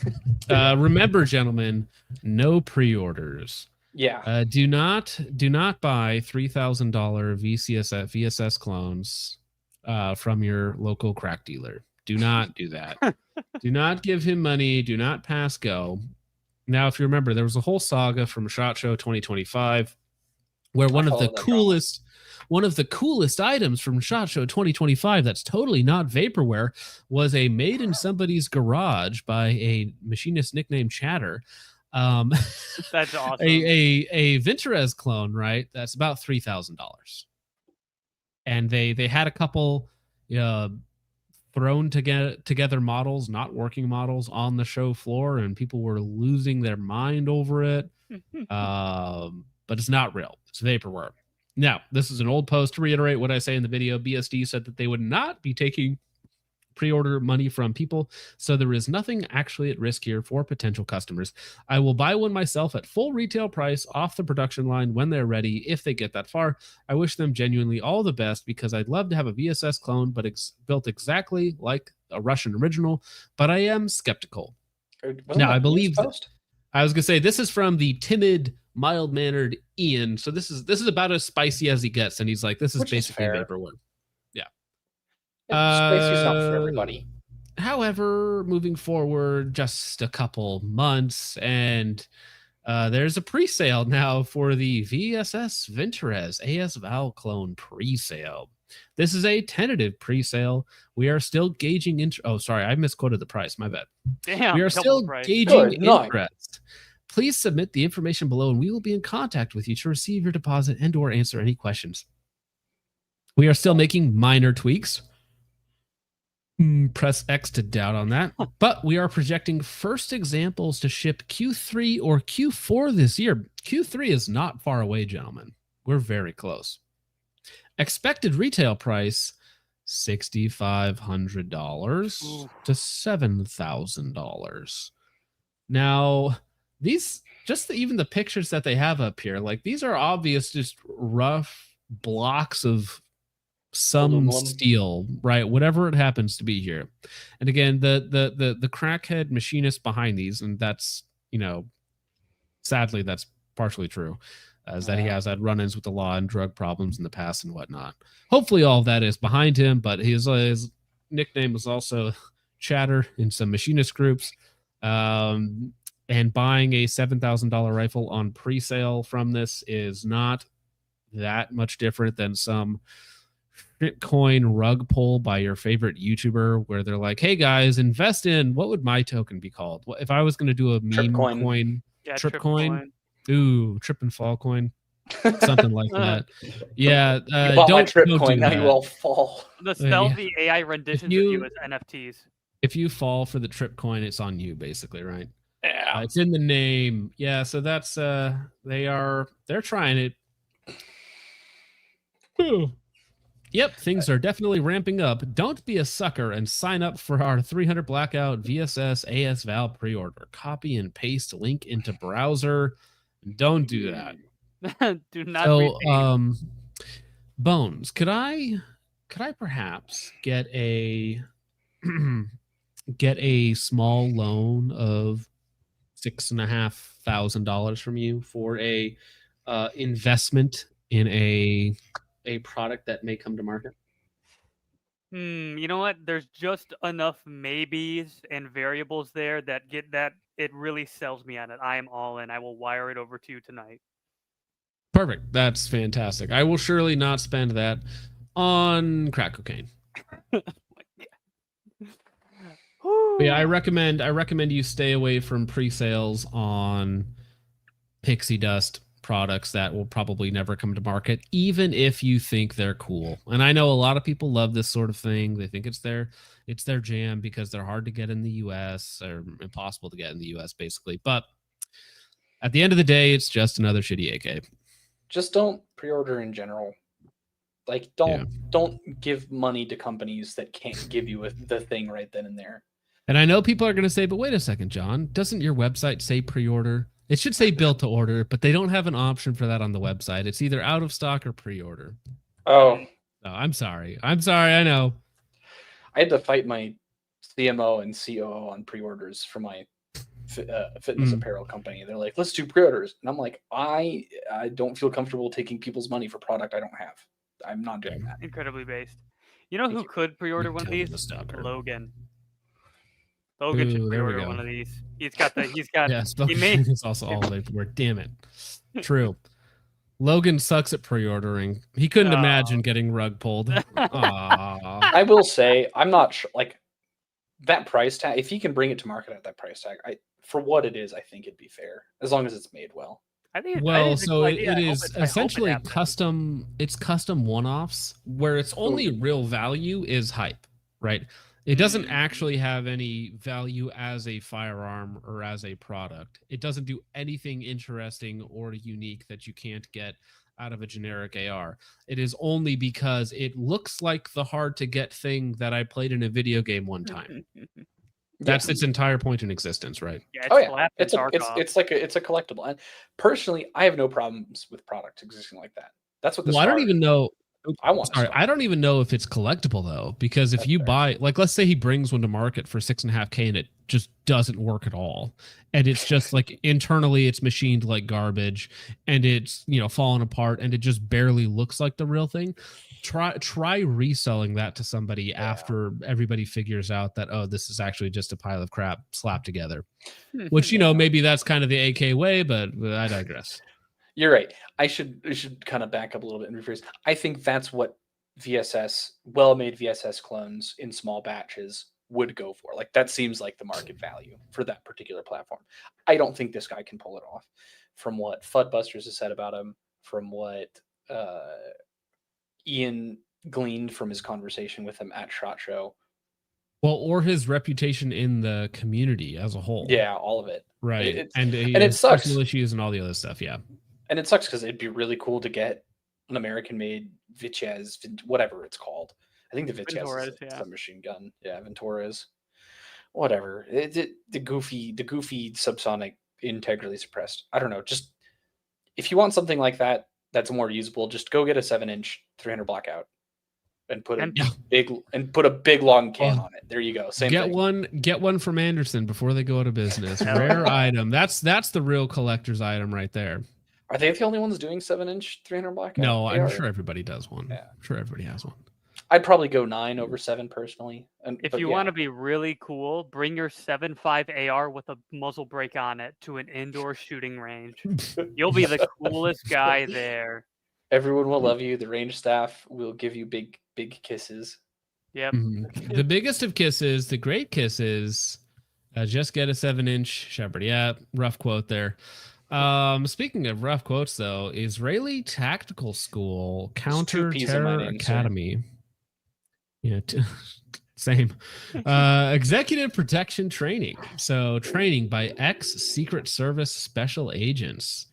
Remember, gentlemen, no pre-orders. Yeah. Do not buy $3,000 VSS clones from your local crack dealer. Do not do that. Do not give him money. Do not pass go. Now, if you remember, there was a whole saga from SHOT Show 2025 where one of the coolest items from SHOT Show 2025 that's totally not vaporware was a made in somebody's garage by a machinist nicknamed Chatter. That's awesome. A Vintorez clone, right? That's about $3,000. And they had a couple thrown together models, not working models, on the show floor, and people were losing their mind over it. But it's not real. It's vaporware. Now, this is an old post. To reiterate what I say in the video, BSD said that they would not be taking pre-order money from people, so there is nothing actually at risk here for potential customers. I will buy one myself at full retail price off the production line when they're ready, if they get that far. I wish them genuinely all the best because I'd love to have a VSS clone, but built exactly like a Russian original, but I am skeptical. Now, I believe I was gonna say this is from the timid, mild-mannered Ian, so this is about as spicy as he gets, and he's like, this is basically vaporware. Spicy's not for everybody. However, moving forward just a couple months, and there's a pre-sale now for the VSS Vintorez AS Val clone pre-sale. This is a tentative pre-sale. We are still gauging oh, sorry, I misquoted the price. My bad. Damn, we are still gauging interest. Please submit the information below, and we will be in contact with you to receive your deposit and/or answer any questions. We are still making minor tweaks. Press X to doubt on that. But we are projecting first examples to ship Q3 or Q4 this year. Q3 is not far away, gentlemen. We're very close. Expected retail price, $6,500 to $7,000. Now, these, even the pictures that they have up here, like these are obvious, just rough blocks of some steel, right? Whatever it happens to be here. And again, the crackhead machinist behind these, and that's, sadly, that's partially true, as that he has had run-ins with the law and drug problems in the past and whatnot. Hopefully all of that is behind him, but his nickname was also Chatter in some machinist groups. And buying a $7,000 rifle on pre-sale from this is not that much different than some Bitcoin rug pull by your favorite YouTuber where they're like, hey guys, invest in, what would my token be called? If I was going to do a meme coin, Trip coin. Ooh, Trip and Fall coin. Something like that. Yeah. Don't Trip coin, now you all fall. The stealthy AI renditions of you as NFTs. If you fall for the Trip coin, it's on you, basically, right? Yeah. It's in the name. Yeah, so that's they're trying it. Ooh. Yep, things are definitely ramping up. Don't be a sucker and sign up for our 300 Blackout VSS AS Val pre-order. Copy and paste link into browser. Don't do that. Do not. So, Bones, could I perhaps get a get a small loan of $6,500 from you for a investment in a product that may come to market? You know what? There's just enough maybes and variables there that it really sells me on it. I am all in. I will wire it over to you tonight. Perfect. That's fantastic. I will surely not spend that on crack cocaine. But yeah, I recommend you stay away from pre-sales on pixie dust products that will probably never come to market, even if you think they're cool. And I know a lot of people love this sort of thing. They think it's their jam because they're hard to get in the US, or impossible to get in the US basically. But at the end of the day, it's just another shitty AK. Just don't pre-order in general. Like, don't give money to companies that can't give you the thing right then and there. And I know people are going to say, but wait a second, John, doesn't your website say pre-order? It should say built to order, but they don't have an option for that on the website. It's either out of stock or pre-order. Oh. No, I'm sorry. I know. I had to fight my CMO and COO on pre-orders for my fitness apparel company. They're like, let's do pre-orders. And I'm like, I don't feel comfortable taking people's money for product I don't have. I'm not doing that. Incredibly based. You know who could pre-order one of these? Logan. Logan should pre-order one of these. He's got yes, it's also all everywhere. Damn it. True. Logan sucks at pre-ordering. He couldn't imagine getting rug pulled. I will say, I'm not sure, like, that price tag, if he can bring it to market at that price tag, for what it is, I think it'd be fair, as long as it's made well. I think it is essentially custom. It's custom one-offs where its only real value is hype, right? It doesn't actually have any value as a firearm or as a product. It doesn't do anything interesting or unique that you can't get out of a generic AR. It is only because it looks like the hard to get thing that I played in a video game one time. That's its entire point in existence, right? Yeah, it's a collectible. And personally, I have no problems with products existing like that. That's what this I don't even know. I don't even know if it's collectible though, because if you buy, like, let's say he brings one to market for $6.5K and it just doesn't work at all, and it's just like internally it's machined like garbage, and it's falling apart, and it just barely looks like the real thing. Try reselling that to somebody after everybody figures out that this is actually just a pile of crap slapped together. Which maybe that's kind of the AK way, but I digress. You're right. I should kind of back up a little bit and rephrase. I think that's what well-made VSS clones in small batches would go for. Like, that seems like the market value for that particular platform. I don't think this guy can pull it off. From what Fudbusters has said about him, from what Ian gleaned from his conversation with him at SHOT Show. Well, or his reputation in the community as a whole. Yeah, all of it. Right. And it sucks. Personal issues and all the other stuff, yeah. And it sucks because it'd be really cool to get an American-made Vitez, whatever it's called. I think the Vitez is a submachine gun. Yeah, Ventores. Whatever. The goofy subsonic integrally suppressed. I don't know. Just if you want something like that that's more usable, just go get a 7-inch 300 Blackout and put a big long can on it. There you go. Same thing. Get one from Anderson before they go out of business. Rare item. That's the real collector's item right there. Are they the only ones doing 7-inch 300 Blackout? No, I'm sure everybody does one. Yeah. I'm sure everybody has one. I'd probably go 9 over 7 personally. If you want to be really cool, bring your 7.5 AR with a muzzle brake on it to an indoor shooting range. You'll be the coolest guy there. Everyone will love you. The range staff will give you big kisses. Yep. Mm-hmm. The biggest of kisses, the great kisses. Just get a 7-inch Shepard. Yeah, rough quote there. Speaking of rough quotes, though, Israeli Tactical School Counter Terror Academy. Yeah, same. Executive Protection Training. So training by ex-Secret Service special agents.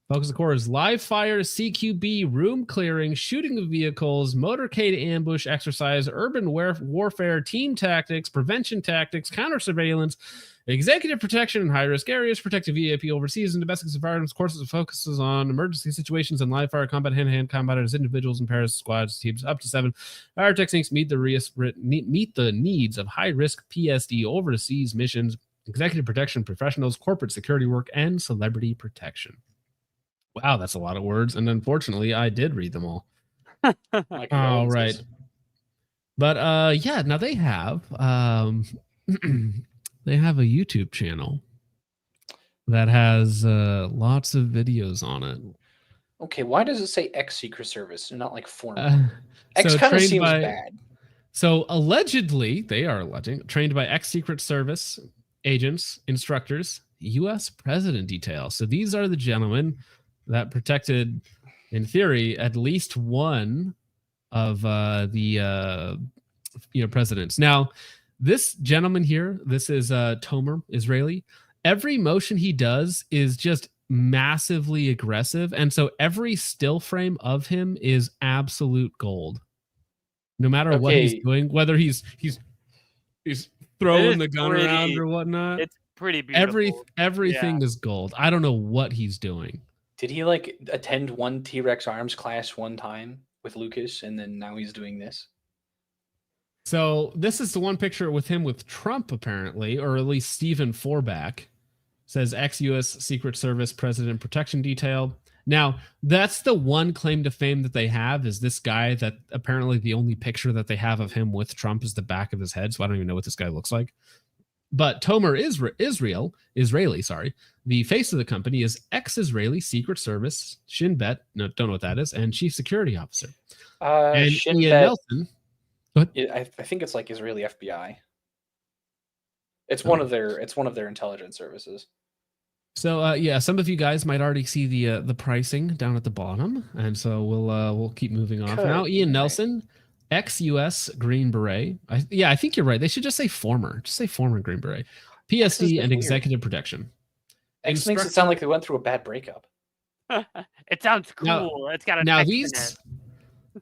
Focus of core is live fire, CQB, room clearing, shooting of vehicles, motorcade ambush exercise, urban warfare, team tactics, prevention tactics, counter surveillance, executive protection in high-risk areas, protective VIP overseas and domestic environments. Courses focuses on emergency situations and live fire combat, hand-to-hand combat as individuals and pairs, squads, teams up to 7. Fire techniques meet the needs of high-risk PSD overseas missions, executive protection professionals, corporate security work, and celebrity protection. Wow, that's a lot of words, and unfortunately, I did read them all. All right. But yeah, now they have they have a YouTube channel that has lots of videos on it. Okay, why does it say ex Secret Service and not like former? X kind of seems bad. So allegedly, they are alleging, trained by ex Secret Service agents, instructors, U.S. president detail. So these are the gentlemen that protected, in theory, at least one of the presidents. Now, this gentleman here, this is Tavor, Israeli. Every motion he does is just massively aggressive, and so every still frame of him is absolute gold. No matter what he's doing, whether he's throwing the gun around or whatnot, it's pretty beautiful. Everything is gold. I don't know what he's doing. Did he like attend one T-Rex Arms class one time with Lucas, and then now he's doing this? So this is the one picture with him with Trump, apparently, or at least Stephen Forback. Says ex-U.S. Secret Service President Protection Detail. Now, that's the one claim to fame that they have, is this guy that apparently the only picture that they have of him with Trump is the back of his head. So I don't even know what this guy looks like. But Tavor Israeli, the face of the company is ex-Israeli Secret Service, Shin Bet, no, don't know what that is, and Chief Security Officer. And Shin Ian Bet, Nelson. I think it's like Israeli FBI. It's one of their intelligence services. So yeah, some of you guys might already see the pricing down at the bottom, and so we'll keep moving on. Now, Ian Nelson, ex-U.S. Green Beret. I think you're right. They should just say former. Just say former Green Beret. PSD and executive protection. X makes it sound like they went through a bad breakup. It sounds cool. It's got a these.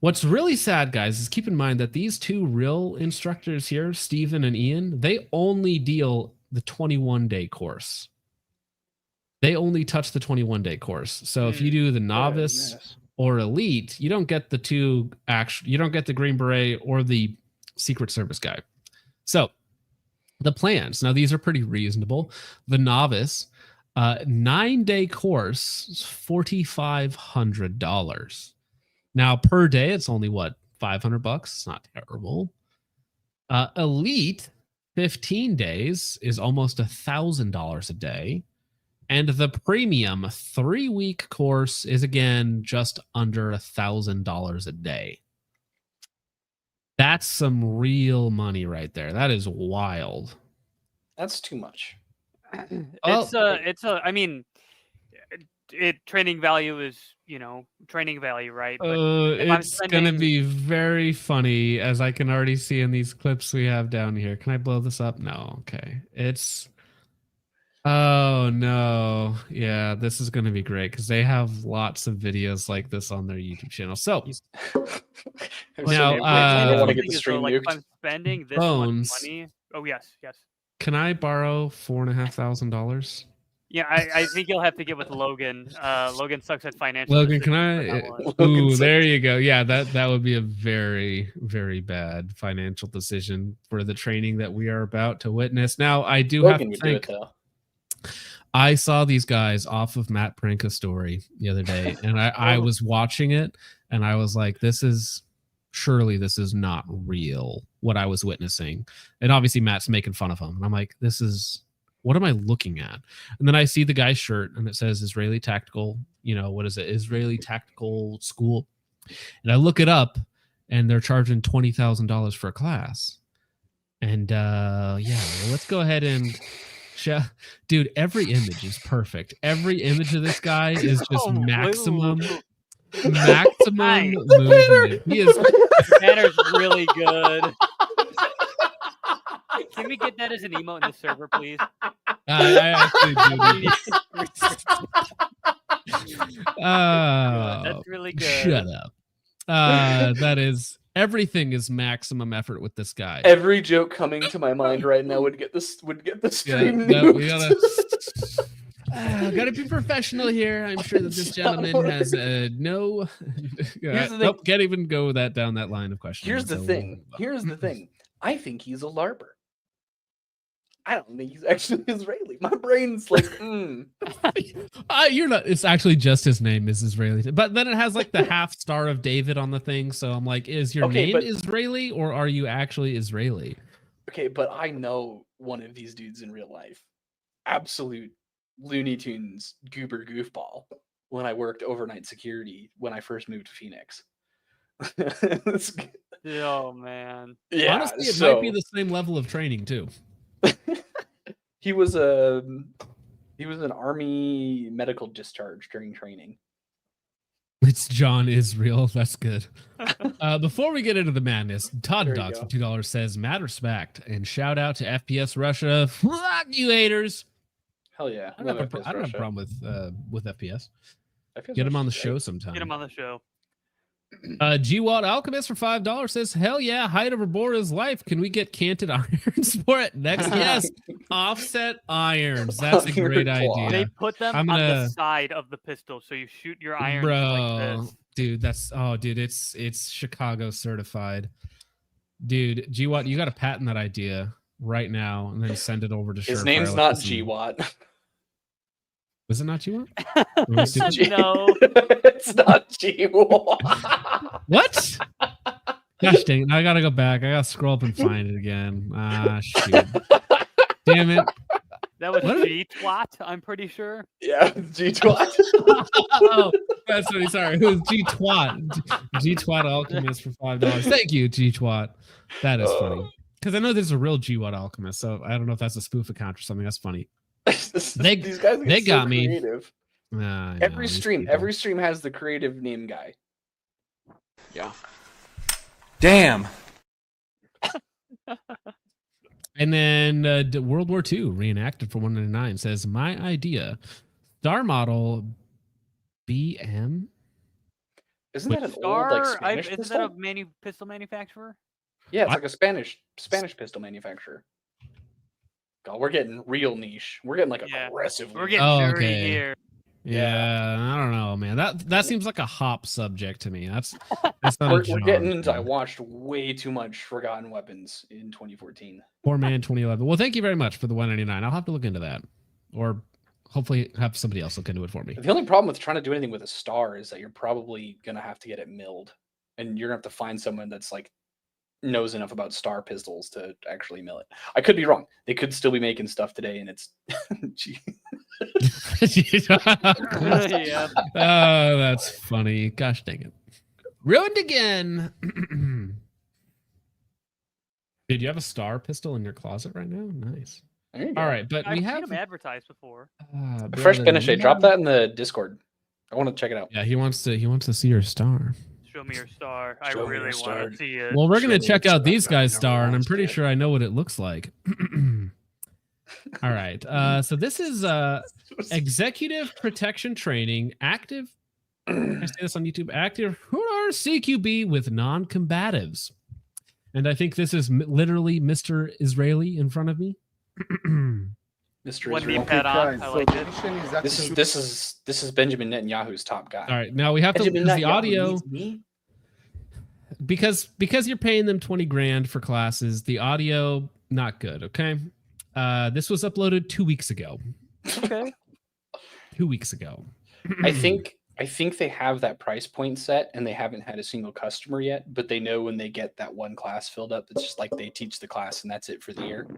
What's really sad, guys, is keep in mind that these two real instructors here, Stephen and Ian, they only deal the 21-day course. They only touch the 21-day course. So if you do the novice or elite, you don't get you don't get the Green Beret or the Secret Service guy. So the plans, now these are pretty reasonable. The novice, 9-day course is $4,500. Now, per day, it's only what, $500? It's not terrible. Elite, 15 days is almost $1,000 a day. And the premium 3-week course is, again, just under $1,000 a day. That's some real money right there. That is wild. That's too much. Training value is, training value, right? But it's going to be very funny, as I can already see in these clips we have down here. Can I blow this up? No. Okay. Oh, no. Yeah, this is going to be great because they have lots of videos like this on their YouTube channel. So, now, I want to get the stream if I'm spending this much money. Oh, yes. Can I borrow $4,500? Yeah, I think you'll have to get with Logan. Logan sucks at financial. Logan, can I? Ooh, there you go. Yeah, that would be a very, very bad financial decision for the training that we are about to witness. Now, I do Logan have to think. I saw these guys off of Matt Pranka's story the other day, and I was watching it, and I was like, surely this is not real, what I was witnessing. And obviously Matt's making fun of him. And I'm like, what am I looking at? And then I see the guy's shirt, and it says Israeli Tactical, what is it? Israeli Tactical School. And I look it up, and they're charging $20,000 for a class. And let's go ahead and... Dude, every image is perfect. Every image of this guy is just maximum movement. The banner's really good. Can we get that as an emote in the server, please? I actually do. That's really good. Shut up. That is everything is maximum effort with this guy. Every joke coming to my mind right now would get the stream we gotta be professional here. I'm sure that this gentleman has no. Nope, can't even go down that line of questioning. Here's the thing. Here's the thing. I think he's a larper. I don't think he's actually Israeli. My brain's like, you're not. It's actually just his name is Israeli, but then it has like the half star of David on the thing. So I'm like, is your name Israeli or are you actually Israeli? Okay, but I know one of these dudes in real life. Absolute Looney Tunes goober goofball. When I worked overnight security when I first moved to Phoenix. Oh man. Yeah. Honestly, it might be the same level of training too. He was an army medical discharge during training. It's John Israel. That's good. Before we get into the madness, Todd Docs for $2 says mad respect and shout out to FPS Russia. Fuck you haters. Hell yeah. I don't have a problem with FPS. Get him on the show sometime. Get him on the show. G-Watt Alchemist for $5 says, hell yeah, height over Bora's life. Can we get canted irons for it next? Yes, offset irons. That's a great idea. They put them on the side of the pistol, so you shoot your irons like this. Dude, it's Chicago certified. Dude, G-Watt, you got to patent that idea right now and then send it over to His name's not G-Watt. Was it not G-Watt? No. It's not G-Watt. What? Gosh dang it. I gotta go back. I gotta scroll up and find it again. Shoot. Damn it. That was G-Twat, I'm pretty sure. Yeah, G-Twat. Oh, that's what sorry. It was G-Twat. G-Twat Alchemist for $5. Thank you, G-Twat. That is funny. Because I know there's a real G-Watt Alchemist, so I don't know if that's a spoof account or something. That's funny. These guys they got creative. Me. Every stream has the creative name guy. Yeah. Damn. And then World War II reenacted for $199 says my idea, star model BM. Isn't that an old like Spanish pistol? Isn't that a pistol manufacturer? Yeah, it's like a Spanish pistol manufacturer. God, we're getting real niche. We're getting like aggressive. We're getting dirty here. Yeah, I don't know, man. That seems like a hop subject to me. That's not. We're getting into. I watched way too much Forgotten Weapons in 2014. Poor man, 2011. Well, thank you very much for the $199. I'll have to look into that, or hopefully have somebody else look into it for me. The only problem with trying to do anything with a star is that you're probably gonna have to get it milled, and you're gonna have to find someone that's like knows enough about star pistols to actually mill it. I could be wrong. They could still be making stuff today, and it's. Yeah. Oh, that's funny. Gosh dang it. Ruined again. Did you have a star pistol in your closet right now? Nice. All right, but I've we have seen them advertised before. Fresh Benachet, drop that in the Discord. I want to check it out. Yeah, he wants to see your star. Show me your star. I really want to see it. Well, we're going to check out these guys' star, and I'm pretty sure I know what it looks like. All right. So this is Executive Protection Training, active. I say this on YouTube. Active CQB with non-combatives. And I think this is literally Mr. Israeli in front of me. Mr. Israeli. I like this is Benjamin Netanyahu's top guy. All right. Now we have to use the audio. Because you're paying them 20 grand for classes, the audio not good, okay? This was uploaded 2 weeks ago. Okay. 2 weeks ago. I think they have that price point set and they haven't had a single customer yet, but they know when they get that one class filled up, it's just like they teach the class and that's it for the year.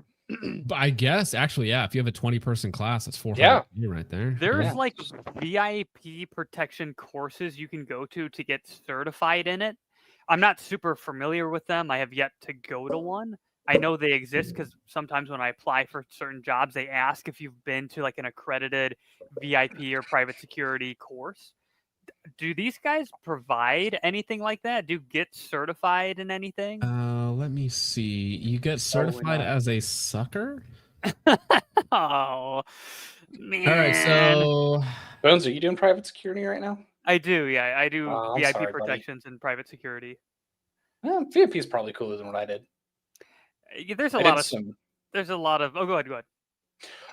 But I guess actually, yeah, if you have a 20-person class, that's $400 right there. There's like VIP protection courses you can go to get certified in it. I'm not super familiar with them. I have yet to go to one. I know they exist because sometimes when I apply for certain jobs, they ask if you've been to like an accredited VIP or private security course. Do these guys provide anything like that? Do you get certified in anything? Let me see. You get certified as a sucker? Oh, Man. All right, so Bones, are you doing private security right now? I do, yeah. I do Oh, I'm VIP sorry, buddy. protections and private security. Well, VIP is probably cooler than what I did. There's a I lot did of some. there's a lot of. Oh, go ahead.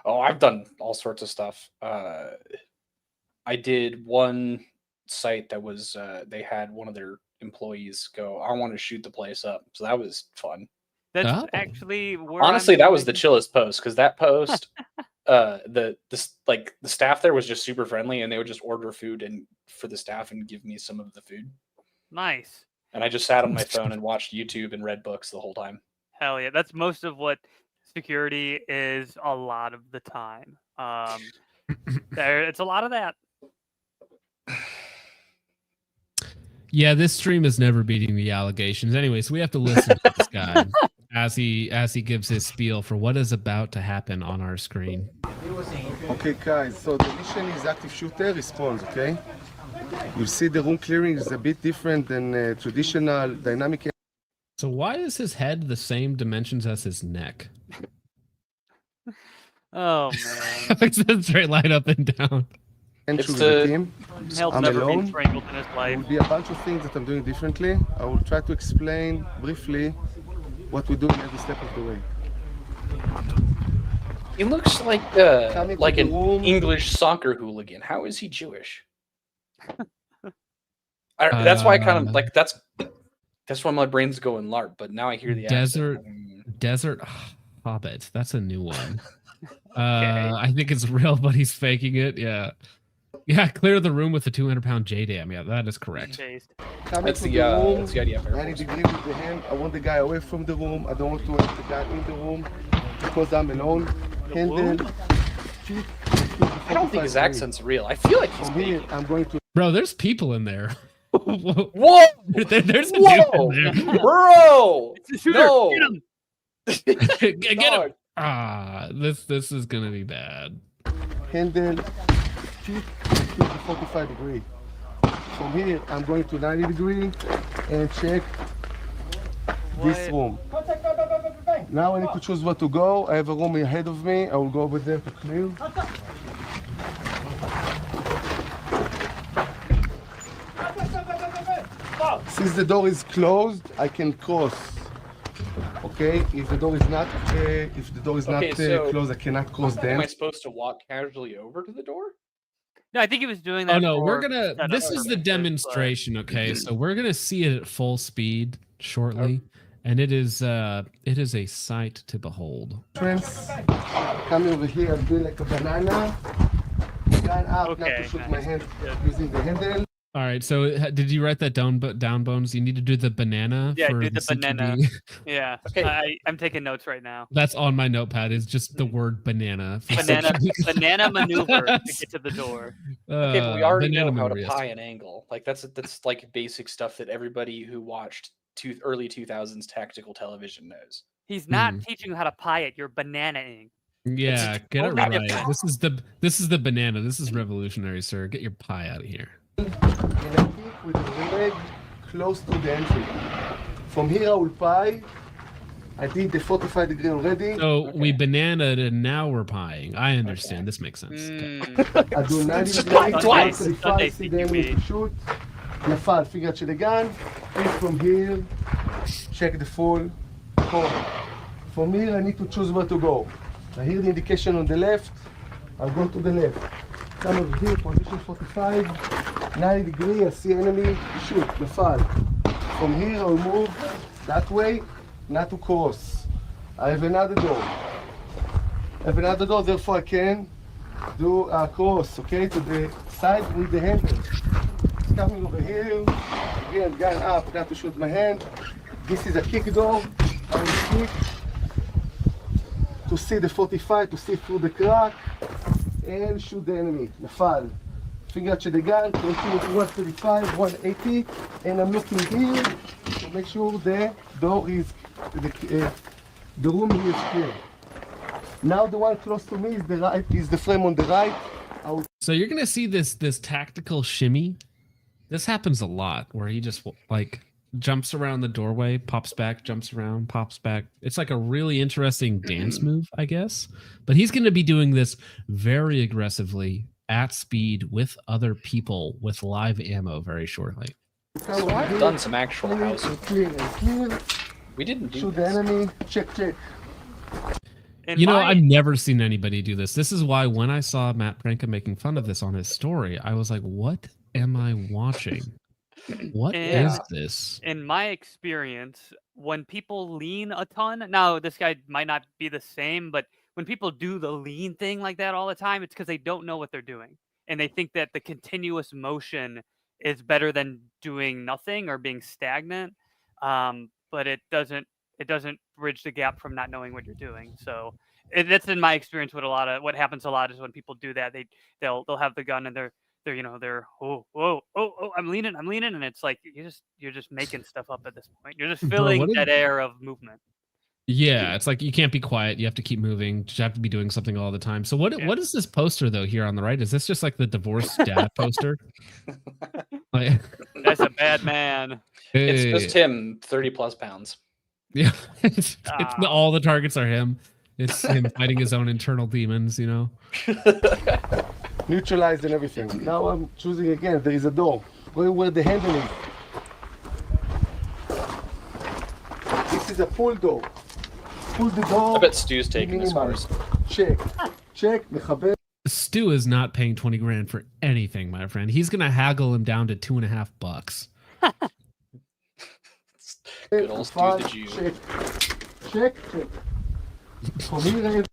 Oh, I've done all sorts of stuff. I did one site that was they had one of their employees go, "I want to shoot the place up," so that was fun. That's Oh. actually where Honestly, I'm that was the moving. chillest post because that post, the staff there was just super friendly, and they would just order food and for the staff and give me some of the food. Nice. And I just sat on my phone and watched YouTube and read books the whole time. Hell yeah, that's most of what security is a lot of the time. It's a lot of that. yeah, this stream is never beating the allegations. Anyway, so we have to listen to this guy as he gives his spiel for what is about to happen on our screen. Okay, guys. So the mission is active shooter response. Okay. You see the room clearing is a bit different than traditional dynamic. So why is his head the same dimensions as his neck? Oh man. It's a straight line up and down. It's With the team. He'll I'm never alone. be strangled in his There life. will be a bunch of things that I'm doing differently. I will try to explain briefly what we do in every step of the way. He looks like Coming to an the room. English soccer hooligan. How is he Jewish? That's why I kind of like that's why my brain's going LARP. But now I hear the Desert Hobbit. That's a new one. I think it's real, but he's faking it. Yeah. Yeah, clear the room with the 200-pound JDAM. Yeah, that is correct. Coming That's to the room, that's the idea. 90 degrees with the hand. I want the guy away from the room. I don't want to have the guy in the room because I'm alone. Handle. I don't think his accent's real. I feel like he's From here, fake. I'm going to. Bro, there's people in there. Whoa! There's a Whoa! dude in there. Bro! It's a shooter. No! Get him. Get him. This is gonna be bad. Handle. Feet to 45 degree. From here, I'm going to 90 degree and check this room. Now I need to choose where to go. I have a room ahead of me. I will go over there to clear. Since the door is closed, I can cross. Okay, if the door is not closed, I cannot cross Am them. I supposed to walk casually over to the door? No, I think he was doing that. Oh no, we're for gonna. setup This is the purposes, demonstration. Okay, so we're gonna see it at full speed shortly, and it is a sight to behold. Entrance. Coming over here, I'm doing like a banana. Gun out, not to shoot my hand using the handle. All right. So did you write that down? Down, Bones. You need to do the banana. Yeah, for do the banana. CTB. Yeah. Okay. I'm taking notes right now. That's on my notepad. Is just the word banana. for Banana maneuver to get to the door. Okay, but we already know banana how to maneuver, yes. pie an angle. Like that's like basic stuff that everybody who watched early 2000s tactical television knows. He's not teaching you how to pie it. You're bananaing. Yeah, It's get it totally right. different. This is the banana. This is revolutionary, sir. Get your pie out of here. And I kick with the leg close to the entry. From here I will pie. I did the 45 degree already. So we bananaed and now we're pieing. I understand. This makes sense. Okay. I do 90 Just degrees. pie twice. 35, see the enemy to shoot. נפל, figure to the gun. And from here, check the fall. From here I need to choose where to go. I hear the indication on the left. I'll go to the left. Come over here, position 45, 90 degrees, I see enemy, shoot, nafal. From here I'll move that way, not to cross. I have another door. Therefore I can do a cross, okay, to the side with the handle. Coming over here, again, gun up, not to shoot my hand. This is a kick door, I will kick to see the 45, to see through the crack. And shoot the enemy, nafal. Finger to the gun, continue to 135, 180, and I'm looking here to make sure the door is, the room here is clear. Now the one close to me is the frame on the right. So you're gonna see this tactical shimmy. This happens a lot where he just like jumps around the doorway, pops back, jumps around, pops back. It's like a really interesting dance move, I guess. But he's going to be doing this very aggressively at speed with other people with live ammo very shortly. So I've done some actual housing. We didn't do Shoot the this. enemy. Check. I've never seen anybody do this. This is why when I saw Matt Pranka making fun of this on his story, I was like, what am I watching? What is this? In my experience, when people lean a ton, now this guy might not be the same, but when people do the lean thing like that all the time, it's because they don't know what they're doing. And they think that the continuous motion is better than doing nothing or being stagnant. But it doesn't bridge the gap from not knowing what you're doing. So that's in my experience what happens a lot is when people do that, they'll have the gun and they're oh I'm leaning, and it's like you're just making stuff up at this point. You're just filling that air of movement. Yeah, it's like you can't be quiet. You have to keep moving. You have to be doing something all the time. So what is this poster though here on the right? Is this just like the divorced dad poster? That's a bad man. It's just him, 30+ pounds. Yeah, it's all the targets are him. It's him fighting his own internal demons, Neutralized and everything. Now I'm choosing again. There is a door. Going where the handle is. This is a pull door. Pull the door. I bet Stu's taking this course. Check. Mechaber. Stu is not paying 20 grand for anything, my friend. He's gonna haggle him down to $2.50. Good old Stu the Jew. Check.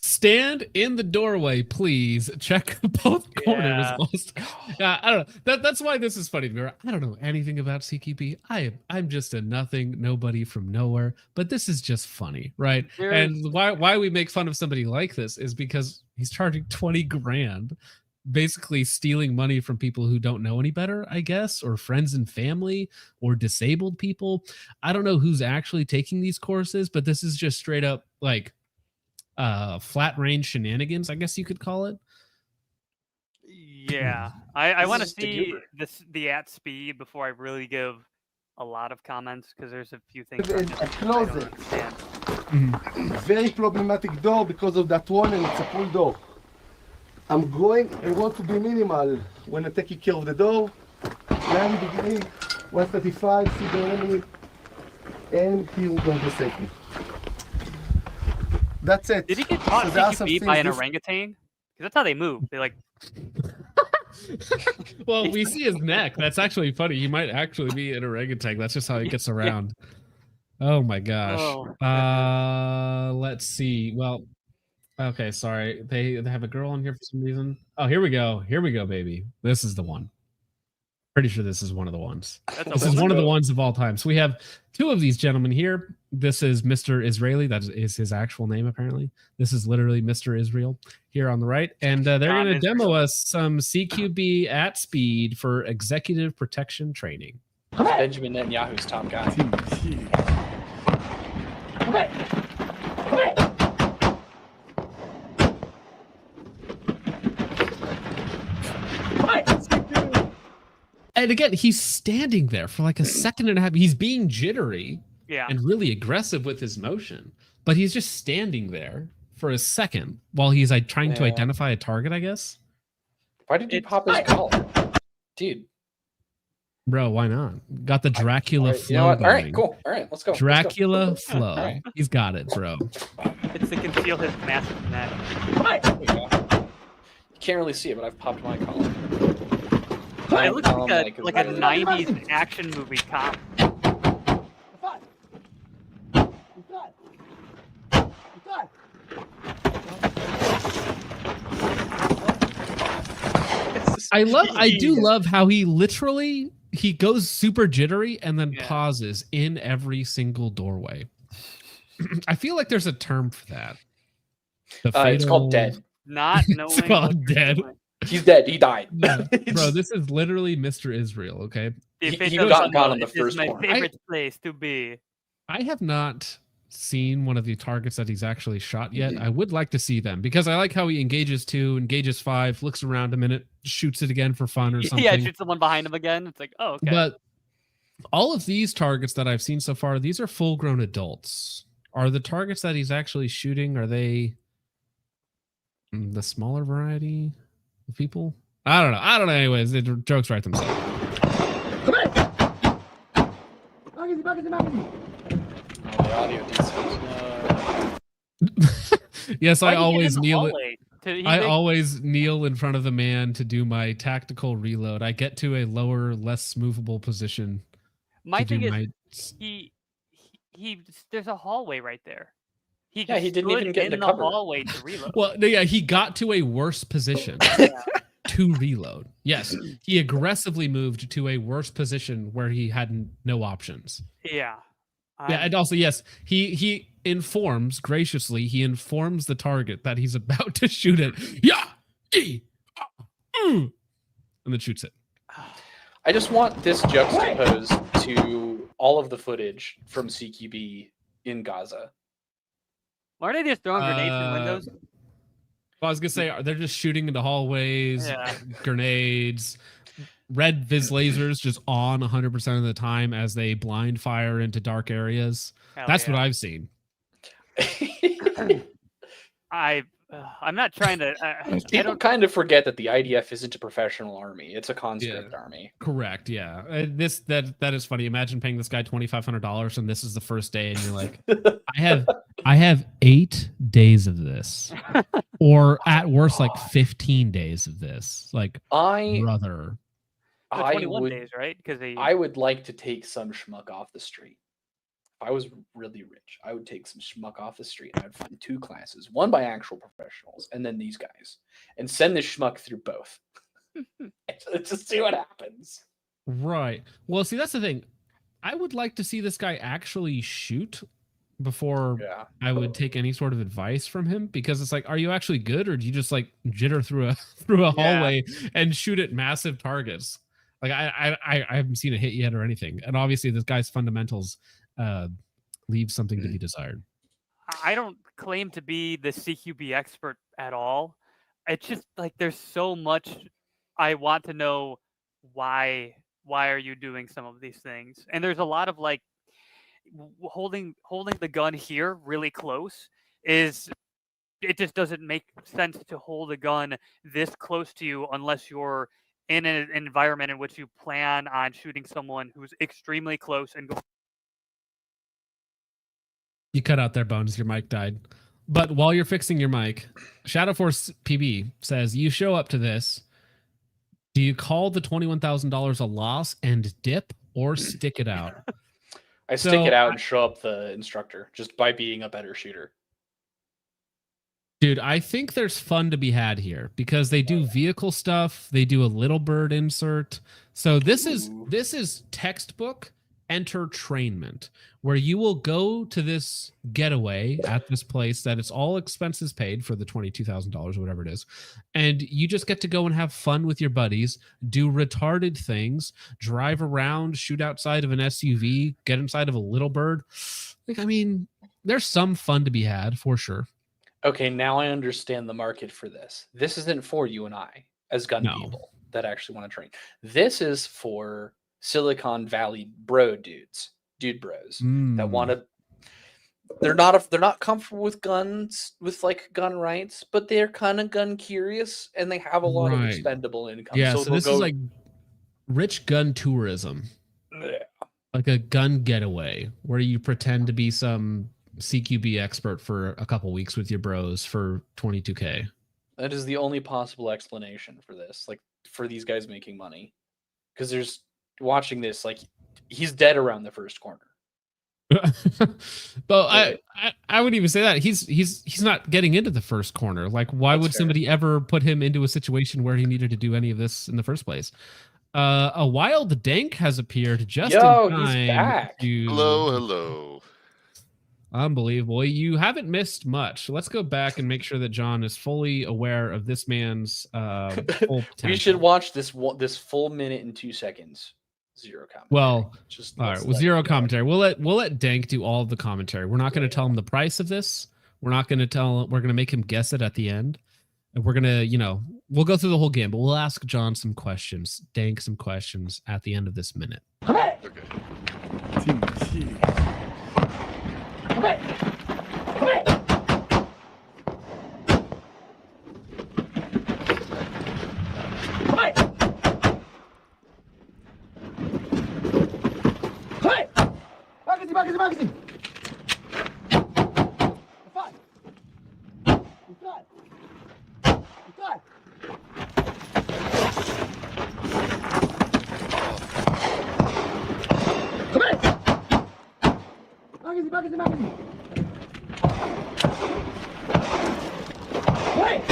Stand in the doorway, please. Check both corners. Yeah, I don't know. That's why this is funny to me. I don't know anything about CKP. I'm just a nobody from nowhere. But this is just funny, right? And why we make fun of somebody like this is because he's charging 20 grand, basically stealing money from people who don't know any better, I guess, or friends and family, or disabled people. I don't know who's actually taking these courses, but this is just straight up like flat range shenanigans, I guess you could call it. Yeah, I want to see the at speed before I really give a lot of comments because there's a few things. A closet. Very problematic door because of that one, and it's a pull door. I want to be minimal when I take care of the door. Land beginning 135, see the enemy, and he will go to safety. That's it. Did he get caught CQB by an orangutan? Because that's how they move. They like. Well, we see his neck. That's actually funny. He might actually be an orangutan. That's just how he gets around. Oh my gosh. Let's see. Well, okay, sorry. They have a girl on here for some reason. Oh, here we go. Here we go, baby. This is the one. Pretty sure this is one of the ones. This is one of the ones of all time. So we have two of these gentlemen here. This is Mr. Israeli. That is his actual name, apparently. This is literally Mr. Israel here on the right. And they're going to demo us some CQB at speed for executive protection training. Benjamin Netanyahu's top guy. And again, he's standing there for like a second and a half. He's being jittery and really aggressive with his motion, but he's just standing there for a second while he's like trying to identify a target, I guess. Why did you pop his collar? Dude. Bro, why not? Got the Dracula flow. You know what? Going. All right, cool. All right, let's go. Dracula flow. He's got it, bro. It's to conceal his massive neck. There we go. You can't really see it, but I've popped my collar. It looks like a 90s action movie cop. I do love how he goes super jittery and then pauses in every single doorway. I feel like there's a term for that. It's called dead. Not knowing. It's called dead. He's dead. He died. Bro, this is literally Mr. Israel, okay? He got caught on the first one. My favorite place to be. I have not seen one of the targets that he's actually shot yet. I would like to see them because I like how he engages 2, engages 5, looks around a minute, shoots it again for fun or something. Yeah, shoots someone behind him again. It's like, oh, okay. But All of these targets that I've seen so far, these are full-grown adults. Are the targets that he's actually shooting, are they the smaller variety of people? I don't know. Anyways, the jokes write themselves. Yes, I always kneel. I always kneel in front of the man to do my tactical reload. I get to a lower, less movable position. My thing is, there's a hallway right there. He didn't even get in the hallway to reload. Well, yeah, he got to a worse position to reload. Yes, he aggressively moved to a worse position where he had no options. Yeah. Yeah, and also, yes, he informs graciously. He informs the target that he's about to shoot it. Yeah, and then shoots it. I just want this juxtaposed to all of the footage from CQB in Gaza. Why are they just throwing grenades in windows? Well, I was gonna say they're just shooting into hallways, grenades. Red vis lasers just on 100% of the time as they blind fire into dark areas. That's what I've seen. I'm not trying to. People kind of forget that the IDF isn't a professional army; it's a conscript army. Correct. Yeah. That is funny. Imagine paying this guy $2,500, and this is the first day, and you're like, I have 8 days of this, or at worst, like 15 days of this. Like, brother. 21 days, right? Because I would like to take some schmuck off the street. If I was really rich, I would take some schmuck off the street and I'd find 2 classes, one by actual professionals and then these guys, and send this schmuck through both. Just see what happens. Right. Well, see, that's the thing. I would like to see this guy actually shoot before I would take any sort of advice from him, because it's like, are you actually good, or do you just like jitter through a hallway and shoot at massive targets? Like I haven't seen a hit yet or anything, and obviously this guy's fundamentals leave something to be desired. I don't claim to be the CQB expert at all. It's just like there's so much I want to know. Why are you doing some of these things? And there's a lot of like holding the gun here really close is. It just doesn't make sense to hold a gun this close to you unless you're in an environment in which you plan on shooting someone who's extremely close and go. You cut out there, Bones. Your mic died. But while you're fixing your mic, Shadow Force PB says, you show up to this. Do you call the $21,000 a loss and dip, or stick it out? I stick it out and show up the instructor just by being a better shooter. Dude, I think there's fun to be had here because they do vehicle stuff. They do a little bird insert. So this is textbook entertainment, where you will go to this getaway at this place that it's all expenses paid for, the $22,000 or whatever it is. And you just get to go and have fun with your buddies, do retarded things, drive around, shoot outside of an SUV, get inside of a little bird. Like, I mean, there's some fun to be had for sure. Okay, now I understand the market for this. This isn't for you and I as gun people that actually want to train. This is for Silicon Valley dude bros that want to. They're not comfortable with guns, with like gun rights, but they're kind of gun curious and they have a lot of expendable income. Yeah, so this is like rich gun tourism, like a gun getaway where you pretend to be some CQB expert for a couple weeks with your bros for $22K. That is the only possible explanation for this, like for these guys making money, because there's watching this, like he's dead around the first corner. But I would even say that he's not getting into the first corner. Like, why would somebody ever put him into a situation where he needed to do any of this in the first place? A wild dank has appeared just in time. He's back. Hello. Unbelievable. You haven't missed much. Let's go back and make sure that John is fully aware of this man's full potential. We should watch this full minute and 2 seconds. Zero commentary. Well, just all right. Well, zero commentary. We'll let Dank do all of the commentary. We're not going to tell him the price of this. We're not going to we're going to make him guess it at the end. And we're going to, we'll go through the whole game, but we'll ask John some questions, Dank some questions at the end of this minute. Okay. Magazine. Magazine. Wait!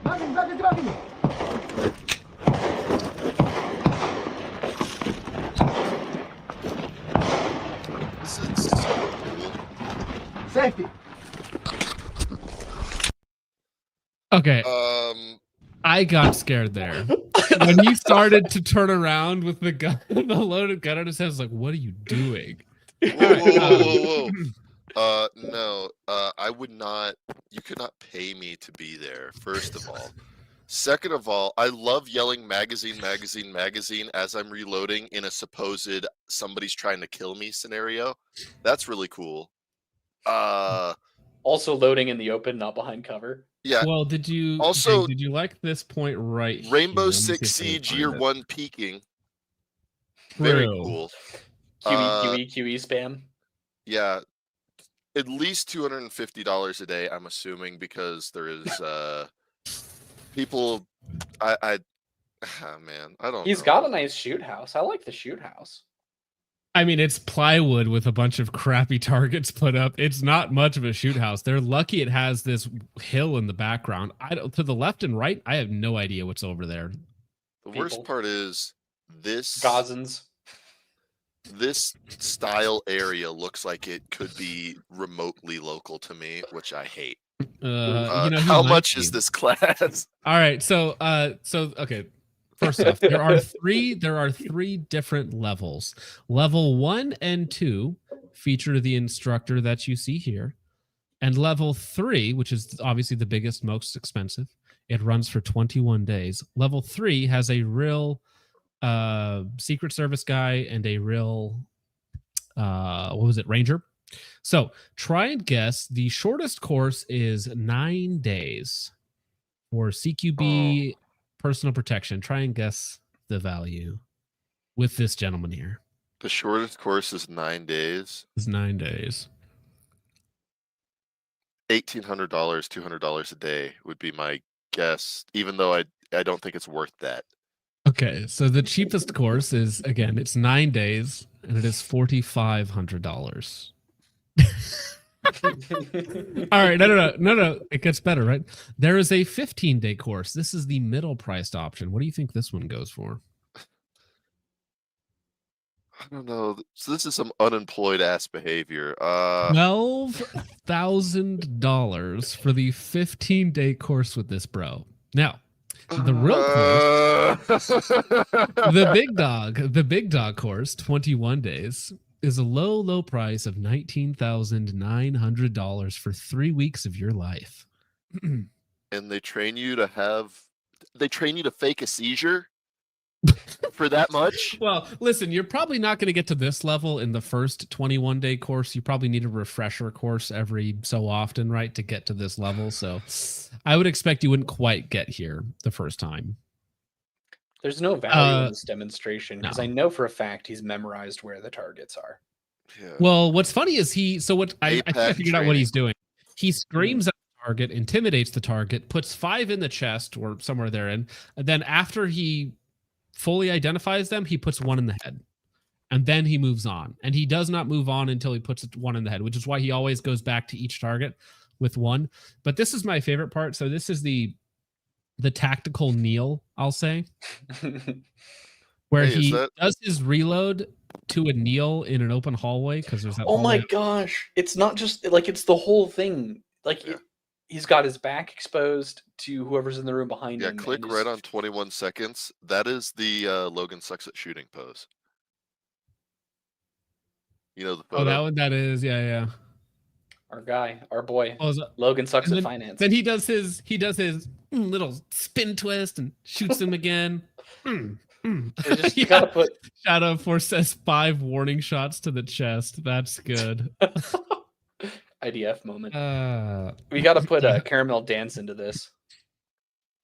Come on! Magazine. This is so cool. Safety. Okay. I got scared there. When he started to turn around with the gun, the loaded gun on his head, I was like, what are you doing? Whoa. No, I would not, you could not pay me to be there, first of all. Second of all, I love yelling magazine as I'm reloading in a supposed somebody's trying to kill me scenario. That's really cool. Also loading in the open, not behind cover. Yeah. Well, did you like this point right Rainbow here? Six Siege Year 1 peaking. True. Very cool. QE spam. Yeah. At least $250 a day, I'm assuming, because there is people man, I don't He's know. got a nice shoot house. I like the shoot house. I mean, it's plywood with a bunch of crappy targets put up. It's not much of a shoot house. They're lucky it has this hill in the background. To the left and right, I have no idea what's over there. The worst part is this Gazans. This style area looks like it could be remotely local to me, which I hate. How much is this class? All right, so okay. First off, there are three different levels. Level 1 and 2 feature the instructor that you see here, and level 3, which is obviously the biggest, most expensive, it runs for 21 days. Level 3 has a real Secret Service guy and a real Ranger. So try and guess. The shortest course is 9 days for CQB personal protection. Try and guess the value with this gentleman here. The shortest course is 9 days. It's 9 days. $1,800, $200 a day would be my guess, even though I don't think it's worth that. Okay, so the cheapest course is, again, it's 9 days, and it is $4,500. All right, no, it gets better, right? There is a 15-day course. This is the middle-priced option. What do you think this one goes for? I don't know. So this is some unemployed ass behavior. $12,000 for the 15-day course with this bro. Now, the real course, the big dog course, 21 days, is a low price of $19,900 for 3 weeks of your life. And they train you to fake a seizure for that much? Well, listen, you're probably not going to get to this level in the first 21-day course. You probably need a refresher course every so often, right, to get to this level. So I would expect you wouldn't quite get here the first time. There's no value in this demonstration because no. I know for a fact he's memorized where the targets are. Yeah. Well, what's funny is I figured out what he's doing. He screams at the target, intimidates the target, puts 5 in the chest or somewhere therein, and then after he fully identifies them, he puts 1 in the head, and then he moves on. And he does not move on until he puts 1 in the head, which is why he always goes back to each target with 1. But this is my favorite part. So this is the tactical kneel, I'll say, where he does his reload to a kneel in an open hallway because there's that. Oh my gosh! It's not just like it's the whole thing. Like he's got his back exposed to whoever's in the room behind him. Yeah, click right on 21 seconds. That is the Logan sucks at shooting pose. You know the photo? Oh, that one. That is, yeah. Our guy, our boy, Oh, Logan sucks and at then, finance. Then he does his little spin twist and shoots him again. You gotta put Shadow Force says 5 warning shots to the chest. That's good. IDF moment. We gotta put a caramel dance into this.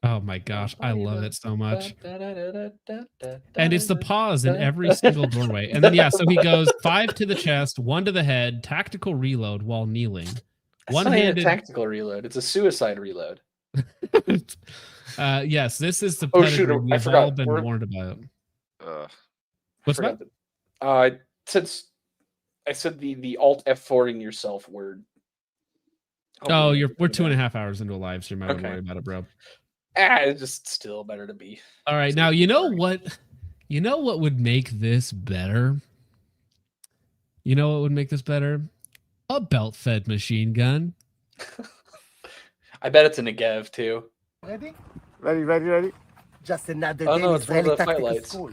Oh my gosh, I love it so much. And it's the pause in every single doorway. And then so he goes 5 to the chest, 1 to the head, tactical reload while kneeling. It's not even a tactical reload, it's a suicide reload. Yes, this is the pedigree we've all been warned about. What's that? I said the Alt F4ing yourself word. Hopefully we're 2.5 hours into a live stream. I wouldn't worry about it, bro. It's just still better to be. All right, now you know what would make this better? You know what would make this better? A belt-fed machine gun. I bet it's a Negev too. Ready? Ready. Just another day no, it's one of the fight lights. School.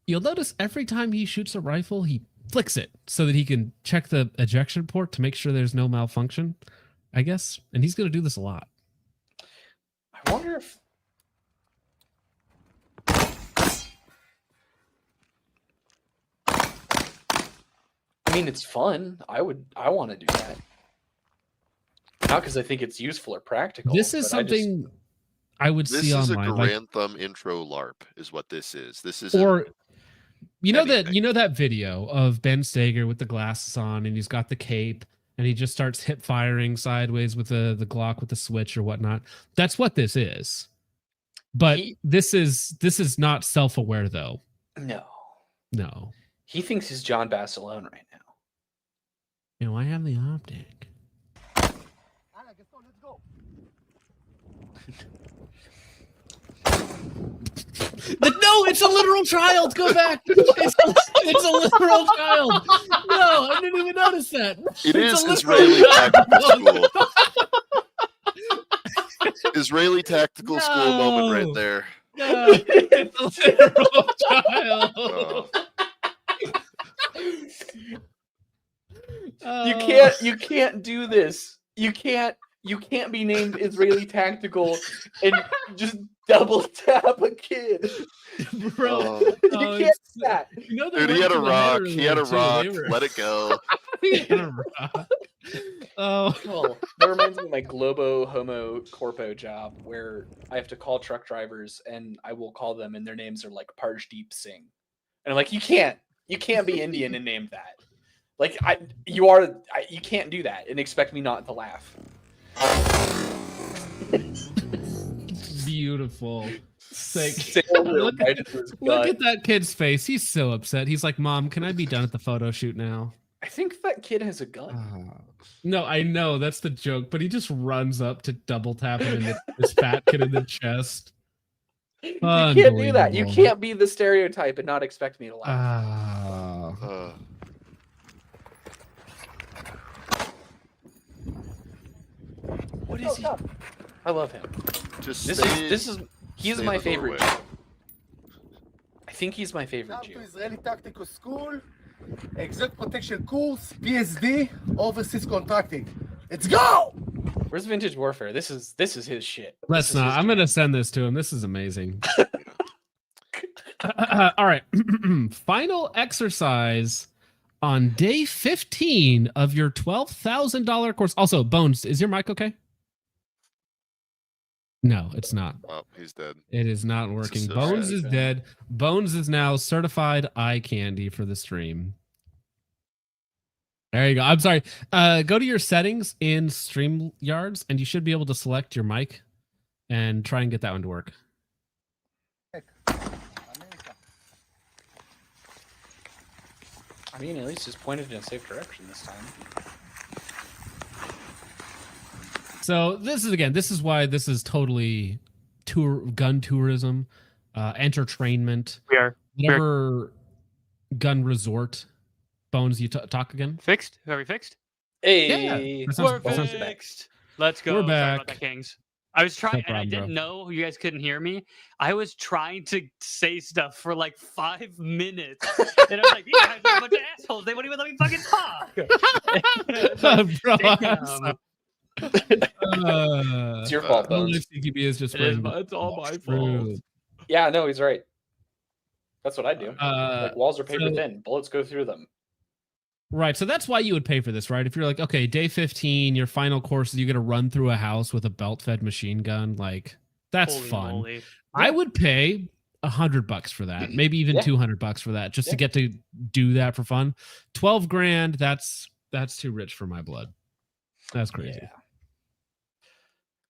You'll notice every time he shoots a rifle, he flicks it so that he can check the ejection port to make sure there's no malfunction, I guess. And he's going to do this a lot. I wonder if... I mean, it's fun. I want to do that. Not because I think it's useful or practical. This is something I would see online. This is a Grand Thumb intro LARP is what this is. This is you know that video of Ben Steger with the glasses on and he's got the cape and he just starts hip firing sideways with the Glock with the switch or whatnot. That's what this is. But this is not self-aware though. No. He thinks he's John Basilone right now. You know, I have the optic. No, it's a literal child. Go back. It's a literal child. No, I didn't even notice that. It is Israeli tactical school. Israeli tactical school moment right there. No, it's a literal child. You can't do this. You can't be named Israeli tactical and just double tap a kid. Bro, you can't do that. You know, dude, he had a rock. Let it go. He had a rock. Oh, that reminds me of my Globo Homo Corpo job where I have to call truck drivers and I will call them and their names are like Parjdeep Singh. And I'm like, you can't be Indian and name that. Like you can't do that and expect me not to laugh. Beautiful. Look at that kid's face. He's so upset. He's like, Mom, can I be done at the photo shoot now? I think that kid has a gun. No, I know that's the joke, but he just runs up to double tap him in this fat kid in the chest. You can't do that. You can't be the stereotype and not expect me to laugh. What is he? I love him. He's my favorite. I think he's my favorite Jew. Israeli Tactical School, Exec Protection Course, PSD, Overseas Contracting. Let's go! Where's Vintage Warfare? This is his shit. Let's not. I'm gonna send this to him. This is amazing. All right. Final exercise on day 15 of your $12,000 course. Also, Bones, is your mic okay? No, it's not. Oh, he's dead. It is not working. Bones is dead. Bones is now certified eye candy for the stream. There you go. I'm sorry. Go to your settings in StreamYards, and you should be able to select your mic and try and get that one to work. I mean, at least it's pointed in a safe direction this time. So this is why this is totally gun tourism, entertainment. Whatever gun resort. Bones, you talk again? Fixed? Are we fixed? Hey, we're fixed. Let's go. We're back. Kings. I was trying, No problem, and I didn't bro. know you guys couldn't hear me. I was trying to say stuff for like 5 minutes, and I was like, "These guys are a bunch of assholes. They won't even let me fucking talk." Bro, I'm Damn. sorry. It's your fault, Only Bones. CQB is just It's all my fault. Yeah, no, he's right. That's what I do. Uh, Like walls are paper so- thin. Bullets go through them. Right. So that's why you would pay for this, right? If you're like, okay, day 15, your final course is you're going to run through a house with a belt fed machine gun. Like, that's Holy fun. moly. I would pay $100 for that, maybe even Yeah. $200 for that, just to Yeah. get to do that for fun. 12 grand, that's too rich for my blood. That's crazy. Yeah.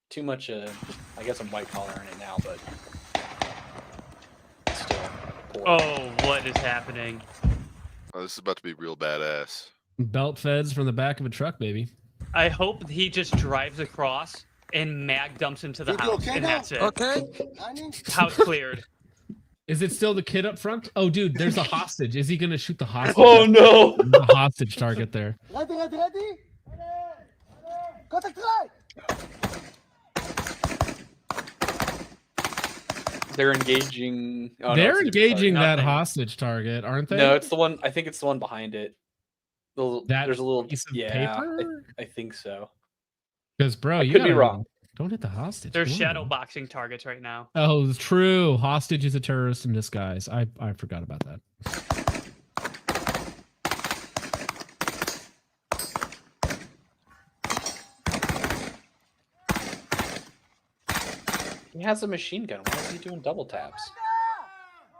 Too much. I guess I'm white collaring it now, but still. Poor. Oh, what is happening? Oh, this is about to be real badass. Belt feds from the back of a truck, baby. I hope he just drives across and mag dumps into the You house, okay and now? that's it. Okay. House cleared. Is it still the kid up front? Oh, dude, there's a hostage. Is he going to shoot the hostage? Oh no! There's a hostage target there. Ready, ready, ready? Contact right! They're engaging. Oh, no, They're it's a different engaging target. that Nothing. hostage target, aren't they? No, it's the one. I think it's the one behind it. That There's a little piece of yeah. paper? I think so. Because, bro, I you could be gotta- wrong. Don't hit the hostage. They're Come on, shadow man. boxing targets right now. Oh, true. Hostage is a terrorist in disguise. I forgot about that. He has a machine gun. Why is he doing double taps?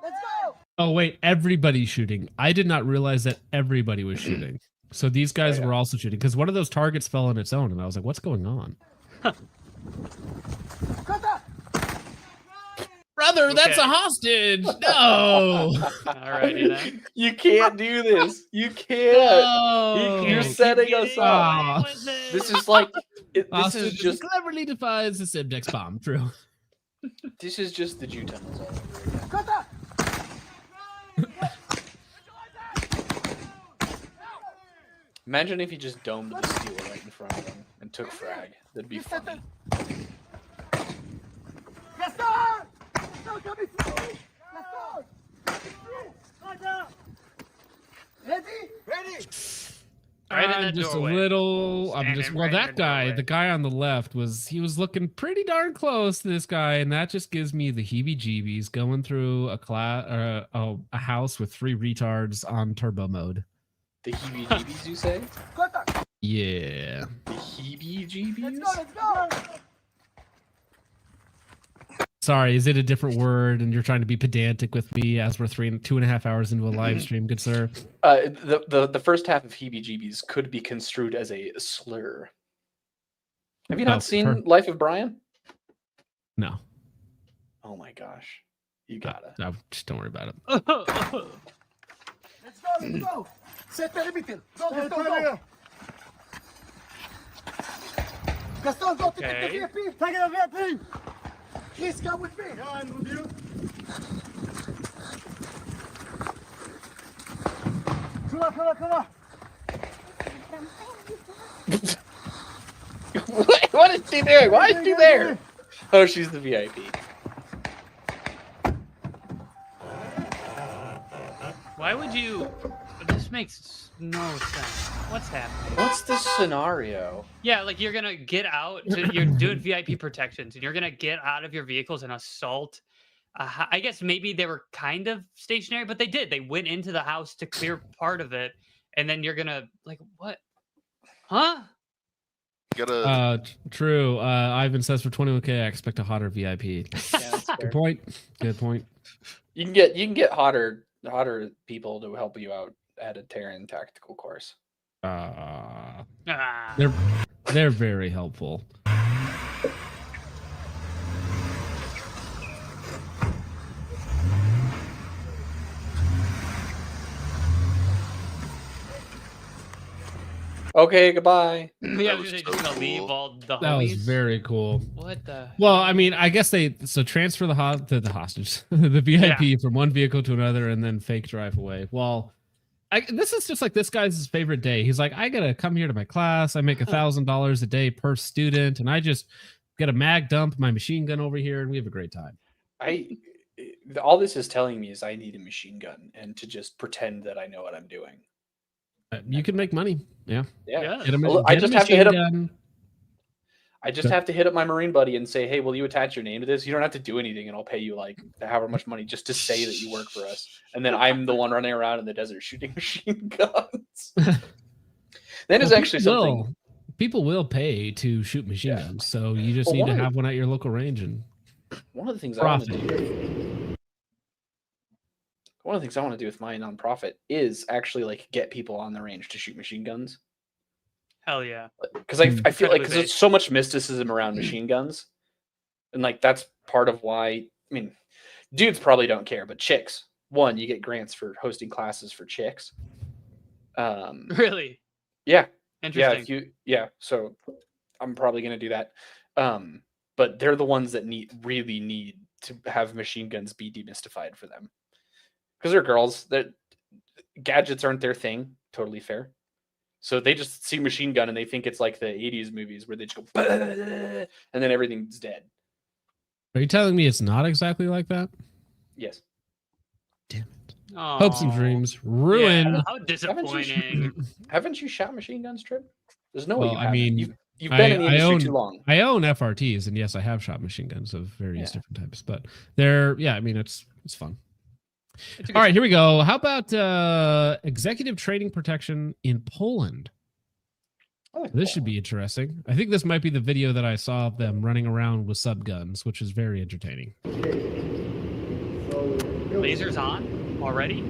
Let's go! Oh, wait. Everybody's shooting. I did not realize that everybody was shooting. So these guys yeah. were also shooting because one of those targets fell on its own, and I was like, "What's going on?" Contact! Brother, that's Okay. a hostage. No. Alrighty then. You can't do this. You can't. No. You're setting us up. Ah. This is like. This Hostage is just. cleverly defies the Simdex bomb. True. This is just the Jew tunnels all over again. Contact! Imagine if he just domed the steel right in front of him and took frag. That'd be funny. Gaston! No, come in free! Gaston! Ready? Ready? Right in I'm the just doorway. a little. I'm just. Standing Well, right in that the guy, doorway. the guy on the left, was looking pretty darn close to this guy, and that just gives me the heebie-jeebies going through a house with 3 retards on turbo mode. The heebie-jeebies, you say? Contact! Yeah. The heebie-jeebies? Let's go, let's go! Sorry, is it a different word? And you're trying to be pedantic with me as we're 2.5 hours into a live stream, good sir. The first half of heebie-jeebies could be construed as a slur. Have you Oh, not seen Life of Brian? No, Oh my gosh. You gotta. no, just don't worry about it. Let's go, let's go! Set perimeter! Go, Gaston, go! Gaston, go to Okay. the VIP! Take it to VIP! Please come with me! Yeah, I'm with you. Come on! What is she doing? Why is she there? Oh, she's the VIP. Why would you? This makes no sense. What's happening? What's the scenario? Yeah, like you're gonna get out. You're doing VIP protections, and you're gonna get out of your vehicles and assault. I guess maybe they were kind of stationary, but they did. They went into the house to clear part of it, and then you're gonna like what? Huh? You gotta. True. Ivan says for 21K, I expect a hotter VIP. Yeah, that's fair. Good point. Good point. You can get hotter people to help you out at a Terran tactical course. Ah. They're very helpful. Okay, goodbye. Yeah, That was they're so just gonna leave cool. all the That was homies. very cool. What the? Well, I mean, I guess they transfer the hostage, the VIP from one vehicle to another, and then fake drive away. Well, this is just like this guy's favorite day. He's like, I gotta come here to my class. I make $1,000 a day per student, and I just Get a mag dump, my machine gun over here, and we have a great time. All this is telling me is I need a machine gun and to just pretend that I know what I'm doing. You can make money. Yeah. I just have to hit up. I just have to hit up my Marine buddy and say, "Hey, will you attach your name to this? You don't have to do anything, and I'll pay you like however much money just to say that you work for us." And then I'm the one running around in the desert shooting machine guns. That is actually something. People will pay to shoot machine guns, so you just need to have one at your local range. And one of the things I want to do. One of the things I want to do with my nonprofit is actually like get people on the range to shoot machine guns. Hell yeah. Because I feel like because there's so much mysticism around machine guns. And like that's part of why, I mean, dudes probably don't care, but chicks, one, you get grants for hosting classes for chicks. Really? Yeah. Interesting. So I'm probably gonna do that. But they're the ones that really need to have machine guns be demystified for them. Because they're girls, that gadgets aren't their thing. Totally fair. So they just see machine gun and they think it's like the 80s movies where they just go and then everything's dead. Are you telling me it's not exactly like that? Yes. Damn it. Hopes and dreams ruined. Yeah, how disappointing. Haven't you shot machine guns, Trip? There's no way you I mean, you've been in the industry too long. I own FRTs, and yes, I have shot machine guns of various different types. But they're I mean it's fun. All right, here we go. How about executive trading protection in Poland? This should be interesting. I think this might be the video that I saw of them running around with subguns, which is very entertaining. Lasers on already?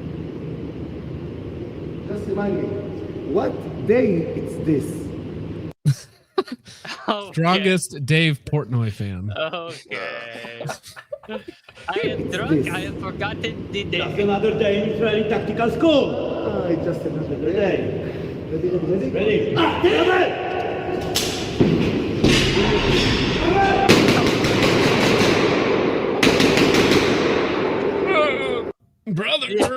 Just remind me, what day it's this? Strongest Dave Portnoy fan. Okay. I am drunk. I have forgotten the day. Just another day in Israeli tactical school. It's just another day. Ready? Brother. This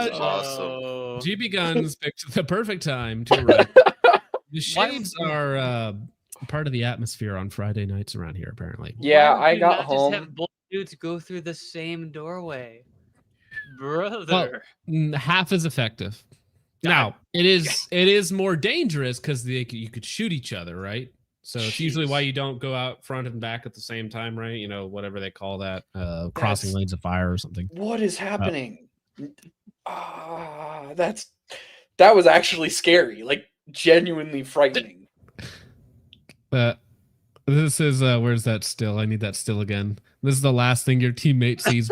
is awesome. GB Guns picked the perfect time to run. The shades are part of the atmosphere on Friday nights around here, apparently. Yeah, I got home. Just have both dudes go through the same doorway, brother. Well, half as effective. Now it is more dangerous because you could shoot each other, right? So it's usually why you don't go out front and back at the same time, right? You know, whatever they call that, crossing lanes of fire or something. What is happening? That was actually scary, like genuinely frightening. This is where's that still? I need that still again. This is the last thing your teammate sees.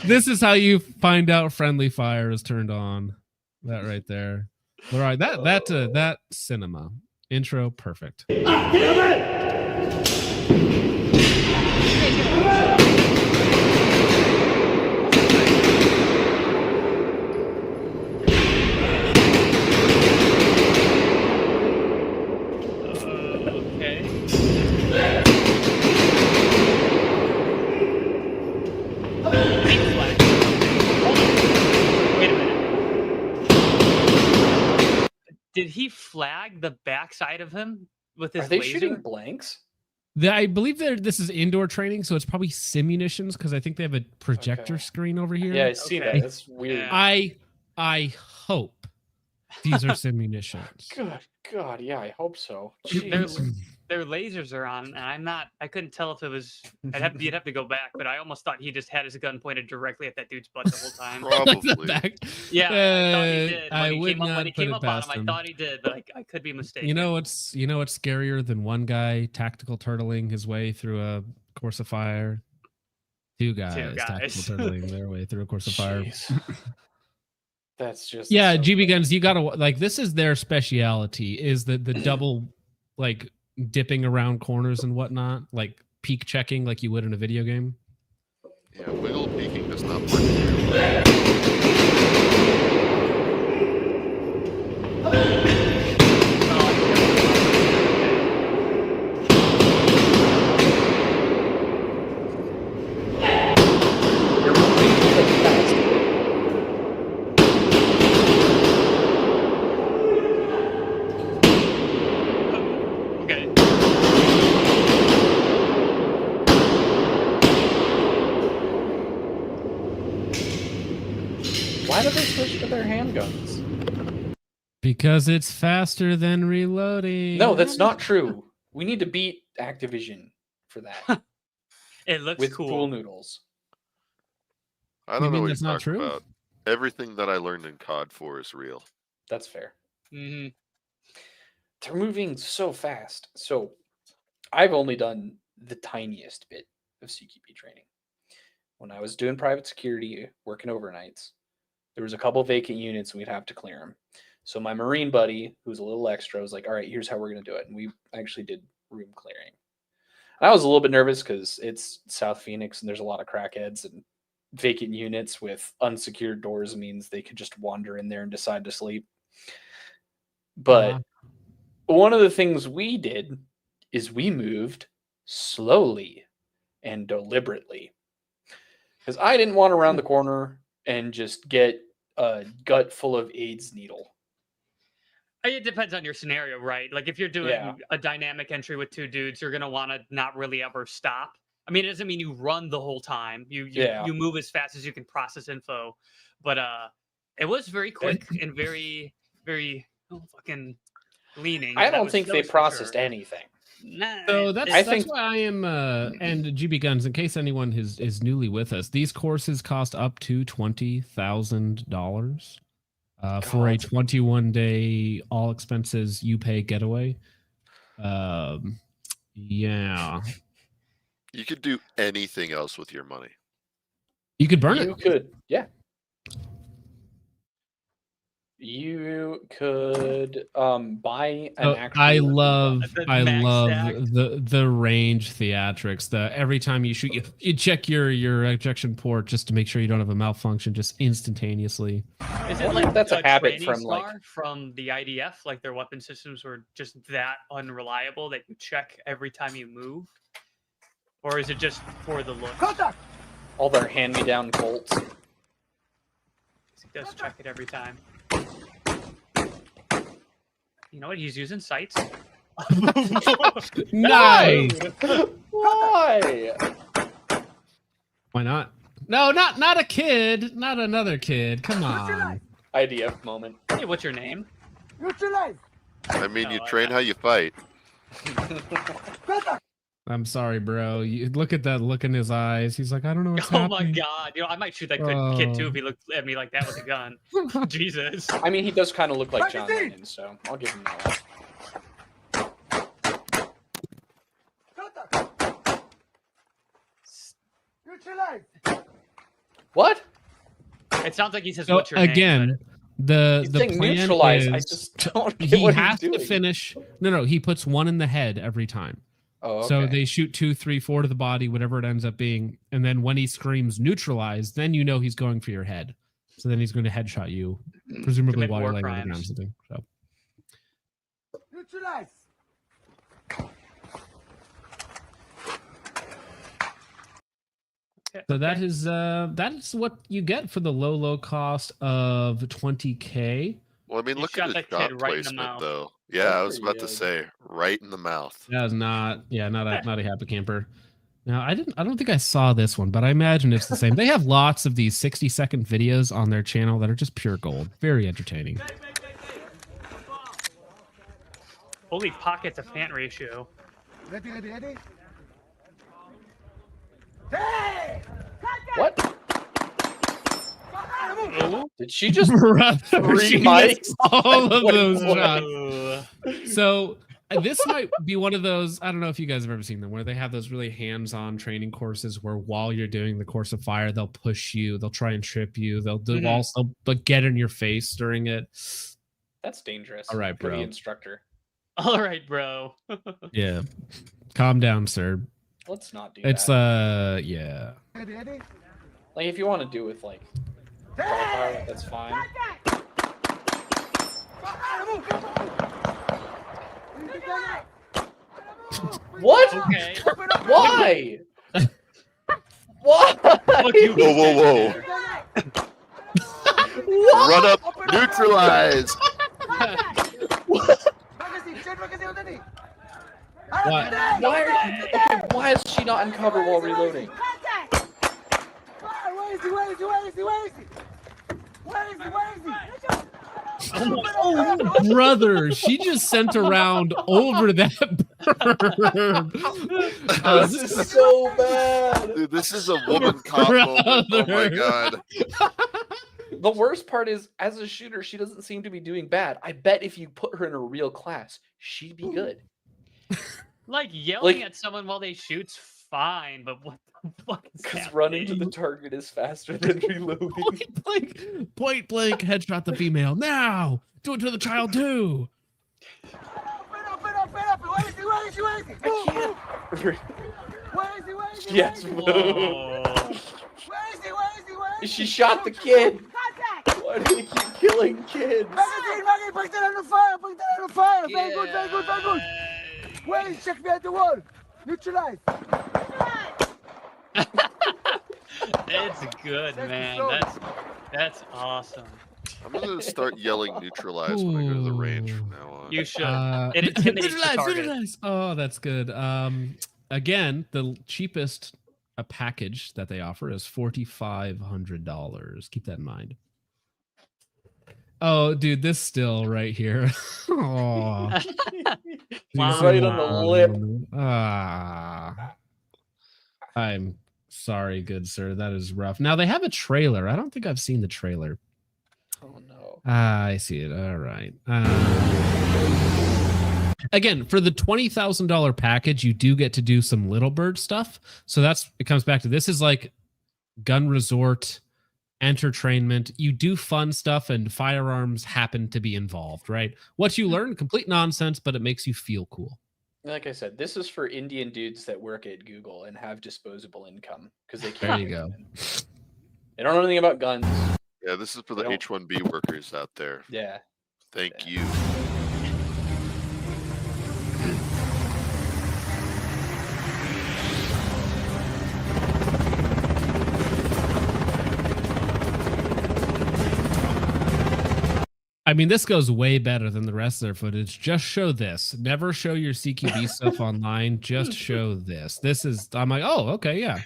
This is how you find out friendly fire is turned on. That right there. All right, that cinema intro perfect. Did he flag the backside of him with his Are they laser? shooting blanks? I believe this is indoor training, so it's probably simunitions because I think they have a projector screen over here. Yeah, I see that. That's weird. I hope these are simunitions. Good God, yeah, I hope so. Their lasers are on, and I couldn't tell if it was. You'd have to go back, but I almost thought he just had his gun pointed directly at that dude's butt the whole time. Probably. Yeah, I thought he did. When he came up on him, him. I thought he did, but I could be mistaken. You know what's scarier than one guy tactical turtling his way through a course of fire? Two guys. Tactical turtling their way through a course of fire. That's just GB Guns. You gotta like this is their speciality is the double like dipping around corners and whatnot, like peek checking like you would in a video game. Yeah, wiggle peeking does not work here. Why do they switch to their handguns? Because it's faster than reloading. No, that's not true. We need to beat Activision for that. It looks with cool. pool noodles. I don't know what that's you're not talking true? about. Everything that I learned in COD 4 is real. That's fair. Mm-hmm. They're moving so fast. So I've only done the tiniest bit of CQP training. When I was doing private security, working overnights, there was a couple vacant units and we'd have to clear them. So my Marine buddy, who's a little extra, was like, all right, here's how we're going to do it. And we actually did room clearing. And I was a little bit nervous because it's South Phoenix and there's a lot of crackheads, and vacant units with unsecured doors means they could just wander in there and decide to sleep. But one of the things we did is we moved slowly and deliberately. Because I didn't want to round the corner and just get a gut full of AIDS needle. It depends on your scenario, right? Like if you're doing a dynamic entry with two dudes, you're gonna want to not really ever stop. I mean, it doesn't mean you run the whole time. You move as fast as you can process info, but it was very quick and very fucking leaning. I don't think they processed anything. Nah, So that's why I am and GB Guns, in case anyone is newly with us, these courses cost up to $20,000 for a 21-day all expenses you pay getaway. Yeah. You could do anything else with your money. You could burn it. You could, yeah. You could buy an actual. I love the range theatrics. Every time you shoot, you check your ejection port just to make sure you don't have a malfunction just instantaneously. Is it like that's a habit training from from the IDF? Like their weapon systems were just that unreliable that you check every time you move, or is it just for the look? All their hand-me-down Colts. He does check it every time. You know what? He's using sights. Nice. Why? Why not? No, not a kid. Not another kid. Come on. IDF moment. Hey, what's your name? I mean, you train how you fight. I'm sorry, bro. You look at that look in his eyes. He's like, I don't know what's Oh happening. my god! You know, I might shoot that kid too if he looked at me like that with a gun. Jesus. I mean, he does kind of look like John Lennon, so I'll give him that. What? It sounds like he says, So "What's your again, name?" the saying plan neutralize. is I just don't get he what has he's to doing. finish. No, he puts one in the head every time. Oh, okay. So they shoot 2, 3, 4 to the body, whatever it ends up being, and then when he screams neutralize, then you know he's going for your head. So then he's going to headshot you, presumably Commit while you're war laying on the ground. crimes. Something. So. Neutralize. So that is what you get for the low cost of 20K. Well, I mean, You look shot at his that kid shot right in the placement, mouth. though. Yeah, I was about to say, right in the mouth. That is not a happy camper. Now I don't think I saw this one, but I imagine it's the same. They have lots of these 60-second videos on their channel that are just pure gold. Very entertaining. Holy pocket to pant ratio. Ready. What? Did she just Brother, she three mics? missed all of Wait, those what? shots. So this might be one of those, I don't know if you guys have ever seen them, where they have those really hands-on training courses where while you're doing the course of fire, they'll push you, they'll try and trip you, they'll do also but get in your face during it. That's dangerous. All right, for the bro. instructor. All right, bro. Yeah. Calm down, sir. Let's not do It's that. yeah. Like if you want to do with like fire, that's fine. What? Okay. Why? What? Fuck you, Whoa. What? Run up, neutralize. Why is she not in cover while reloading? Oh, brother, she just sent around over that bird. This is so bad. Dude, this is a woman cop moment. Oh my god. The worst part is, as a shooter, she doesn't seem to be doing bad. I bet if you put her in a real class, she'd be good. Like yelling at someone while they shoot's fine, but what the fuck is Because happening? running to the target is faster than reloading. Point blank, headshot the female. Now, do it to the child too. Yes. She shot the kid. Why do they keep killing kids? Put that on the fire. Put that on the fire. Very good. Very good. Very good. Wait, check me at the wall. Neutralize. It's good, man. That's awesome. I'm gonna start yelling neutralize when I go to the range from now on. You should. It intimidates the target. Neutralize. Oh, that's good. Again, the cheapest package that they offer is $4,500. Keep that in mind. Oh, dude, this still right here. Oh, Right on the lip. I'm sorry, good sir. That is rough. Now they have a trailer. I don't think I've seen the trailer. Oh no. I see it. All right. Again, for the $20,000 package, you do get to do some Little Bird stuff. So it comes back to this is like gun resort, entertainment. You do fun stuff and firearms happen to be involved, right? What you learn, complete nonsense, but it makes you feel cool. Like I said, this is for Indian dudes that work at Google and have disposable income because they There can't. you go. They don't know anything about guns. Yeah, this is for the H-1B workers out there. Yeah. Thank you. I mean, this goes way better than the rest of their footage. Just show this. Never show your CQB stuff online. Just show this. This is, I'm like, oh, okay, yeah.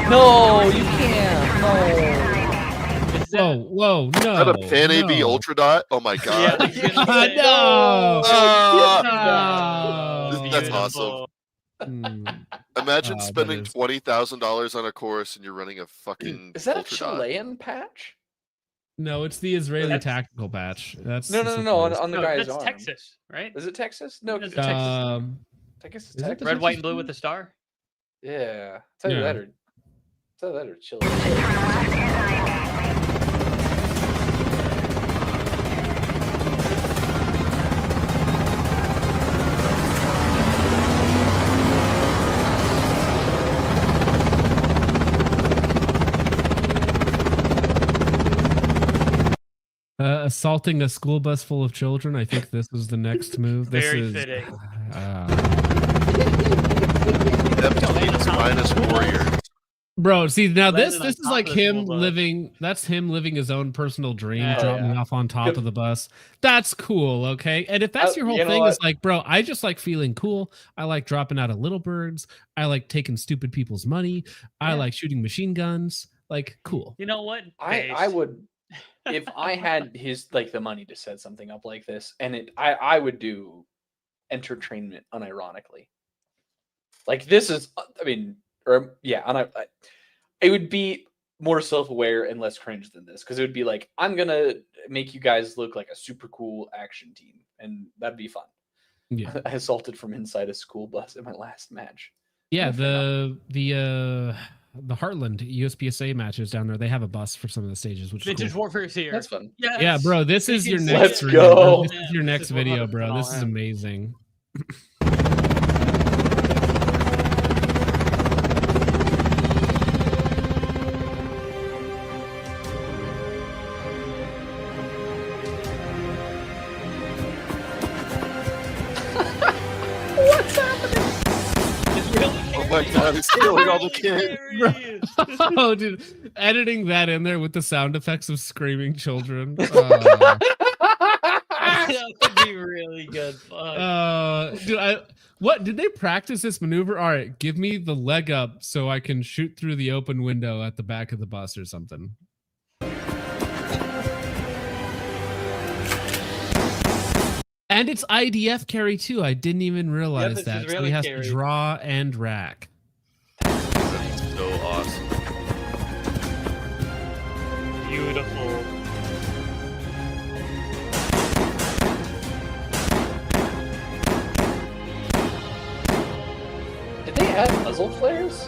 No, you can't. No. Whoa, no. Is that a Pan AV no. Ultra Dot? Oh my god. No. That's awesome. Imagine spending $20,000 on a course and you're running a fucking. Is that a Ultra Dot. Chilean patch? No, it's the Israeli tactical patch. That's No. On the guy's That's arm. Texas, right? Is it Texas? No, because Texas. I guess it's is it Texas. Red, white, and blue with the star. Yeah. Tell you Yeah. that or Chile. Assaulting a school bus full of children. I think this is the next move. This Very is fitting. minus warrior. Bro, see now this Landed on is top like of the him school bus. living. That's him living his own personal dream, Yeah. dropping off on top of the bus. That's cool, okay. And if that's your whole you know thing, what? is like, bro, I just like feeling cool. I like dropping out of little birds. I like taking stupid people's money. I like shooting machine guns. Like, cool. You know what? I would, if I had the money to set something up like this, and I would do entertainment unironically. Like this is, it would be more self-aware and less cringe than this, because it would be like, I'm gonna make you guys look like a super cool action team, and that'd be fun. Yeah. I assaulted from inside a school bus in my last match. Yeah, the Heartland USPSA matches down there, they have a bus for some of the stages, which is Vintage cool. Warfare is here. That's fun. Yes. Yeah, bro, this is your next. Let's video, go. bro. This is your next This is video, 100% bro. all This is in. amazing. Oh my god, he's killing all the kids. Oh, dude, editing that in there with the sound effects of screaming children. That would be really good. Fuck. Dude, what did they practice this maneuver? All right, give me the leg up so I can shoot through the open window at the back of the bus or something. And it's IDF carry too. I didn't even realize that. So he has to draw and rack. That's so awesome. Beautiful. Did they add muzzle flares?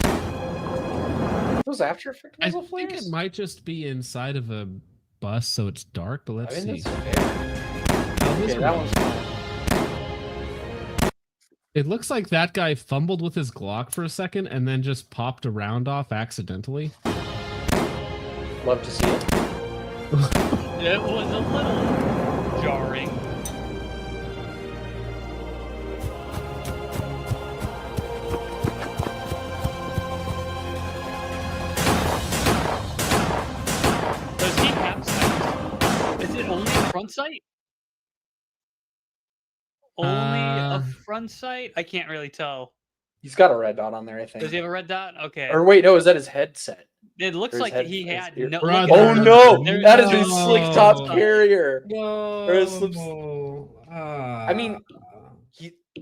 Those after effect muzzle flares? I think it might just be inside of a bus, so it's dark. But let's see. Okay, that one's fine. It looks like that guy fumbled with his Glock for a second and then just popped a round off accidentally. Love to see it. It was a little jarring. Does he have sight? Is it only a front sight? Only a front sight? I can't really tell. He's got a red dot on there, I think. Does he have a red dot? Okay. Or wait, no, is that his headset? It looks like he had no. Oh no, that is his slick top carrier. I mean,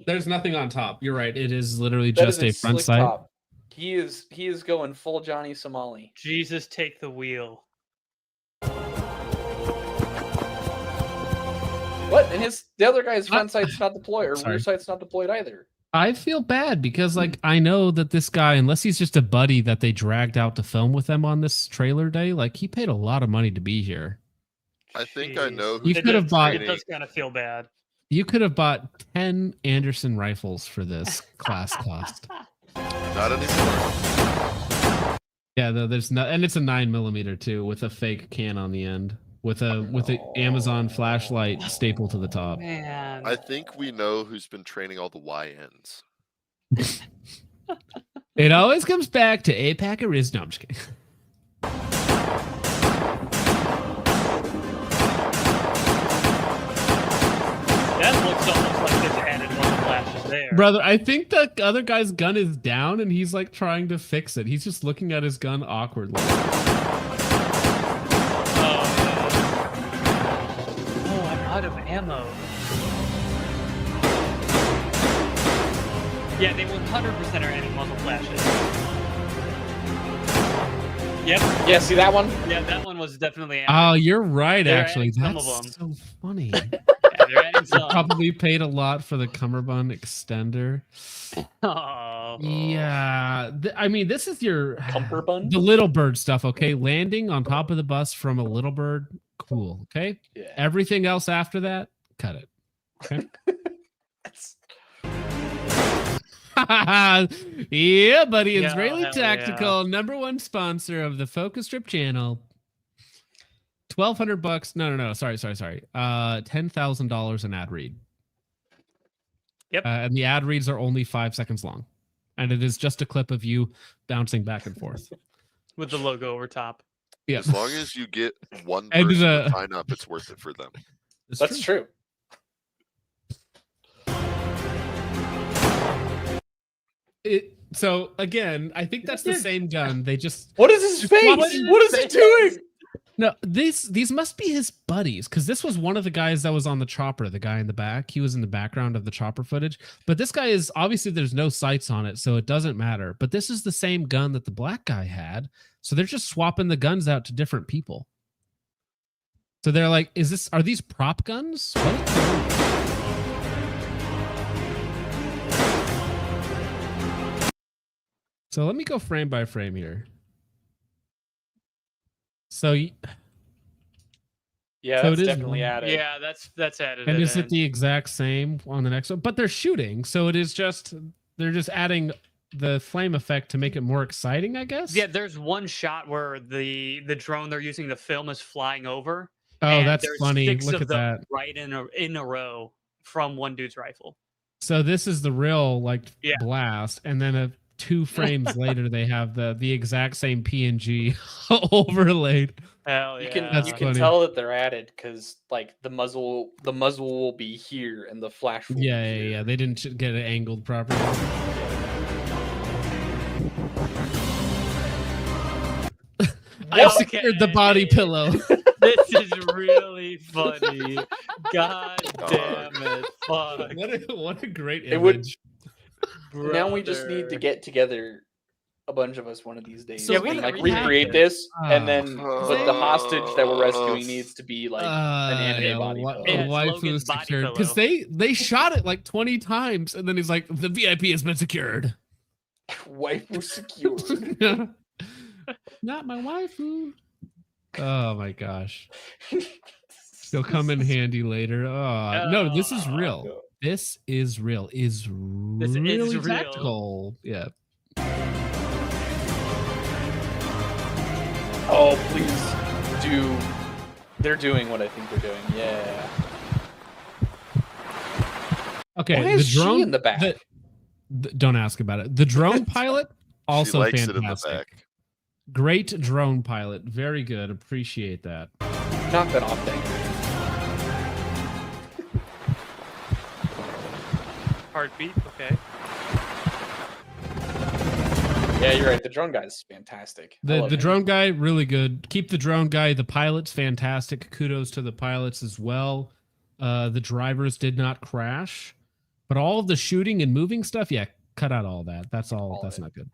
there's nothing on top. You're right. It is literally just a front sight. Top. He is going full Johnny Somali. Jesus, take the wheel. What? And the other guy's front sight's not deployed, or rear sight's not deployed either. I feel bad because, like, I know that this guy, unless he's just a buddy that they dragged out to film with them on this trailer day, like, he paid a lot of money to be here. I think I know who you could have bought. It does kind of feel bad. You could have bought 10 Anderson rifles for this class cost. Not anymore. Yeah, there's not, and it's a 9mm too, with a fake can on the end, with an Amazon flashlight stapled to the top. Man, I think we know who's been training all the YNs. It always comes back to APAC or is. No, I'm just kidding. That looks almost like this added one flashes there. Brother, I think the other guy's gun is down and he's like trying to fix it. He's just looking at his gun awkwardly. Oh, I'm out of ammo. Yeah, they 100% are adding muzzle flashes. Yep. Yeah, see that one? Yeah, that one was definitely added. Oh, you're right, they're actually. Some That's of them. so funny. Yeah, they're adding some. Probably paid a lot for the cummerbund extender. Oh. Yeah. I mean, this is your cummerbund? The little bird stuff, okay? Landing on top of the bus from a little bird, cool, okay? Yeah. Everything else after that, cut it. Okay? Yeah, buddy. Israeli Tactical, #1 sponsor of the Focus Strip channel. $1,200. No. Sorry. $10,000 an ad read. Yep. And the ad reads are only 5 seconds long, and it is just a clip of you bouncing back and forth with the logo over top. Yeah. As long as you get one person to sign up, it's worth it for them. That's true. So again, I think that's the same gun. They just what is his face? What is he doing? No, these must be his buddies, because this was one of the guys that was on the chopper, the guy in the back. He was in the background of the chopper footage. But this guy is obviously there's no sights on it, so it doesn't matter. But this is the same gun that the black guy had. So they're just swapping the guns out to different people. So they're like, are these prop guns? What? So let me go frame by frame here. So yeah, so that's definitely added. Yeah, that's added. And is it the exact same on the next one? But they're shooting, so it is just they're just adding the flame effect to make it more exciting, I guess. Yeah, there's one shot where the drone they're using to film is flying over. Oh, that's funny. Look at that. Right in a row from one dude's rifle. So this is the real blast, and then 2 frames later, they have the exact same PNG overlaid. Hell You yeah. can tell that they're added because like the muzzle will be here and the flash will be here. Yeah. They didn't get it angled properly. I secured the body pillow. This is really funny. God damn it. Fuck. What a great image. Now we just need to get together, a bunch of us, one of these days. So And, like recreate this, and then but the hostage that we're rescuing needs to be like an anime body pillow. A waifu secured because they shot it like 20 times, and then he's like, the VIP has been secured. Waifu secured. Not my waifu. Oh my gosh. They'll come in handy later. Oh no, this is real. This is real. Is really tactical. Yeah. Oh, please do. They're doing what I think they're doing. Yeah. Okay. Why is she in the back? Don't ask about it. The drone pilot also she likes fantastic. It in the back. Great drone pilot. Very good. Appreciate that. Knock that off, thing. Heartbeat. Okay. Yeah, you're right. The drone guy's fantastic. The drone guy, really good. Keep the drone guy. The pilot's fantastic. Kudos to the pilots as well. The drivers did not crash, but all of the shooting and moving stuff, yeah, cut out all that. That's all. That's not good.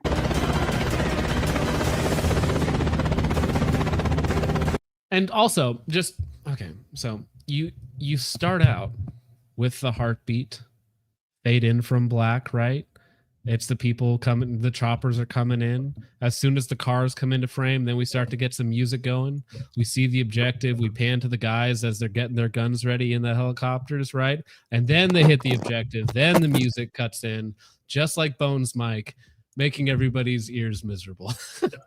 And also, just okay. So you start out with the heartbeat, fade in from black, right? It's the people coming, the choppers are coming in. As soon as the cars come into frame, then we start to get some music going. We see the objective. We pan to the guys as they're getting their guns ready in the helicopters, right? And then they hit the objective. Then the music cuts in, just like Bones' mic, making everybody's ears miserable.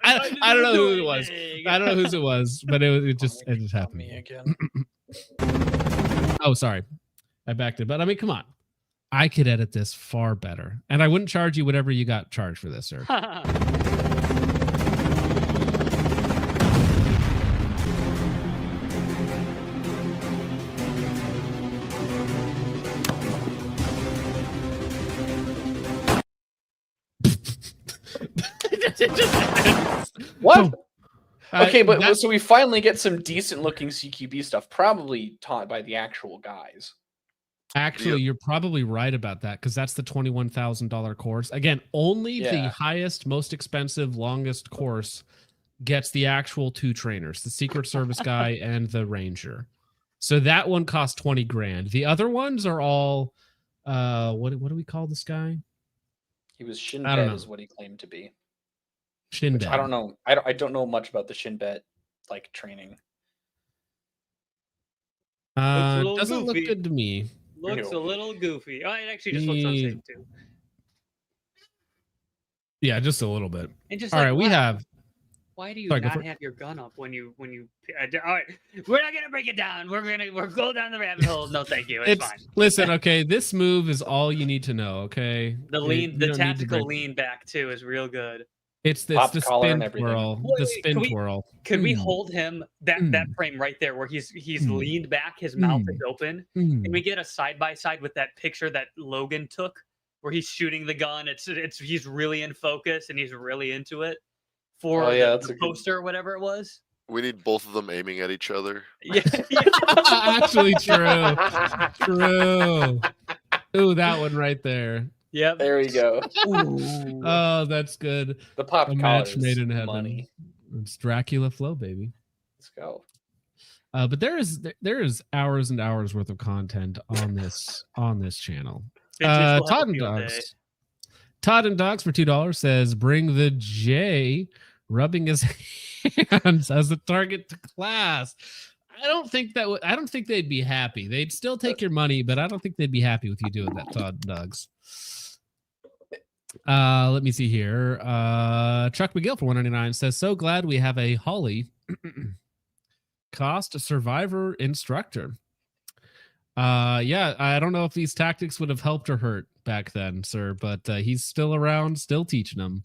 I don't know who it was. I don't know whose it was, but it just happened. Me again. Oh, sorry. I backed it. But I mean, come on. I could edit this far better. And I wouldn't charge you whatever you got charged for this, sir. What? Okay, but so we finally get some decent looking CQB stuff, probably taught by the actual guys. Actually, you're probably right about that because that's the $21,000 course. Again, only the highest, most expensive, longest course gets the actual 2 trainers, the Secret Service guy and the Ranger. So that one costs 20 grand. The other ones are all, what do we call this guy? He was Shinbet is what he claimed to be. Shinbet. I don't know. I don't know much about the Shinbet like training. Doesn't look good to me. Looks a little goofy. Oh, it actually just looks unsafe too. Yeah, just a little bit. And just all right, we have. Why do you not have your gun up when you? All right, we're not gonna break it down. We're go down the rabbit hole. No, thank you. It's fine. Listen, okay, this move is all you need to know. Okay, the tactical lean back too is real good. It's the spin twirl. The spin twirl. Could we hold him that frame right there where he's leaned back, his mouth is open, and we get a side by side with that picture that Logan took where he's shooting the gun. He's really in focus and he's really into it for the poster or whatever it was. We need both of them aiming at each other. Yeah. Actually, true. True. Ooh, that one right there. Yep. There we go. Oh, that's good. The pop a match made in heaven. Money. It's Dracula flow, baby. Let's go. But there is hours and hours worth of content on this channel. Todd and Dogs for $2 says bring the J, rubbing his hands as a target to class. I don't think they'd be happy. They'd still take your money, but I don't think they'd be happy with you doing that, Todd and Dogs. Let me see here. Chuck McGill for $199 says, so glad we have a Holly cost survivor instructor. Yeah, I don't know if these tactics would have helped or hurt, back then, sir, but he's still around, still teaching them.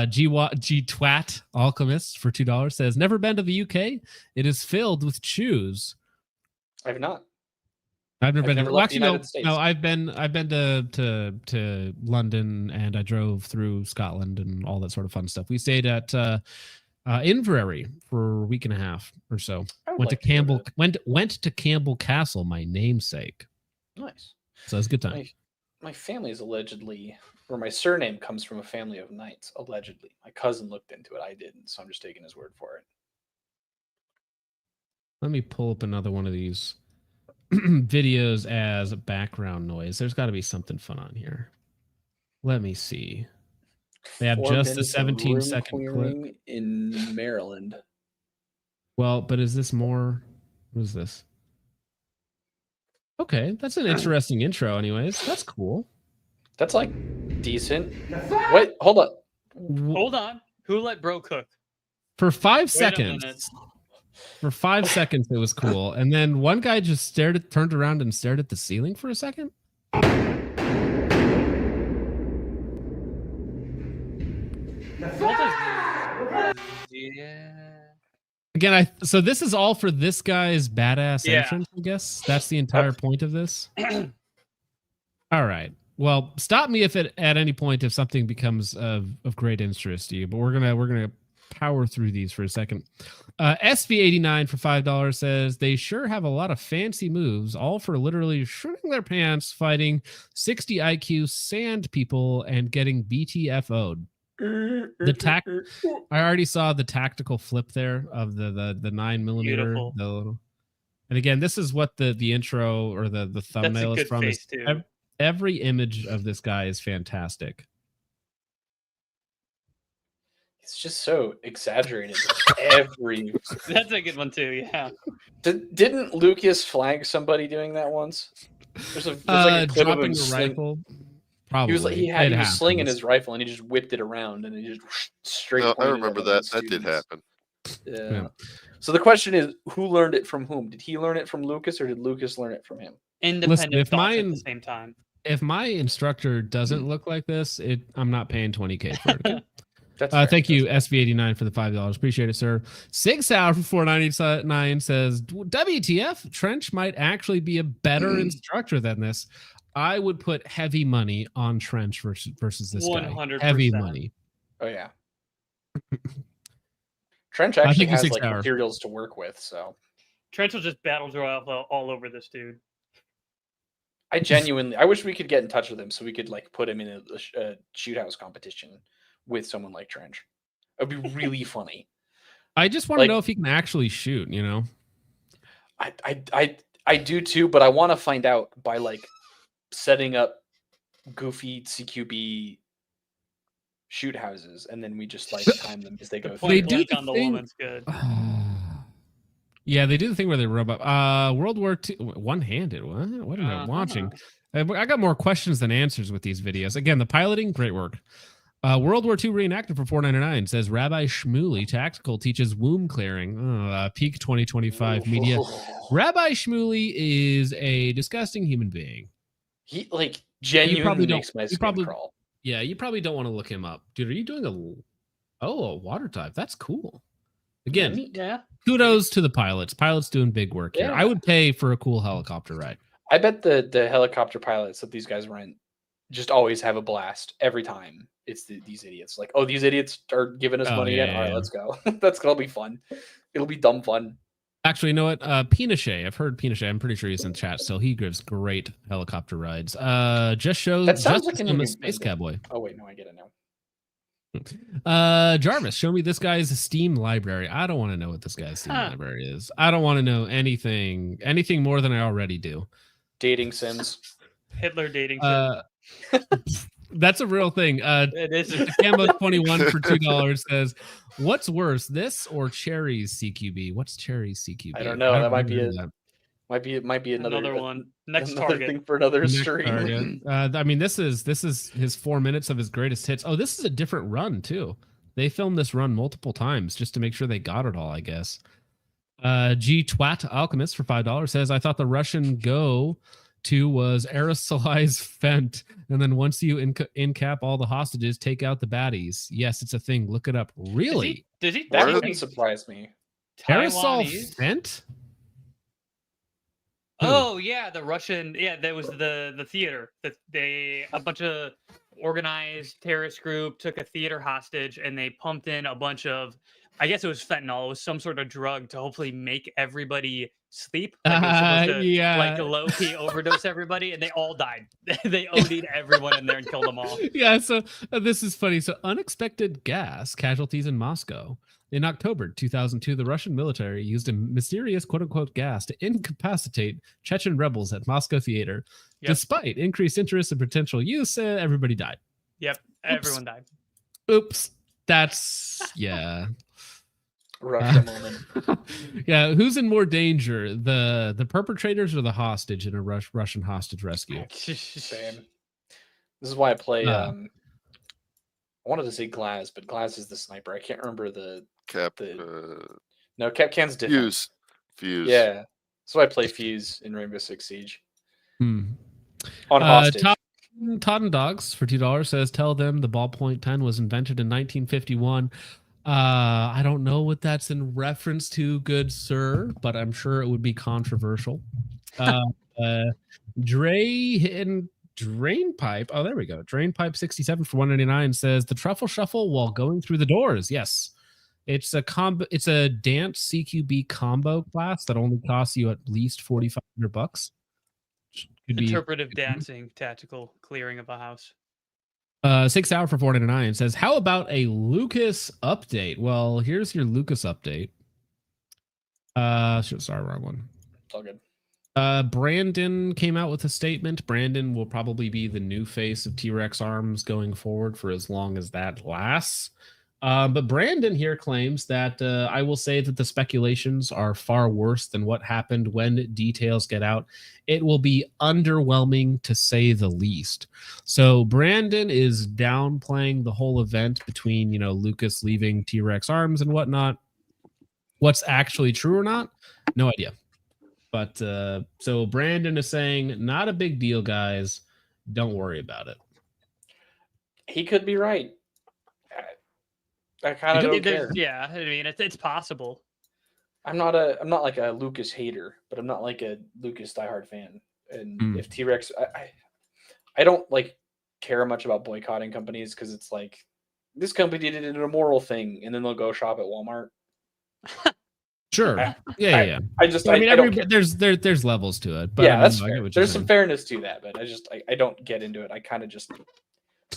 G Twat Alchemist for $2 says, never been to the UK. It is filled with chews. I've not. I've never been never to, left well, the actually, United States. no, I've been to London, and I drove through Scotland and all that sort of fun stuff. We stayed at Inverary for a week and a half or so. Went to Campbell Castle, my namesake. Nice. So it was a good time. My family is allegedly, or my surname comes from a family of knights, allegedly. My cousin looked into it. I didn't, so I'm just taking his word for it. Let me pull up another one of these videos as background noise. There's got to be something fun on here. Let me see. They have just a 17-second clip in Maryland. Well, but is this more? What is this? Okay, that's an interesting intro. Anyways, that's cool. That's like decent. Wait, hold on. Hold on. Who let bro cook? For 5 seconds. For 5 seconds, it was cool, and then one guy just turned around and stared at the ceiling for a second. Yeah. Again, so this is all for this guy's badass entrance, I guess. That's the entire point of this. All right. Well, stop me if at any point if something becomes of great interest to you, but we're gonna power through these for a second. SV89 for $5 says they sure have a lot of fancy moves, all for literally shooting their pants, fighting 60 IQ sand people, and getting BTFO'd. I already saw the tactical flip there of the 9mm. And again, this is what the intro or the thumbnail is from. Every image of this guy is fantastic. It's just so exaggerated. Every that's a good one too. Yeah. Didn't Lucas flag somebody doing that once? There's like a clip dropping of him a rifle. Probably. He was slinging his rifle and he just whipped it around and he just straight. No, I remember that. That did happen. Yeah. So the question is, who learned it from whom? Did he learn it from Lucas or did Lucas learn it from him? Independent thoughts at the same time. If my instructor doesn't look like this, I'm not paying $20K for it. That's thank you, SV89 for the $5. Appreciate it, sir. Sig Sauer for $4.99 says, WTF, Trench might actually be a better instructor than this. I would put heavy money on Trench versus this 100%. Guy. Heavy money. Oh, yeah. Trench actually has like materials to work with, so. Trench will just battle royale all over this dude. I wish we could get in touch with him so we could like put him in a shoot house competition with someone like Trench. It would be really funny. I just want to know if he can actually shoot, you know? I do too, but I want to find out by like setting up goofy CQB shoot houses and then we just like time them as they go through. They do on the woman's good. Yeah, they do the thing where they rub up. World War II, one-handed. What am I watching? I got more questions than answers with these videos. Again, the piloting, great work. World War II reenactor for $4.99 says Rabbi Shmuley Tactical teaches womb clearing. Peak 2025 media. Rabbi Shmuley is a disgusting human being. He like genuinely makes my skin crawl. Yeah, you probably don't want to look him up, dude. Are you doing a water dive? That's cool. Again, kudos to the pilots. Pilots doing big work here. I would pay for a cool helicopter ride. I bet the helicopter pilots that these guys rent just always have a blast every time. It's these idiots. Like, oh, these idiots are giving us money again. All right, let's go. That's gonna be fun. It'll be dumb fun. Actually, you know what? Pinochet. I've heard Pinochet. I'm pretty sure he's in chat still. He gives great helicopter rides. Just shows that sounds like a space cowboy. Oh wait, no, I get it now. Jarvis, show me this guy's Steam library. I don't want to know what this guy's Steam library is. I don't want to know anything more than I already do. Dating sims. Hitler dating sims. That's a real thing. It is. Camo 21 for $2 says, "What's worse, this or Cherry's CQB? What's Cherry's CQB? I don't know. That might be another one. Next target thing for another stream. I mean, this is his 4 minutes of his greatest hits. Oh, this is a different run too. They filmed this run multiple times just to make sure they got it all, I guess. G Twat Alchemist for $5 says, I thought the Russian go 2 was aerosolize Fent, and then once you incap all the hostages, take out the baddies. Yes, it's a thing. Look it up. Really? Does he? That wouldn't surprise me. Aerosol Taiwanese? Fent? Oh yeah, the Russian. Yeah, that was the theater that a bunch of organized terrorist group took a theater hostage, and they pumped in a bunch of, I guess it was fentanyl. It was some sort of drug to hopefully make everybody sleep. Like it was supposed to, like low key overdose everybody, and they all died. They OD'd everyone in there and killed them all. Yeah. So this is funny. So unexpected gas casualties in Moscow. In October 2002, the Russian military used a mysterious quote-unquote gas to incapacitate Chechen rebels at Moscow Theater. Yep. Despite increased interest and potential use, everybody died. Yep, everyone died. Oops. That's, yeah. Russia moment. Yeah, who's in more danger, the perpetrators or the hostage in a Russian hostage rescue? Same. This is why I play. I wanted to say Glaz, but Glaz is the sniper. I can't remember the no, Capcan's different. Fuse. Yeah, so I play Fuse in Rainbow Six Siege. On hostage. Todd and Dogs for $2 says, tell them the ballpoint pen was invented in 1951. I don't know what that's in reference to, good sir, but I'm sure it would be controversial. Dre hitting Drain Pipe. Oh, there we go. Drain Pipe 67 for $1.99 says the truffle shuffle while going through the doors. Yes. It's a combo. It's a dance CQB combo class that only costs you at least $4,500. Interpretive dancing, tactical clearing of a house. 6 hour for $4.99 says, how about a Lucas update? Well, here's your Lucas update. Sorry, wrong one. It's all good. Brandon came out with a statement. Brandon will probably be the new face of T-Rex Arms going forward for as long as that lasts. But Brandon here claims that I will say that the speculations are far worse than what happened when details get out. It will be underwhelming to say the least. So Brandon is downplaying the whole event between, Lucas leaving T-Rex Arms and whatnot. What's actually true or not? No idea. But so Brandon is saying, not a big deal, guys. Don't worry about it. He could be right. I kind of don't care. Yeah, I mean, it's possible. I'm not like a Lucas hater, but I'm not like a Lucas diehard fan. And if T-Rex, I don't like care much about boycotting companies because it's like this company did an immoral thing, and then they'll go shop at Walmart. Sure. Yeah. There's levels to it. But yeah, that's fair. There's some fairness to that, but I don't get into it. I kind of just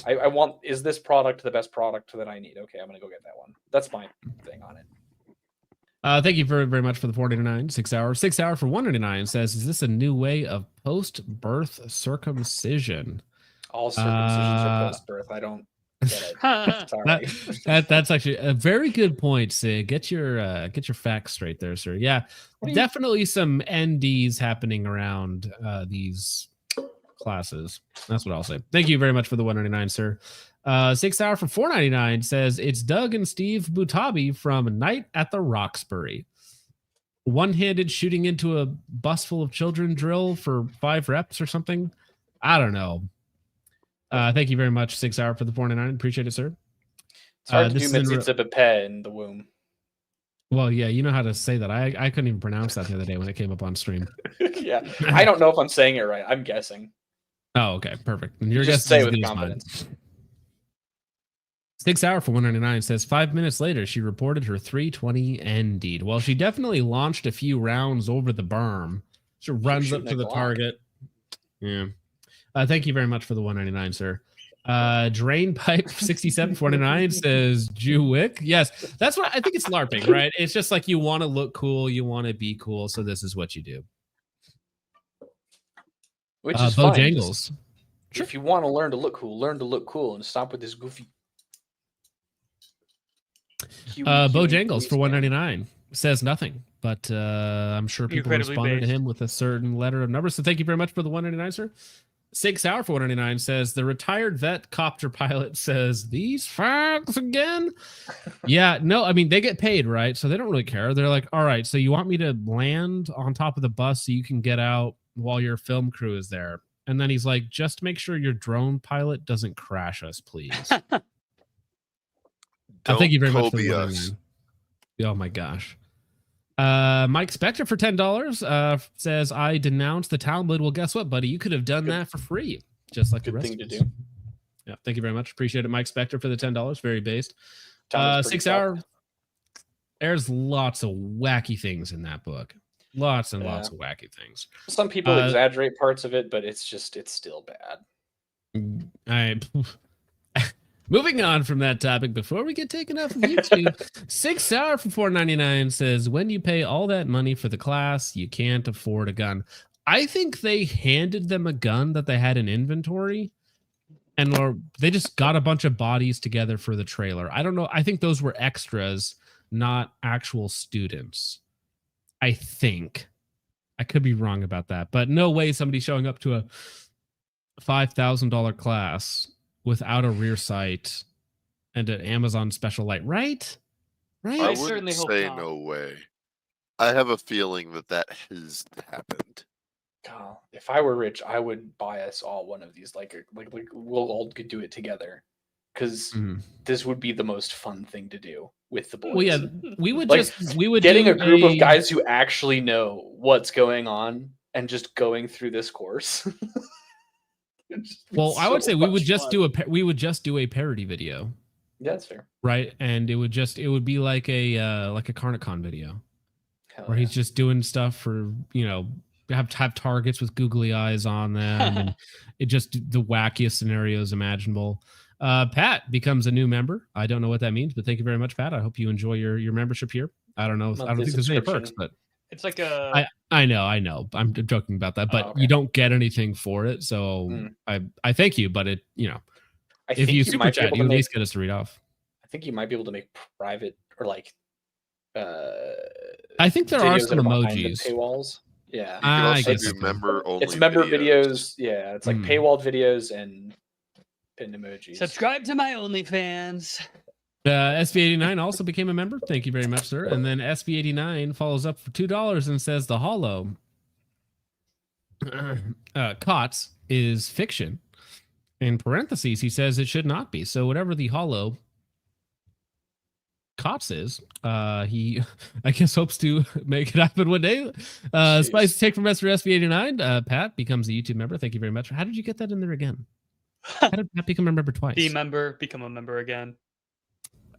I want, is this product the best product that I need? Okay, I'm gonna go get that one. That's my thing on it. Thank you very, very much for the $4.99. 6 hour. 6 hour for $1.99 says, is this a new way of post-birth circumcision? All circumcisions are post-birth. I don't get it. Sorry. That's actually a very good point, Sig. Get your facts straight there, sir. Yeah, definitely some NDs happening around these classes. That's what I'll say. Thank you very much for the $1.99, sir. 6 hour for $4.99 says, it's Doug and Steve Butabi from Night at the Roxbury. One-handed shooting into a bus full of children drill for 5 reps or something. I don't know. Thank you very much, 6 hour for the $4.99. Appreciate it, sir. It's hard to do Mitzitza Bepeh in the womb. Well, yeah, you know how to say that. I couldn't even pronounce that the other day when it came up on stream. Yeah, I don't know if I'm saying it right. I'm guessing. Oh, okay, perfect. And your just guess say is with good confidence. 6 hour for $1.99 says 5 minutes later she reported her 320 ND'd. Well, she definitely launched a few rounds over the berm. She runs up to the target. Yeah. Thank you very much for the $1.99, sir. Drain Pipe 6749 says Jewick. Yes, that's what I think. It's LARPing, right? It's just like you want to look cool, you want to be cool, so this is what you do. Which is fine. Bojangles. Sure. If you want to learn to look cool, and stop with this goofy. Bojangles for $1.99 says nothing, but I'm sure people responded to him with a certain letter of numbers. So thank you very much for the $1.99, sir. 6 hour for $1.99 says the retired vet copter pilot says these facts again. Yeah, no, I mean they get paid, right? So they don't really care. They're like, all right, so you want me to land on top of the bus so you can get out while your film crew is there. And then he's like, just make sure your drone pilot doesn't crash us, please. Thank you very much for the us. Oh my gosh. Mike Spector for $10 says, I denounce the Talmud. Well, guess what, buddy? You could have done that for free, just like the rest of us. Do. Yeah, thank you very much. Appreciate it, Mike Spector, for the $10. Very based. 6 hour. There's lots of wacky things in that book. Lots and lots of wacky things. Some people exaggerate parts of it, but it's still bad. Moving on from that topic, before we get taken off of YouTube, 6 hour for $4.99 says, when you pay all that money for the class, you can't afford a gun. I think they handed them a gun that they had in inventory, and they just got a bunch of bodies together for the trailer. I don't know. I think those were extras, not actual students. I think. I could be wrong about that, but no way somebody showing up to a $5,000 class without a rear sight and an Amazon special light, right? I wouldn't say no way. I have a feeling that has happened. God, if I were rich, I would buy us all one of these. Like we'll all could do it together, because this would be the most fun thing to do with the boys. Well, yeah, we would getting a group of guys who actually know what's going on and just going through this course. Well, I would say we would just do a parody video. Yeah, that's fair. Right, and it would be like a Carnicon video, where he's just doing stuff for, have targets with googly eyes on them, and it just the wackiest scenarios imaginable. Pat becomes a new member. I don't know what that means, but thank you very much, Pat. I hope you enjoy your membership here. I don't know. I don't think there's any perks, but it's like a. I know. I'm joking about that, but you don't get anything for it. So I thank you, but it if you super chat, you at least get us to read off. I think you might be able to make private or like. I think there are some emojis. Paywalls. Yeah. You can also do member only. It's member videos. Yeah, it's like paywalled videos and pinned emojis. Subscribe to my OnlyFans. SB89 also became a member. Thank you very much, sir. And then SB89 follows up for $2 and says the Hollow COTS is fiction. In parentheses, he says it should not be. So whatever the Hollow COTS is, he I guess hopes to make it happen one day. Spicy take from Mr. SB89. Pat becomes a YouTube member. Thank you very much. How did you get that in there again? How did Pat become a member twice? Be member, become a member again.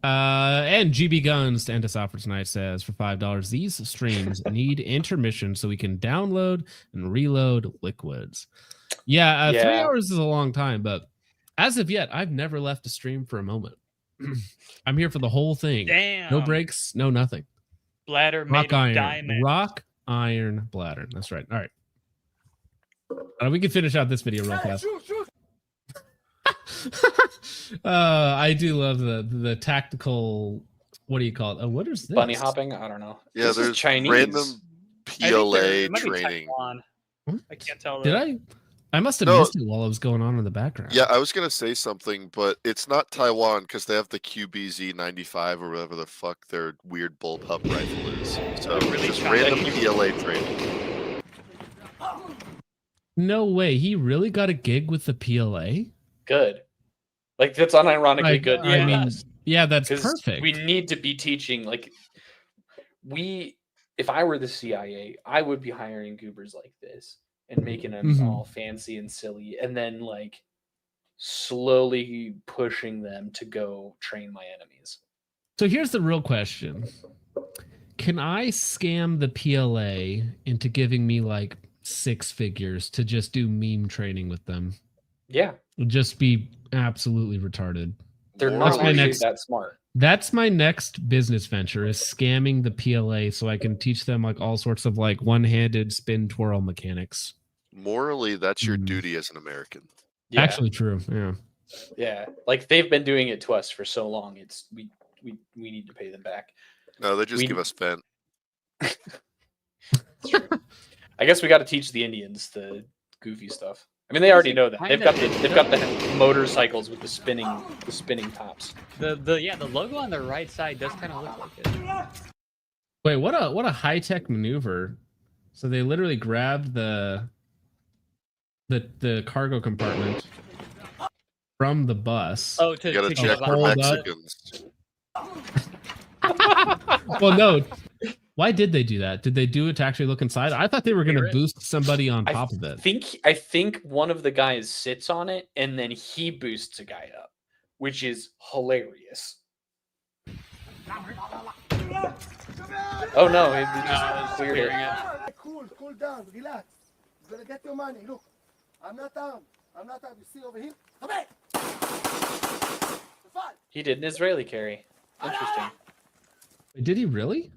And GB Guns to end us off for tonight says for $5, these streams need intermission so we can download and reload liquids. Yeah, 3 hours is a long time, but as of yet, I've never left a stream for a moment. I'm here for the whole thing. Damn. No breaks, no nothing. Bladder made of diamond. Rock iron bladder. That's right. All right. We can finish out this video real fast. I do love the tactical. What do you call it? What is this? Bunny hopping? I don't know. Yeah, this there's Chinese. Random PLA training. I can't tell. Did I must have missed it while it was going on in the background. Yeah, I was gonna say something, but it's not Taiwan because they have the QBZ-95 or whatever the fuck their weird bullpup rifle is. So really just random PLA training. No way, he really got a gig with the PLA? Good. Like that's unironically good. I mean, yeah, that's perfect. We need to be teaching. Like if I were the CIA, I would be hiring goobers like this and making them all fancy and silly, and then like slowly pushing them to go train my enemies. So here's the real question: can I scam the PLA into giving me like 6 figures to just do meme training with them? Yeah. It'll just be absolutely retarded. They're not really that smart. That's my next business venture, is scamming the PLA so I can teach them like all sorts of like one-handed spin twirl mechanics. Morally, that's your duty as an American. Yeah. Actually true. Yeah. Yeah. Like they've been doing it to us for so long. It's we need to pay them back. No, they just give us vent. I guess we got to teach the Indians the goofy stuff. I mean, they already know that. They've got the motorcycles with the spinning tops. The logo on the right side does kind of look like it. Wait, what a high-tech maneuver. So they literally grabbed the the cargo compartment from the bus. Oh, You gotta to check go for behind Mexicans. Well, no. Why did they do that? Did they do it to actually look inside? I thought they were going to boost somebody on top of it. I think one of the guys sits on it and then he boosts a guy up, which is hilarious. Oh no, it just cleared it. Cool down, relax. You're gonna get your money. Look, I'm not armed. You see over here? Come back. He did an Israeli carry. Interesting. Did he really?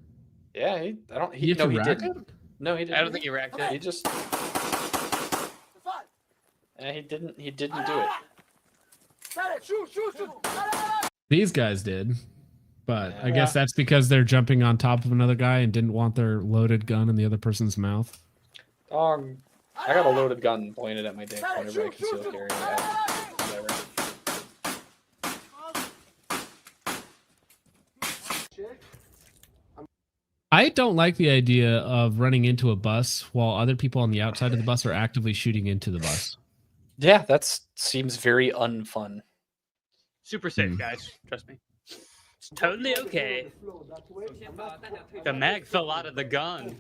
Yeah, he didn't. No, he didn't. I don't think he racked it. He just. He didn't do it. These guys did, but I guess that's because they're jumping on top of another guy and didn't want their loaded gun in the other person's mouth. I got a loaded gun pointed at my dick whenever I conceal carry. Whatever. I don't like the idea of running into a bus while other people on the outside of the bus are actively shooting into the bus. Yeah, that seems very unfun. Super safe, guys. Trust me. It's totally okay. The mag fell out of the gun.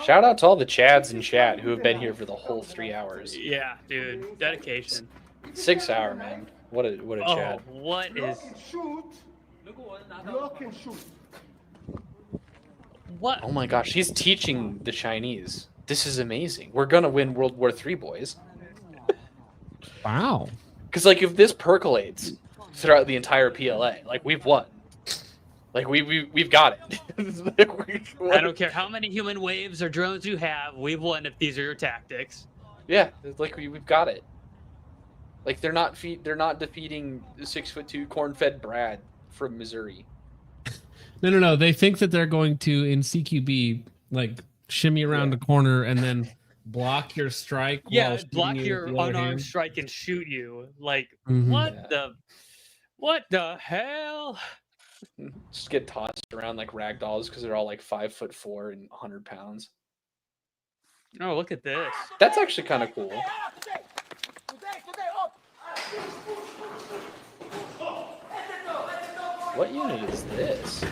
Shout out to all the Chads in chat who have been here for the whole 3 hours. Yeah, dude. Dedication. 6 hour, man. What a Chad. What is... What? Oh my gosh, he's teaching the Chinese. This is amazing. We're gonna win World War III, boys. Wow. Because like if this percolates throughout the entire PLA, like we've won. Like we've got it. I don't care how many human waves or drones you have, we've won if these are your tactics. Yeah, it's like we've got it. Like they're not defeating 6'2" corn-fed Brad from Missouri. No. They think that they're going to in CQB like shimmy around the corner and then block your strike. Yeah, block your unarmed strike and shoot you. Like what the hell? Just get tossed around like rag dolls because they're all like 5'4" and 100 pounds. Oh, look at this. That's actually kind of cool. What unit is this?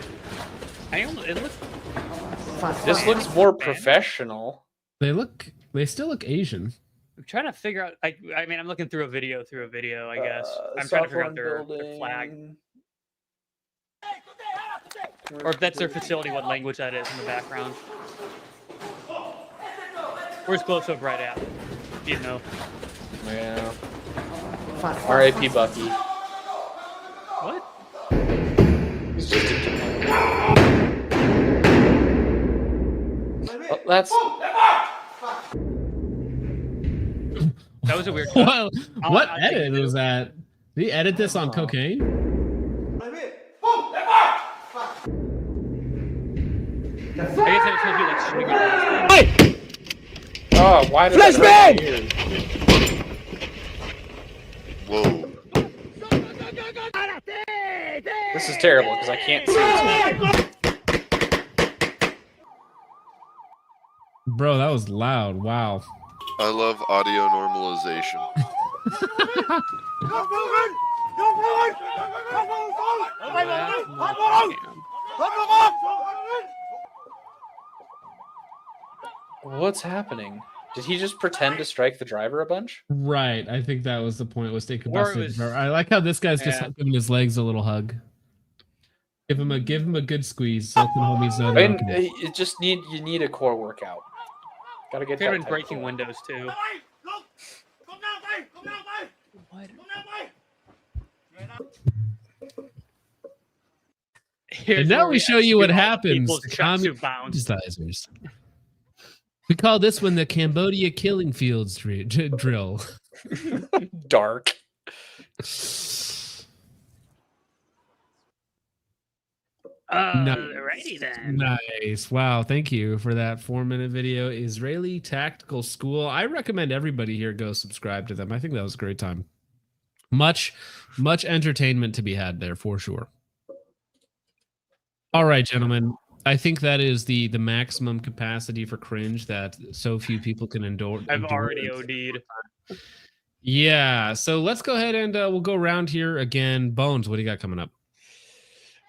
This looks more professional. They still look Asian. I'm trying to figure out. I mean, I'm looking through a video. I guess I'm trying to figure out their flag, or if that's their facility, what language that is in the background. Where's close-up right at? You know. Yeah. R.I.P. Bucky. What? He's just that's. That was a weird. What edit was that? Did he edit this on cocaine? I guess I was supposed to be like shooting it. Oh, why did flashbang! Whoa. This is terrible because I can't see it. Bro, that was loud. Wow. I love audio normalization. What's happening? Did he just pretend to strike the driver a bunch? Right. I think that was the point. Was take was, I like how this guy's just giving his legs a little hug. Give him a good squeeze. Let them homies know. I mean, you need a core workout. Gotta get that. Breaking windows too. What? And now we show you what happens to communist. We call this one the Cambodia killing fields drill. Dark. Alrighty then. Nice. Wow. Thank you for that 4-minute video. Israeli Tactical School. I recommend everybody here go subscribe to them. I think that was a great time. Much entertainment to be had there for sure. All right, gentlemen. I think that is the maximum capacity for cringe that so few people can endure. I've already OD'd. Yeah, so let's go ahead and we'll go around here again. Bones, what do you got coming up?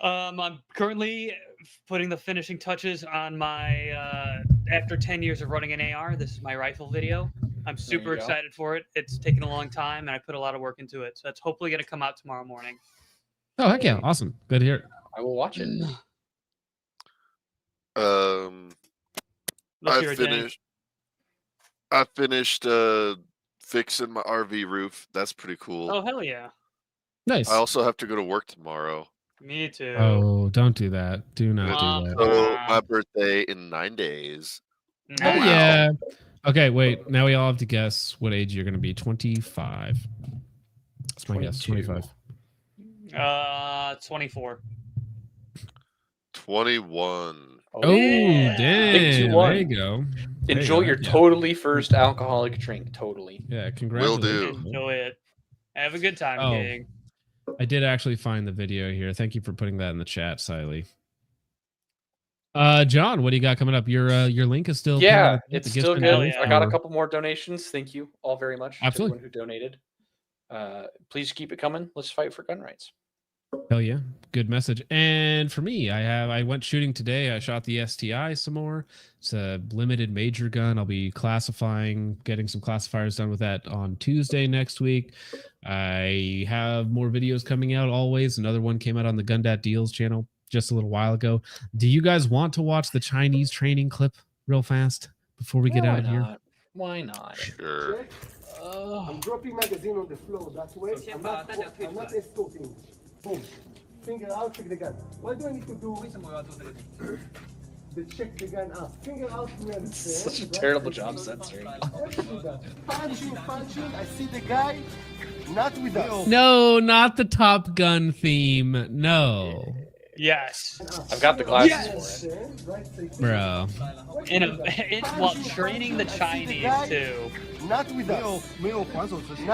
I'm currently putting the finishing touches on my after 10 years of running an AR. This is my rifle video. I'm super excited for it. It's taken a long time, and I put a lot of work into it. So that's hopefully going to come out tomorrow morning. Oh, heck yeah. Awesome. Good to hear it. I will watch it. I finished fixing my RV roof. That's pretty cool. Oh, hell yeah. Nice. I also have to go to work tomorrow. Me too. Oh, don't do that. Do not do that. So my birthday in 9 days. Oh, yeah. Okay, wait. Now we all have to guess what age you're going to be. 25. That's my guess. 25. 24. 21. Oh, yeah. Dang. There you go. Enjoy your totally first alcoholic drink. Totally. Yeah, congratulations. Will do. Enjoy it. Have a good time, King. I did actually find the video here. Thank you for putting that in the chat, Siley. John, what do you got coming up? Your link is still it's still good. I got a couple more donations. Thank you all very much to everyone who donated. Please keep it coming. Let's fight for gun rights. Hell yeah, good message. And for me, I went shooting today. I shot the STI some more. It's a limited major gun. I'll be getting some classifiers done with that on Tuesday next week. I have more videos coming out always. Another one came out on the Gun Deals channel just a little while ago. Do you guys want to watch the Chinese training clip real fast before we get out of here? Why not? Sure. I'm dropping magazine on the floor that way. I'm not escorting. Boom. Finger out, check the gun. What do I need to do? To check the gun out. Finger out, such a terrible job censoring. Punching. I see the guy. Not with us. No, not the Top Gun theme. No. Yes. I've got the glasses for it. Bro. While training the Chinese too. Not with us.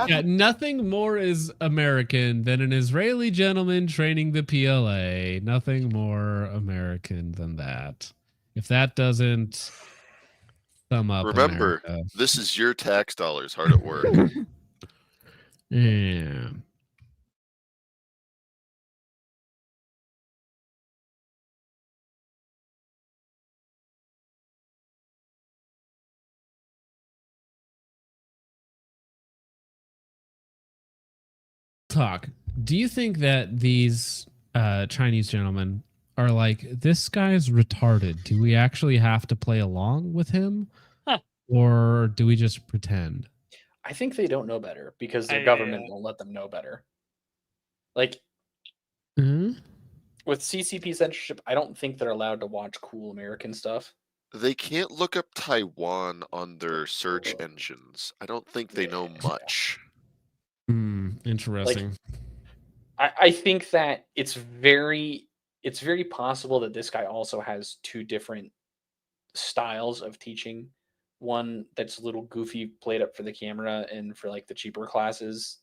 Yeah, nothing more is American than an Israeli gentleman training the PLA. Nothing more American than that. If that doesn't sum up Remember, America. This is your tax dollars hard at work. Yeah. Talk. Do you think that these Chinese gentlemen are like, this guy's retarded? Do we actually have to play along with him? Or do we just pretend? I think they don't know better because their government won't let them know better. Like, with CCP censorship, I don't think they're allowed to watch cool American stuff. They can't look up Taiwan on their search engines. I don't think they know much. Interesting. Like, I think that it's very possible that this guy also has two different styles of teaching. One that's a little goofy, played up for the camera, and for like the cheaper classes,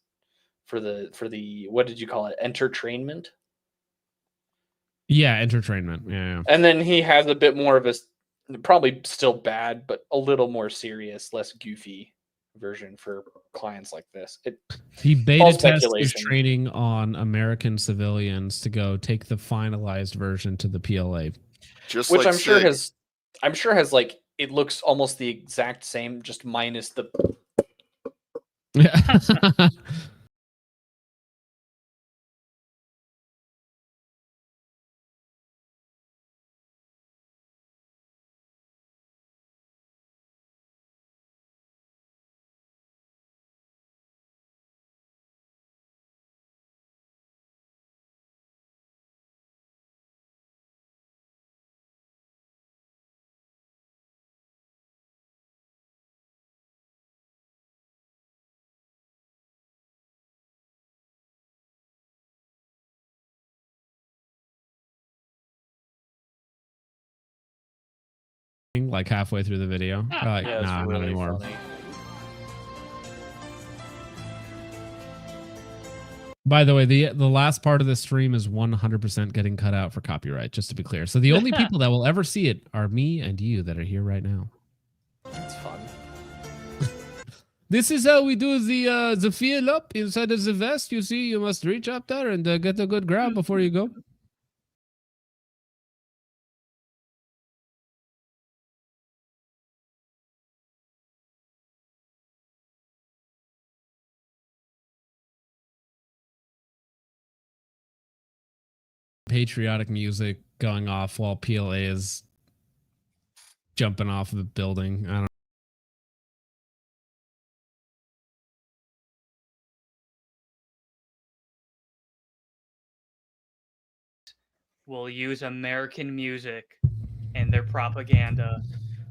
for the what did you call it? Entertainment. Yeah, entertainment. Yeah. And then he has a bit more of a, probably still bad, but a little more serious, less goofy version for clients like this. He beta test is training on American civilians to go take the finalized version to the PLA. Just which like I'm sure has like, it looks almost the exact same, just minus the like halfway through the video. Like, yeah, nah, really not anymore. funny. By the way, the last part of the stream is 100% getting cut out for copyright, just to be clear. So the only people that will ever see it are me and you that are here right now. That's fun. This is how we do the feel up inside of the vest. You see, you must reach up there and get a good grab before you go. Patriotic music going off while PLA is jumping off of the building. I don't. Will use American music in their propaganda.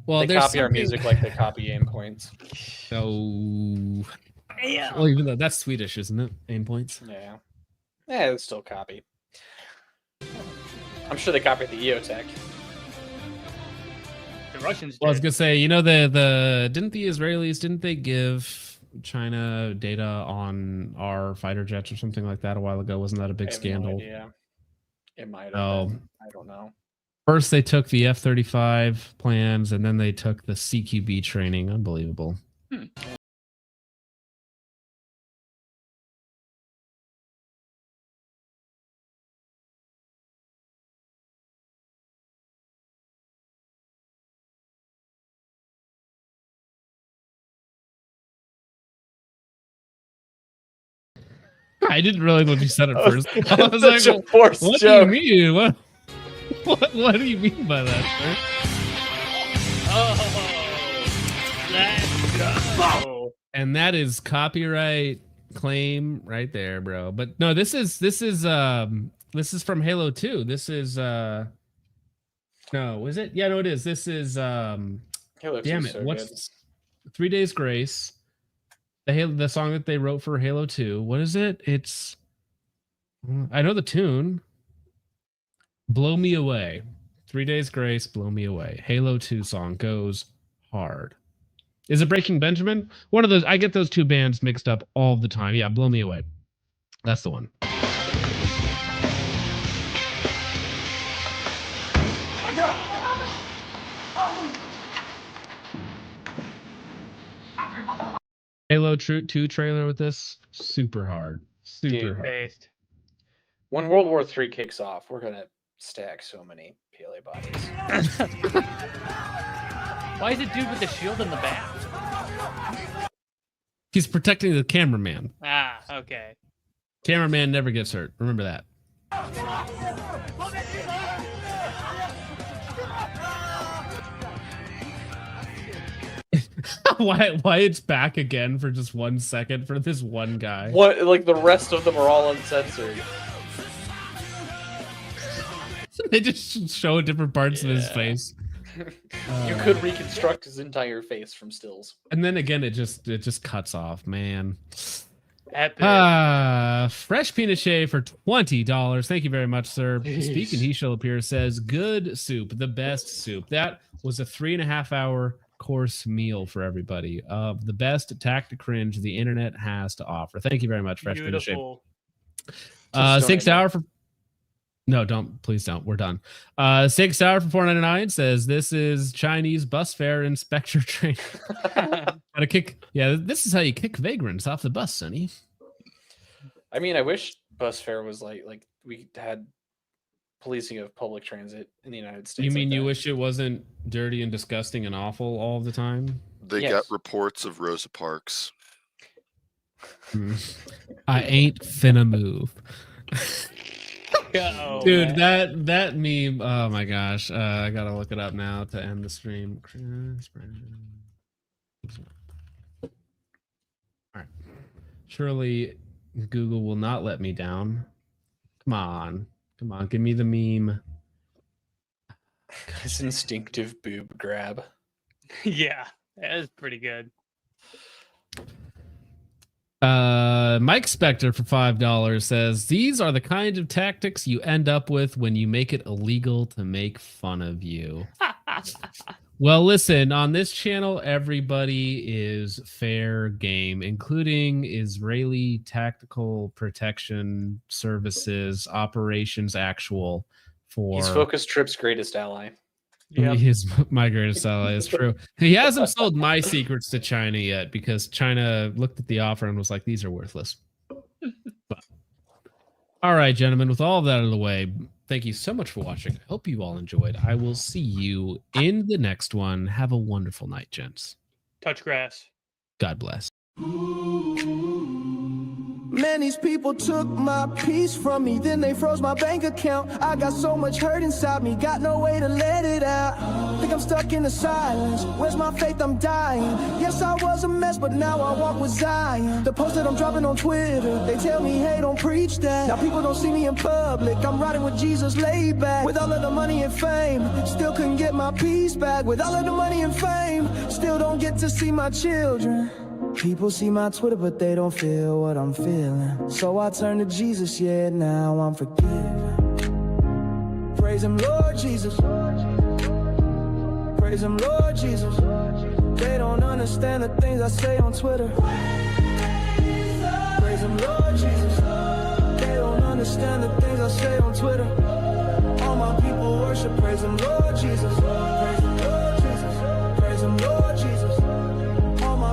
Well, they copy our music like they copy aim points. So, well, even though that's Swedish, isn't it? Aim points. Yeah. Yeah, it's still copy. I'm sure they copied the EOTech. The Russians did. Well, I was gonna say, you know, didn't the Israelis, didn't they give China data on our fighter jets or something like that a while ago? Wasn't that a big scandal? Yeah, it might have been. I don't know. First they took the F-35 plans, and then they took the CQB training. Unbelievable. I didn't realize what you said at first. I was like, a forced what joke. do you mean? What do you mean by that, sir? Oh, let's go. And that is copyright claim right there, bro. But no, this is from Halo 2. This is no, is it? Yeah, no, it is. This is Halo 2 damn it. so What's 3 Days Grace? The song that they wrote for Halo 2. What is it? It's I know the tune. Blow Me Away. 3 Days Grace, Blow Me Away. Halo 2 song goes hard. Is it Breaking Benjamin? One of those. I get those two bands mixed up all the time. Yeah, Blow Me Away. That's the one. Halo 2 trailer with this. Super hard. Super hard. Based. When World War III kicks off, we're gonna stack so many PLA bodies. Why is it dude with the shield in the back? He's protecting the cameraman. Ah, okay. Cameraman never gets hurt. Remember that. why it's back again for just 1 second for this one guy? What? Like the rest of them are all uncensored. They just show different parts of his face. You could reconstruct his entire face from stills. And then again, it just cuts off, man. Epic. Fresh peanut shave for $20. Thank you very much, sir. Speaking, he shall appear says, good soup, the best soup. That was a 3.5 hour course meal for everybody of the best attack to cringe the internet has to offer. Thank you very much, Fresh peanut shave. 6 hour for please don't. We're done. 6 hour for $4.99 says this is Chinese bus fare inspector training. Gotta kick. Yeah, this is how you kick vagrants off the bus, Sonny. I mean, I wish bus fare was like we had policing of public transit in the United States. You mean like you that. wish it wasn't dirty and disgusting and awful all the time? They got reports of Rosa Parks. I ain't finna move. Oh, dude, man. that meme, oh my gosh, I gotta look it up now to end the stream. All right, surely Google will not let me down. Come on, give me the meme. This instinctive boob grab. Yeah, that is pretty good. Mike Spector for $5 says these are the kind of tactics you end up with when you make it illegal to make fun of you. Well, listen, on this channel, everybody is fair game, including Israeli Tactical Protection Services Operations Actual for... He's Focus Trip's greatest ally. Yep. He's my greatest ally. It's true. He hasn't sold my secrets to China yet because China looked at the offer and was like, these are worthless. But, all right, gentlemen, with all of that out of the way, thank you so much for watching. I hope you all enjoyed. I will see you in the next one. Have a wonderful night, gents. Touch grass. God bless. Man, these people took my peace from me, then they froze my bank account. I got so much hurt inside me, got no way to let it out. Think I'm stuck in the silence, where's my faith? I'm dying. Yes, I was a mess, but now I walk with Zion. The post that I'm dropping on Twitter, they tell me, hey, don't preach that. Now people don't see me in public, I'm riding with Jesus laid back. With all of the money and fame, still couldn't get my peace back. With all of the money and fame, still don't get to see my children. People see my Twitter, but they don't feel what I'm feeling. So I turn to Jesus, yeah, now I'm forgiven. Praise him, Lord Jesus. Praise him, Lord Jesus. They don't understand the things I say on Twitter. Praise him, Lord Jesus. They don't understand the things I say on Twitter. All my people worship, praise him, Lord Jesus. Praise him, Lord Jesus. Praise him, Lord Jesus.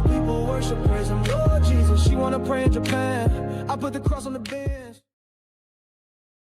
People worship, praise him, Lord Jesus. She wanna pray in Japan, I put the cross on the bench.